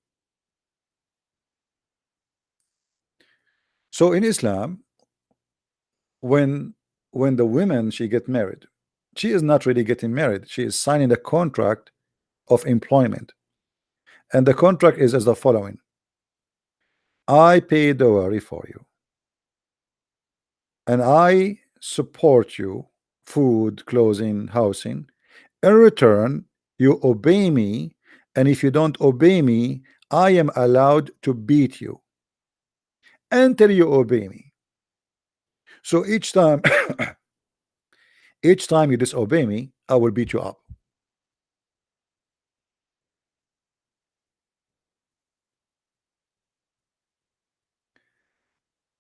So in Islam, when the women, she get married, she is not really getting married. She is signing a contract of employment, and the contract is as the following: I pay dowry for you, and I support you, food, clothing, housing. In return, you obey me, and if you don't obey me, I am allowed to beat you until you obey me. So each time each time you disobey me, I will beat you up.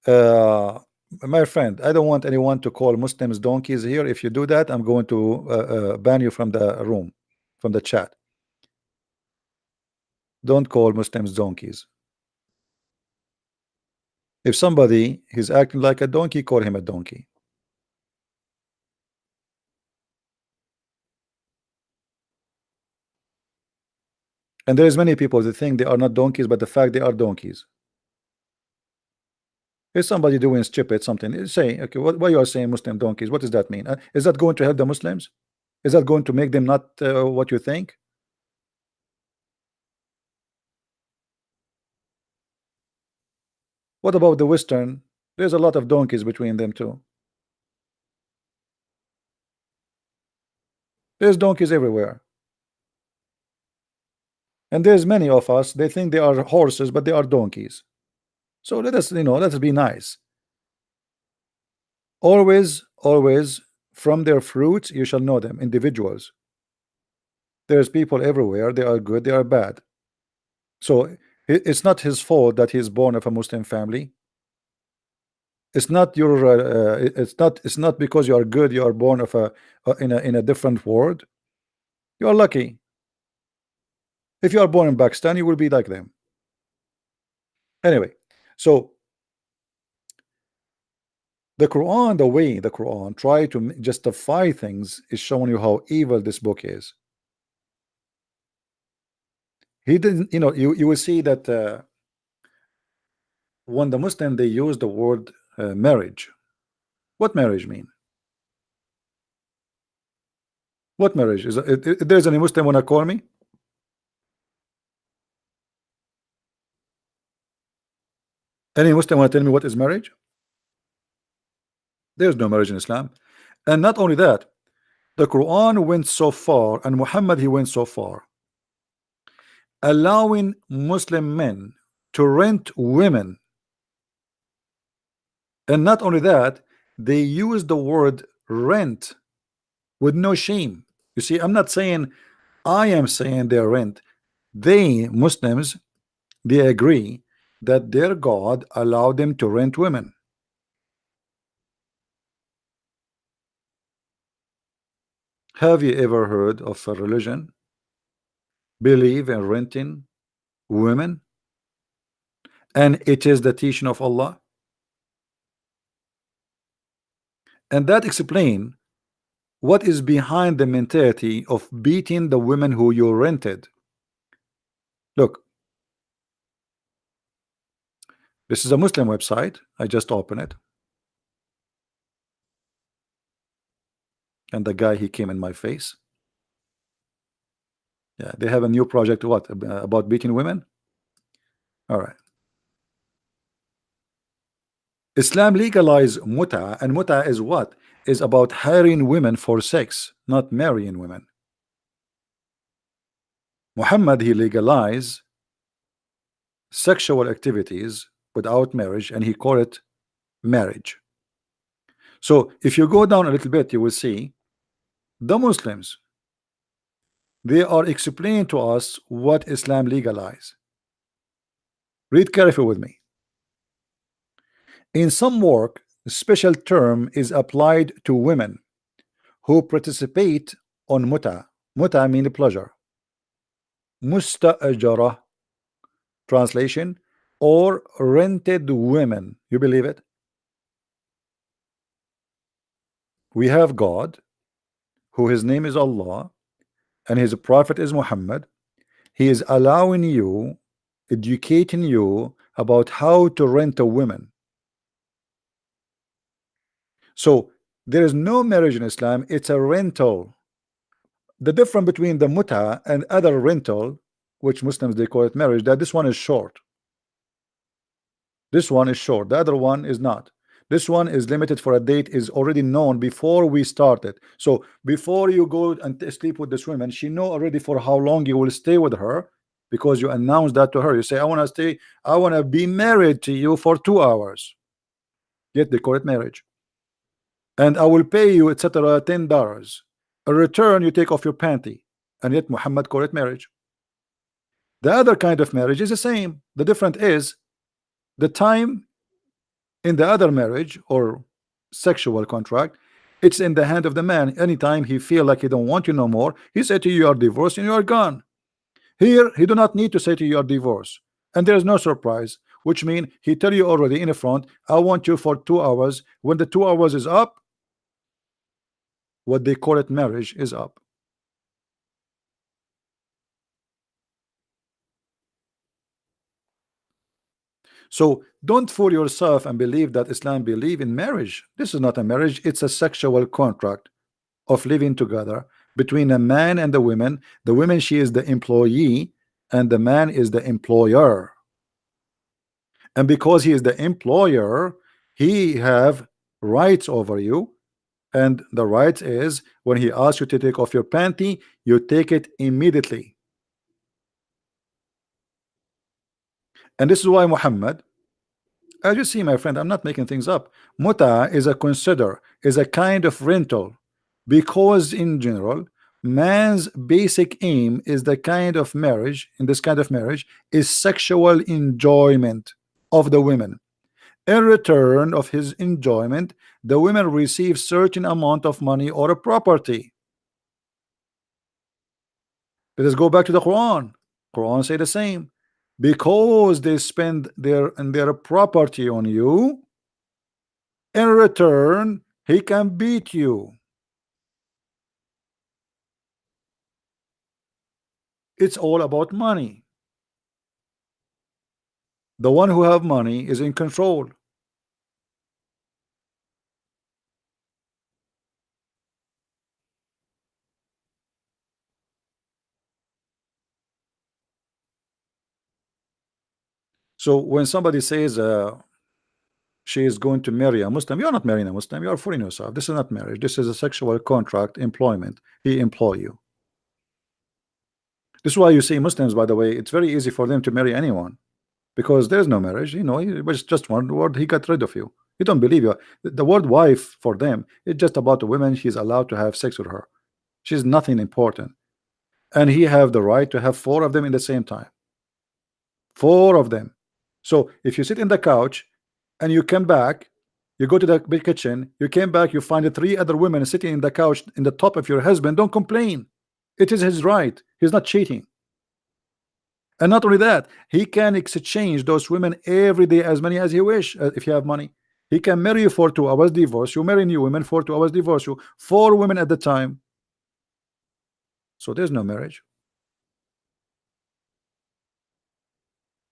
uh, my friend, I don't want anyone to call Muslims donkeys here. If you do that, I'm going to ban you from the room, from the chat. Don't call Muslims donkeys. If somebody is acting like a donkey, call him a donkey. And there's many people that think they are not donkeys, but the fact they are donkeys. If somebody doing stupid something, say, okay, what you are saying Muslim donkeys, what does that mean? Is that going to help the Muslims? Is that going to make them not what you think? What about the Western? There's a lot of donkeys between them too. There's donkeys everywhere. And there's many of us, they think they are horses, but they are donkeys. So let us, let us be nice. Always, always, from their fruits you shall know them, individuals. There's people everywhere, they are good, they are bad. So it's not his fault that he's born of a Muslim family. It's not your it's not because you are good you are born of in a different world. You are lucky. If you are born in Pakistan, you will be like them. Anyway, so the Quran, the way the Quran try to justify things is showing you how evil this book is. He didn't, you will see that when the Muslim they use the word marriage. What marriage mean? What marriage is? There's any Muslim wanna call me? Any Muslim wanna tell me what is marriage? There's no marriage in Islam. And not only that, the Quran went so far, and Muhammad he went so far, allowing Muslim men to rent women. And not only that, they use the word rent with no shame. You see, I'm not saying, I am saying they're rent. They, Muslims, they agree that their God allowed them to rent women. Have you ever heard of a religion believe in renting women? And it is the teaching of Allah. And that explain what is behind the mentality of beating the women who you rented. Look, this is a Muslim website. I just open it. And the guy, he came in my face. Yeah, they have a new project. What about beating women? All right. Islam legalized muta, and muta is what? Is about hiring women for sex, not marrying women. Muhammad, he legalized sexual activities without marriage, and he called it marriage. So if you go down a little bit, you will see the Muslims, they are explaining to us what Islam legalized. Read carefully with me. In some work, a special term is applied to women who participate on muta. Muta means pleasure. Musta'ajara, translation, or rented women. You believe it? We have God, who his name is Allah, and his prophet is Muhammad. He is allowing you, educating you about how to rent a woman. So there is no marriage in Islam, it's a rental. The difference between the muta and other rental, which Muslims they call it marriage, that this one is short. This one is short, the other one is not. This one is limited for a date, is already known before we started. So before you go and sleep with this woman, she know already for how long you will stay with her, because you announce that to her. You say, I want to stay, I want to be married to you for 2 hours. Yet they call it marriage. And I will pay you, etc., $10. A return, you take off your panty. And yet Muhammad called it marriage. The other kind of marriage is the same. The difference is the time in the other marriage or sexual contract, it's in the hand of the man. Anytime he feel like he don't want you no more, he said to you, you are divorced and you are gone. Here he do not need to say to you, you are divorced, and there is no surprise, which mean he tell you already in the front, I want you for 2 hours. When the 2 hours is up, what they call it marriage is up. So don't fool yourself and believe that Islam believe in marriage. This is not a marriage, it's a sexual contract of living together between a man and the woman. The woman, she is the employee, and the man is the employer. And because he is the employer, he have rights over you. And the right is, when he asks you to take off your panty, you take it immediately. And this is why Muhammad, as you see, my friend, I'm not making things up. Muta is a kind of rental, because in general, man's basic aim is the kind of marriage, in this kind of marriage, is sexual enjoyment of the women. In return of his enjoyment, the women receive certain amount of money or a property. Let us go back to the Quran. Quran say the same. Because they spend their property on you, in return he can beat you. It's all about money. The one who have money is in control. So when somebody says she is going to marry a Muslim, you're not marrying a Muslim, you are fooling yourself. This is not marriage, this is a sexual contract, employment. He employ you. This is why you see Muslims, by the way, it's very easy for them to marry anyone, because there's no marriage. You know, it was just one word, he got rid of you. You don't believe you. The word wife for them, it's just about the woman. He's allowed to have sex with her. She's nothing important. And he have the right to have 4 of them in the same time. 4 of them. So if you sit in the couch and you come back, you go to the big kitchen, you came back, you find the 3 other women sitting in the couch in the top of your husband, don't complain. It is his right. He's not cheating. And not only that, he can exchange those women every day, as many as he wish. If you have money, he can marry you for 2 hours, divorce you, marry new women for 2 hours, divorce you, 4 women at the time. So there's no marriage,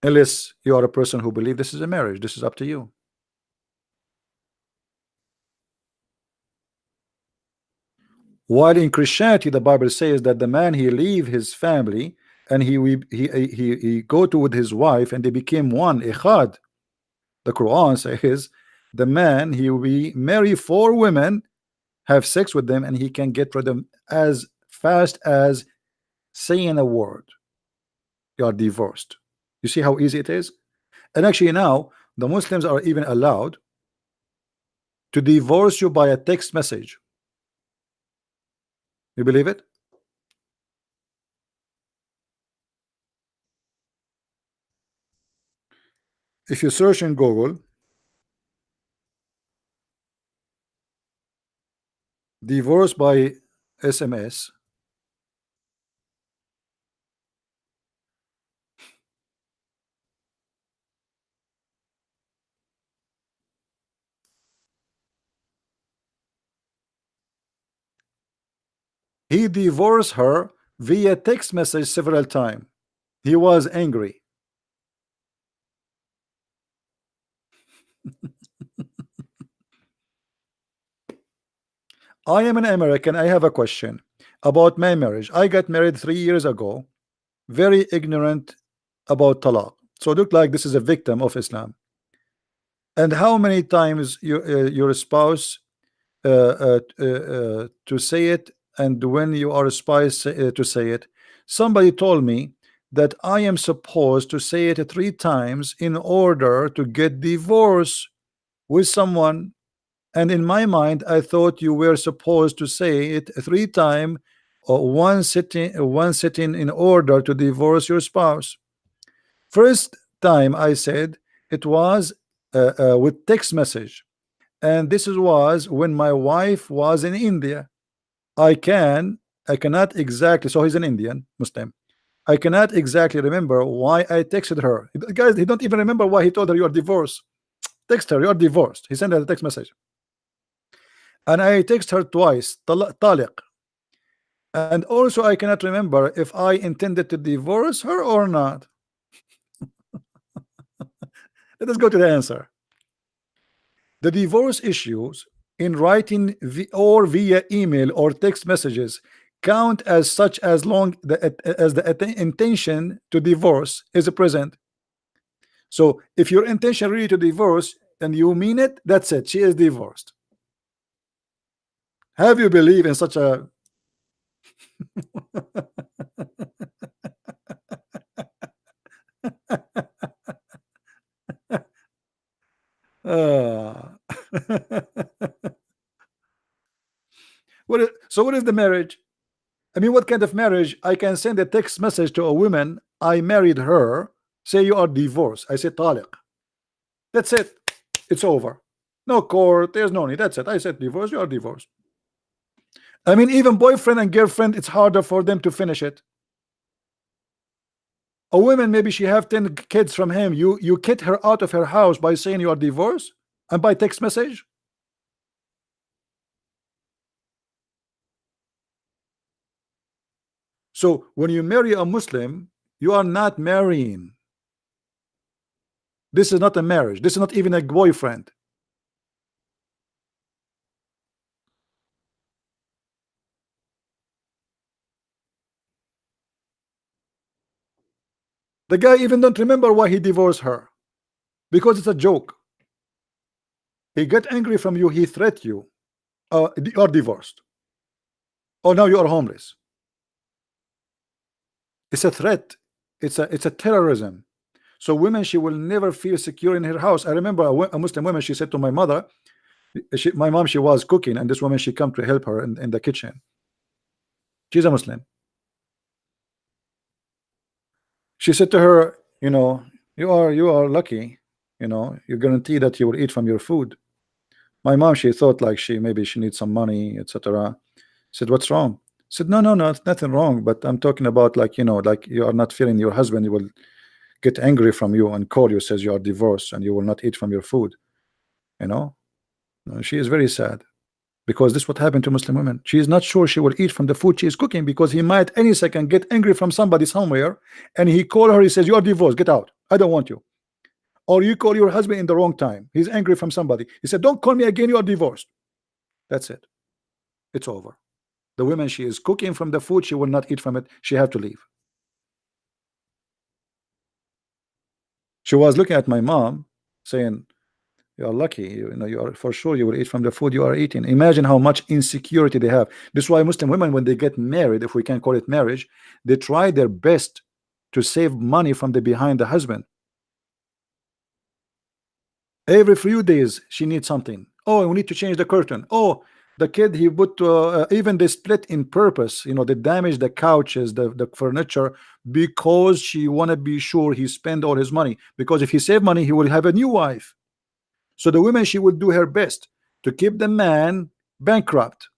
unless you are a person who believes this is a marriage. This is up to you. While in Christianity, the Bible says that the man, he leave his family and he go to with his wife and they became one, echad. The Quran says the man, he will marry 4 women, have sex with them, and he can get rid of them as fast as saying a word. You are divorced. You see how easy it is? And actually now the Muslims are even allowed to divorce you by a text message. You believe it? If you search in Google divorce by SMS, he divorced her via text message several times. He was angry. I am an American. I have a question about my marriage. I got married 3 years ago, very ignorant about talaq. So it look like this is a victim of Islam. And how many times your spouse to say it, and when you are a spouse to say it? Somebody told me that I am supposed to say it 3 times in order to get divorced with someone. And in my mind, I thought you were supposed to say it 3 times or one sitting in order to divorce your spouse. First time I said it was with text message, and this was when my wife was in India. I cannot exactly, so he's an Indian Muslim. I cannot exactly remember why I texted her. Guys, he don't even remember why he told her you are divorced. Text her, you are divorced. He sent her a text message. And I text her twice, taliq. And also I cannot remember if I intended to divorce her or not. Let us go to the answer. The divorce issues in writing or via email or text messages count as such as long as the intention to divorce is present. So if your intention really to divorce and you mean it, that's it, she is divorced. Have you believe in such a what is the marriage? I mean, what kind of marriage? I can send a text message to a woman, I married her, say you are divorced. I say taliq. That's it. It's over. No court, there's no need. That's it. I said divorce, you are divorced. I mean, even boyfriend and girlfriend, it's harder for them to finish it. A woman, maybe she have 10 kids from him. You kick her out of her house by saying you are divorced and by text message. So when you marry a Muslim, you are not marrying. This is not a marriage. This is not even a boyfriend. The guy even don't remember why he divorced her, because it's a joke. He get angry from you, he threat you. You are divorced. Oh, now you are homeless. It's a threat. It's a terrorism. So women, she will never feel secure in her house. I remember a Muslim woman, she said to my mother, my mom, she was cooking, and this woman, she come to help her in the kitchen. She's a Muslim. She said to her, you know, you are lucky, you know, you guarantee that you will eat from your food. My mom, she thought like maybe she needs some money, etc. Said, what's wrong? Said, no, it's nothing wrong, but I'm talking about, like, you know, like you are not feeling your husband, you will get angry from you and call you, says you are divorced and you will not eat from your food. You know, she is very sad, because this is what happened to Muslim women. She is not sure she will eat from the food she is cooking, because he might any second get angry from somebody somewhere, and he call her, he says, you are divorced, get out, I don't want you. Or you call your husband in the wrong time, he's angry from somebody, he said, don't call me again, you are divorced. That's it, it's over. The woman, she is cooking from the food, she will not eat from it, she have to leave. She was looking at my mom saying, you are lucky, you know, you are for sure you will eat from the food you are eating. Imagine how much insecurity they have. This is why Muslim women, when they get married, if we can call it marriage, they try their best to save money from the behind the husband. Every few days she needs something. Oh, we need to change the curtain. Oh, the kid, he put even they split in purpose, you know, they damage the couches, the furniture, because she want to be sure he spend all his money, because if he save money he will have a new wife. So the woman, she will do her best to keep the man bankrupt,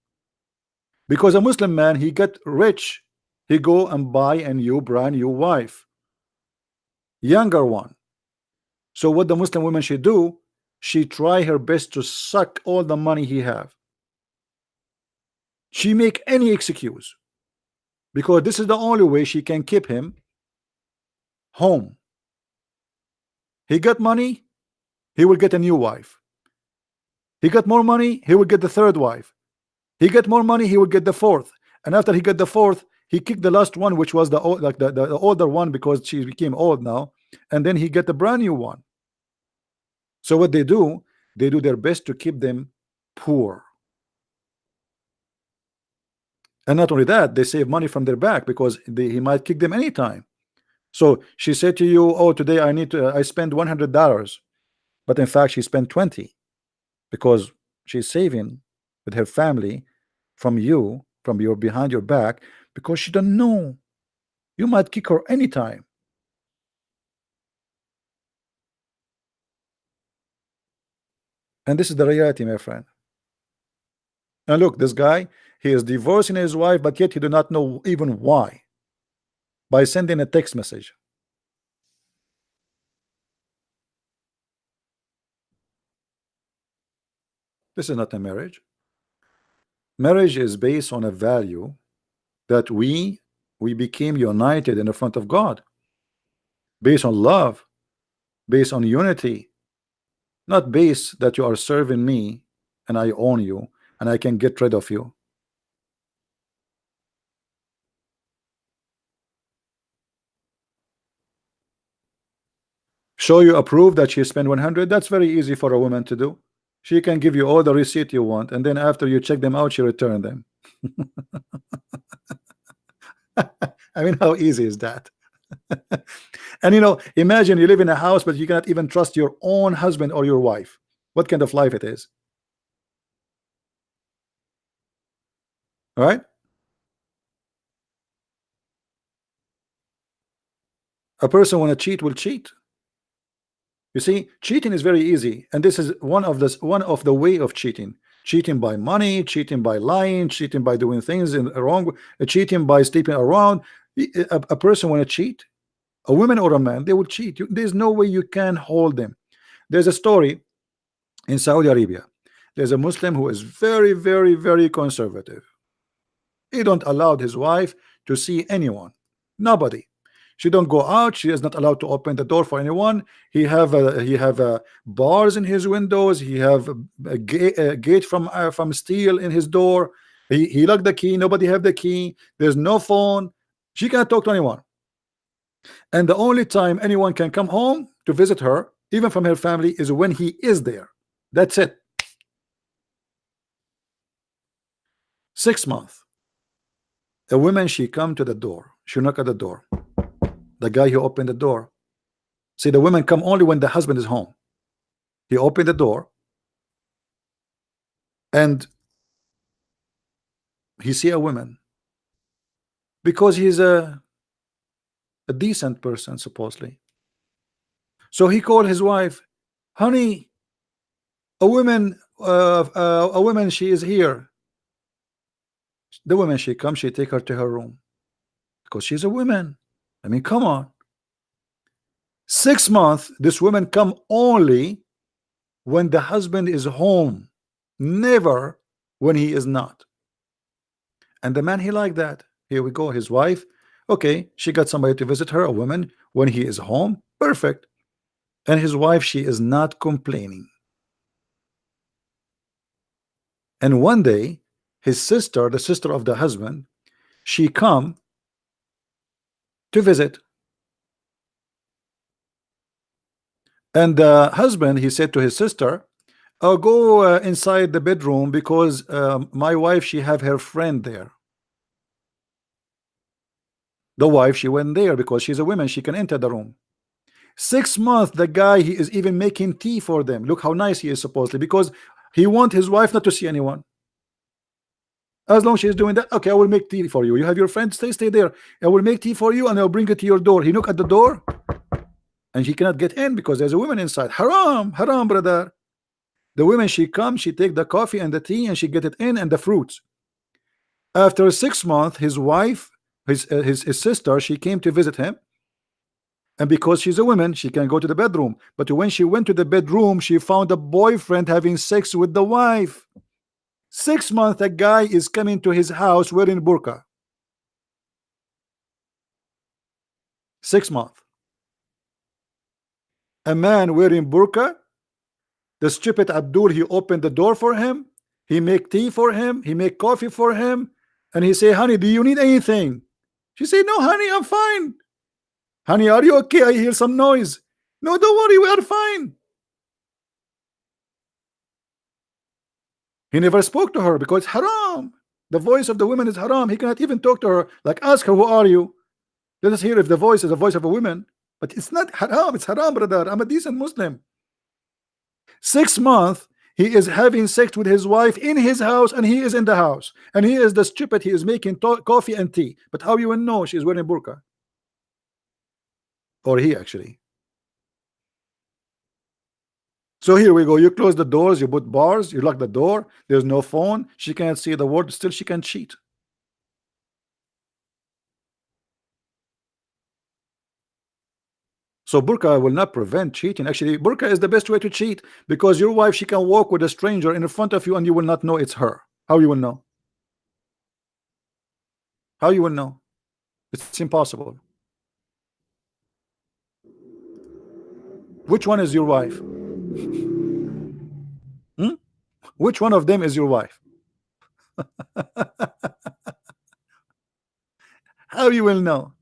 because a Muslim man, he get rich, he go and buy a new brand new wife, younger one. So what the Muslim woman should do, she try her best to suck all the money he have. She make any excuse, because this is the only way she can keep him home. He got money, he will get a new wife. He got more money, he will get the third wife. He get more money, he will get the fourth. And after he get the fourth, he kicked the last one, which was the older one, because she became old now. And then he get the brand new one. So what they do their best to keep them poor. And not only that, they save money from their back because he might kick them anytime. So she said to you, oh, today I spend $100, but in fact she spent 20 because she's saving with her family from you, from your behind your back, because she don't know you might kick her anytime. And this is the reality, my friend. And look, this guy, he is divorcing his wife, but yet he do not know even why, by sending a text message. This is not a marriage. Marriage is based on a value that we became united in the front of God, based on love, based on unity, not based that you are serving me and I own you and I can get rid of you. Show you approve that she spent 100. That's very easy for a woman to do. She can give you all the receipt you want, and then after you check them out, she return them. I mean, how easy is that? And you know, imagine you live in a house, but you cannot even trust your own husband or your wife. What kind of life it is? All right? A person want to cheat will cheat. You see, cheating is very easy, and this is one of the way of cheating. Cheating by money, cheating by lying, cheating by doing things in wrong, cheating by sleeping around. A person want to cheat, a woman or a man, they will cheat. There's no way you can hold them. There's a story in Saudi Arabia. There's a Muslim who is very, very, very conservative. He don't allow his wife to see anyone, nobody. She don't go out. She is not allowed to open the door for anyone. He have bars in his windows. He have a gate from steel in his door. He locked the key. Nobody have the key. There's no phone. She can't talk to anyone. And the only time anyone can come home to visit her, even from her family, is when he is there. That's it. 6 months. A woman, she come to the door. She knock at the door. The guy who opened the door. See, the women come only when the husband is home. He opened the door, and he see a woman because he's a decent person, supposedly. So he called his wife, honey, a woman, she is here. The woman, she comes, she take her to her room because she's a woman. I mean, come on. 6 months, this woman come only when the husband is home, never when he is not. And the man, he like that. Here we go, his wife, okay, she got somebody to visit her, a woman, when he is home, perfect. And his wife, she is not complaining. And one day, his sister, the sister of the husband, she come to visit. And the husband, he said to his sister, oh, go inside the bedroom because my wife, she have her friend there. The wife, she went there because she's a woman, she can enter the room. 6 months, the guy, he is even making tea for them. Look how nice he is, supposedly, because he want his wife not to see anyone. As long as she's doing that, okay, I will make tea for you. You have your friend, stay there. I will make tea for you and I'll bring it to your door. He knock at the door and she cannot get in because there's a woman inside. Haram, haram, brother. The woman, she comes, she take the coffee and the tea and she get it in and the fruits. After 6 months, his wife, his sister, she came to visit him. And because she's a woman, she can go to the bedroom. But when she went to the bedroom, she found a boyfriend having sex with the wife. 6 months, a guy is coming to his house wearing burqa. 6 months. A man wearing burqa. The stupid Abdul, he opened the door for him. He make tea for him. He make coffee for him. And he say, honey, do you need anything? She said, no, honey, I'm fine. Honey, are you okay? I hear some noise. No, don't worry, we are fine. He never spoke to her because haram. The voice of the women is haram. He cannot even talk to her, like ask her, who are you? Let us hear if the voice is the voice of a woman. But it's not haram, it's haram, brother. I'm a decent Muslim. 6 months he is having sex with his wife in his house, and he is in the house, and he is the stupid. He is making coffee and tea. But how you will know she's wearing burqa? Or he actually. So here we go. You close the doors, you put bars, you lock the door, there's no phone, she can't see the word, still she can cheat. So burqa will not prevent cheating. Actually, burqa is the best way to cheat, because your wife, she can walk with a stranger in front of you and you will not know it's her. How you will know? How you will know? It's impossible. Which one is your wife? Hmm? Which one of them is your wife? How you will know?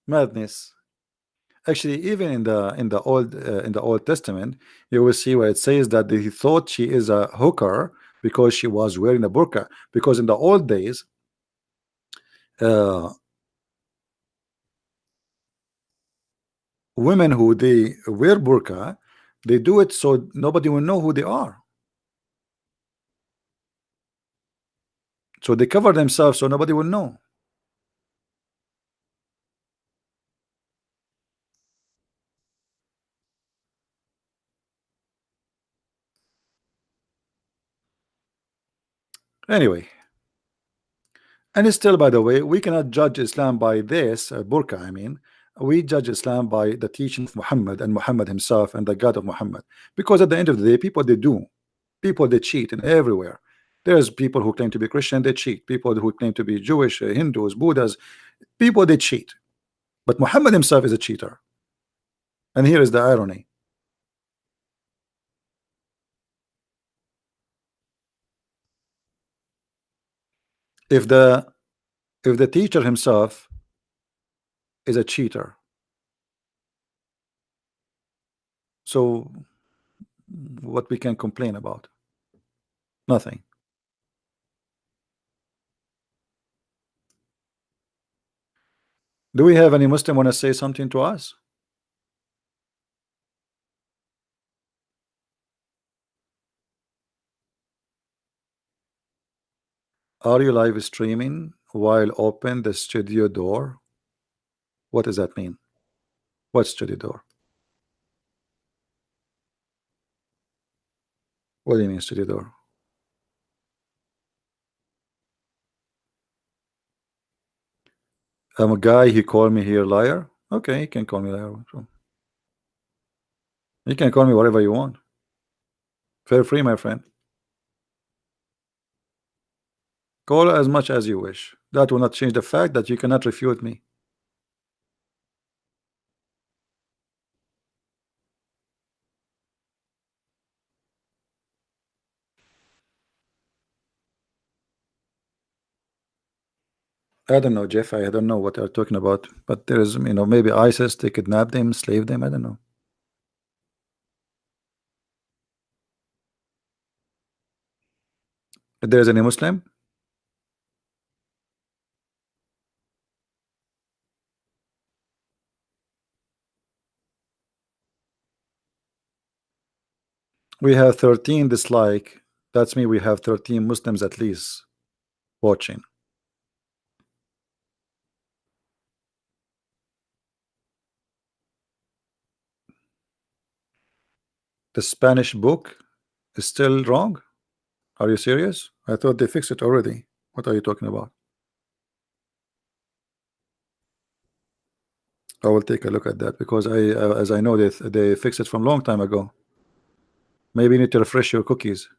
Madness. Actually, even in the Old Testament, you will see where it says that he thought she is a hooker because she was wearing a burqa. Because in the old days, uh, women who they wear burqa, they do it so nobody will know who they are. So they cover themselves so nobody will know. Anyway, and still, by the way, we cannot judge Islam by this burqa. I mean, we judge Islam by the teaching of Muhammad and Muhammad himself and the God of Muhammad. Because at the end of the day, people they cheat in everywhere. There's people who claim to be Christian, they cheat. People who claim to be Jewish, Hindus, Buddhas, people they cheat. But Muhammad himself is a cheater. And here is the irony. If the teacher himself is a cheater, so what we can complain about? Nothing. Do we have any Muslim want to say something to us? Are you live streaming while open the studio door? What does that mean? What studio door? What do you mean studio door? I'm a guy, he called me here liar. Okay, you can call me liar. You can call me whatever you want. Feel free, my friend. Call as much as you wish. That will not change the fact that you cannot refute me. I don't know, Jeff. I don't know what they're talking about. But there is, maybe ISIS, they kidnap them, slave them. I don't know. If there's any Muslim, we have 13 dislike. That's me. We have 13 Muslims at least watching. The Spanish book is still wrong. Are you serious? I thought they fixed it already. What are you talking about? I will take a look at that because as I know, they fixed it from long time ago. Maybe you need to refresh your cookies.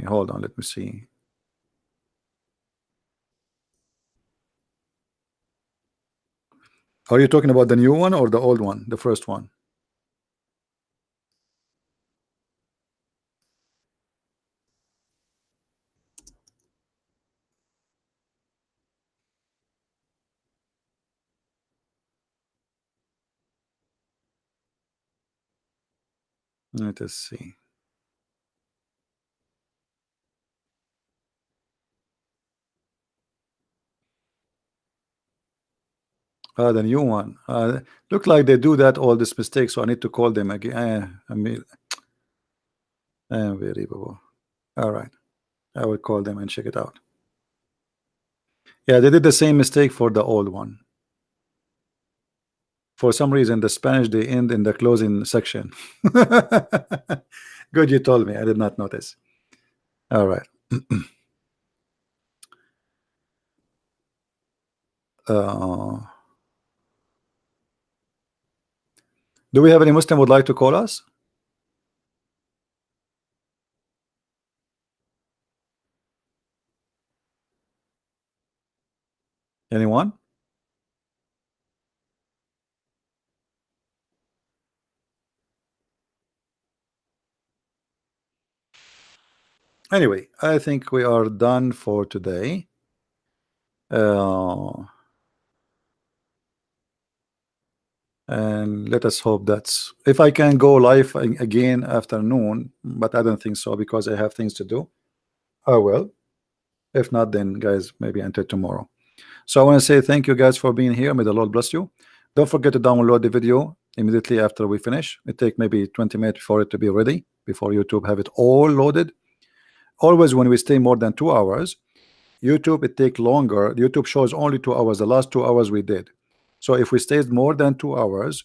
Hold on, let me see. Are you talking about the new one or the old one, the first one? Let us see. The new one. Look like they do that all this mistake, so I need to call them again. I mean, unbelievable. All right, I will call them and check it out. Yeah, they did the same mistake for the old one. For some reason, the Spanish they end in the closing section. Good, you told me. I did not notice. All right. Do we have any Muslim would like to call us? Anyone? Anyway, I think we are done for today. And let us hope that's if I can go live again afternoon, but I don't think so because I have things to do. I will. If not, then guys, maybe until tomorrow. So I want to say thank you guys for being here. May the Lord bless you. Don't forget to download the video immediately after we finish. It take maybe 20 minutes for it to be ready before YouTube have it all loaded. Always when we stay more than 2 hours, YouTube it take longer. YouTube shows only 2 hours. The last 2 hours we did. So if we stayed more than 2 hours,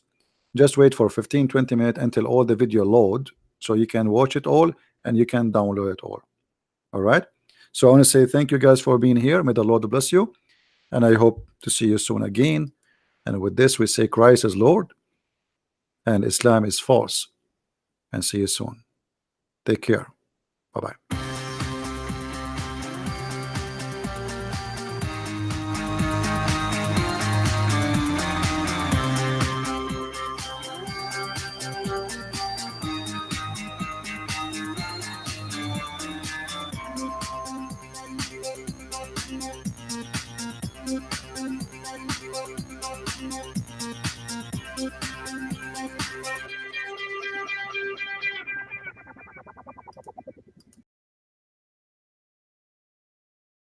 just wait for 15-20 minutes until all the video load, so you can watch it all and you can download it all. All right. So I want to say thank you guys for being here. May the Lord bless you, and I hope to see you soon again. And with this, we say Christ is Lord and Islam is false. And see you soon. Take care. Bye bye.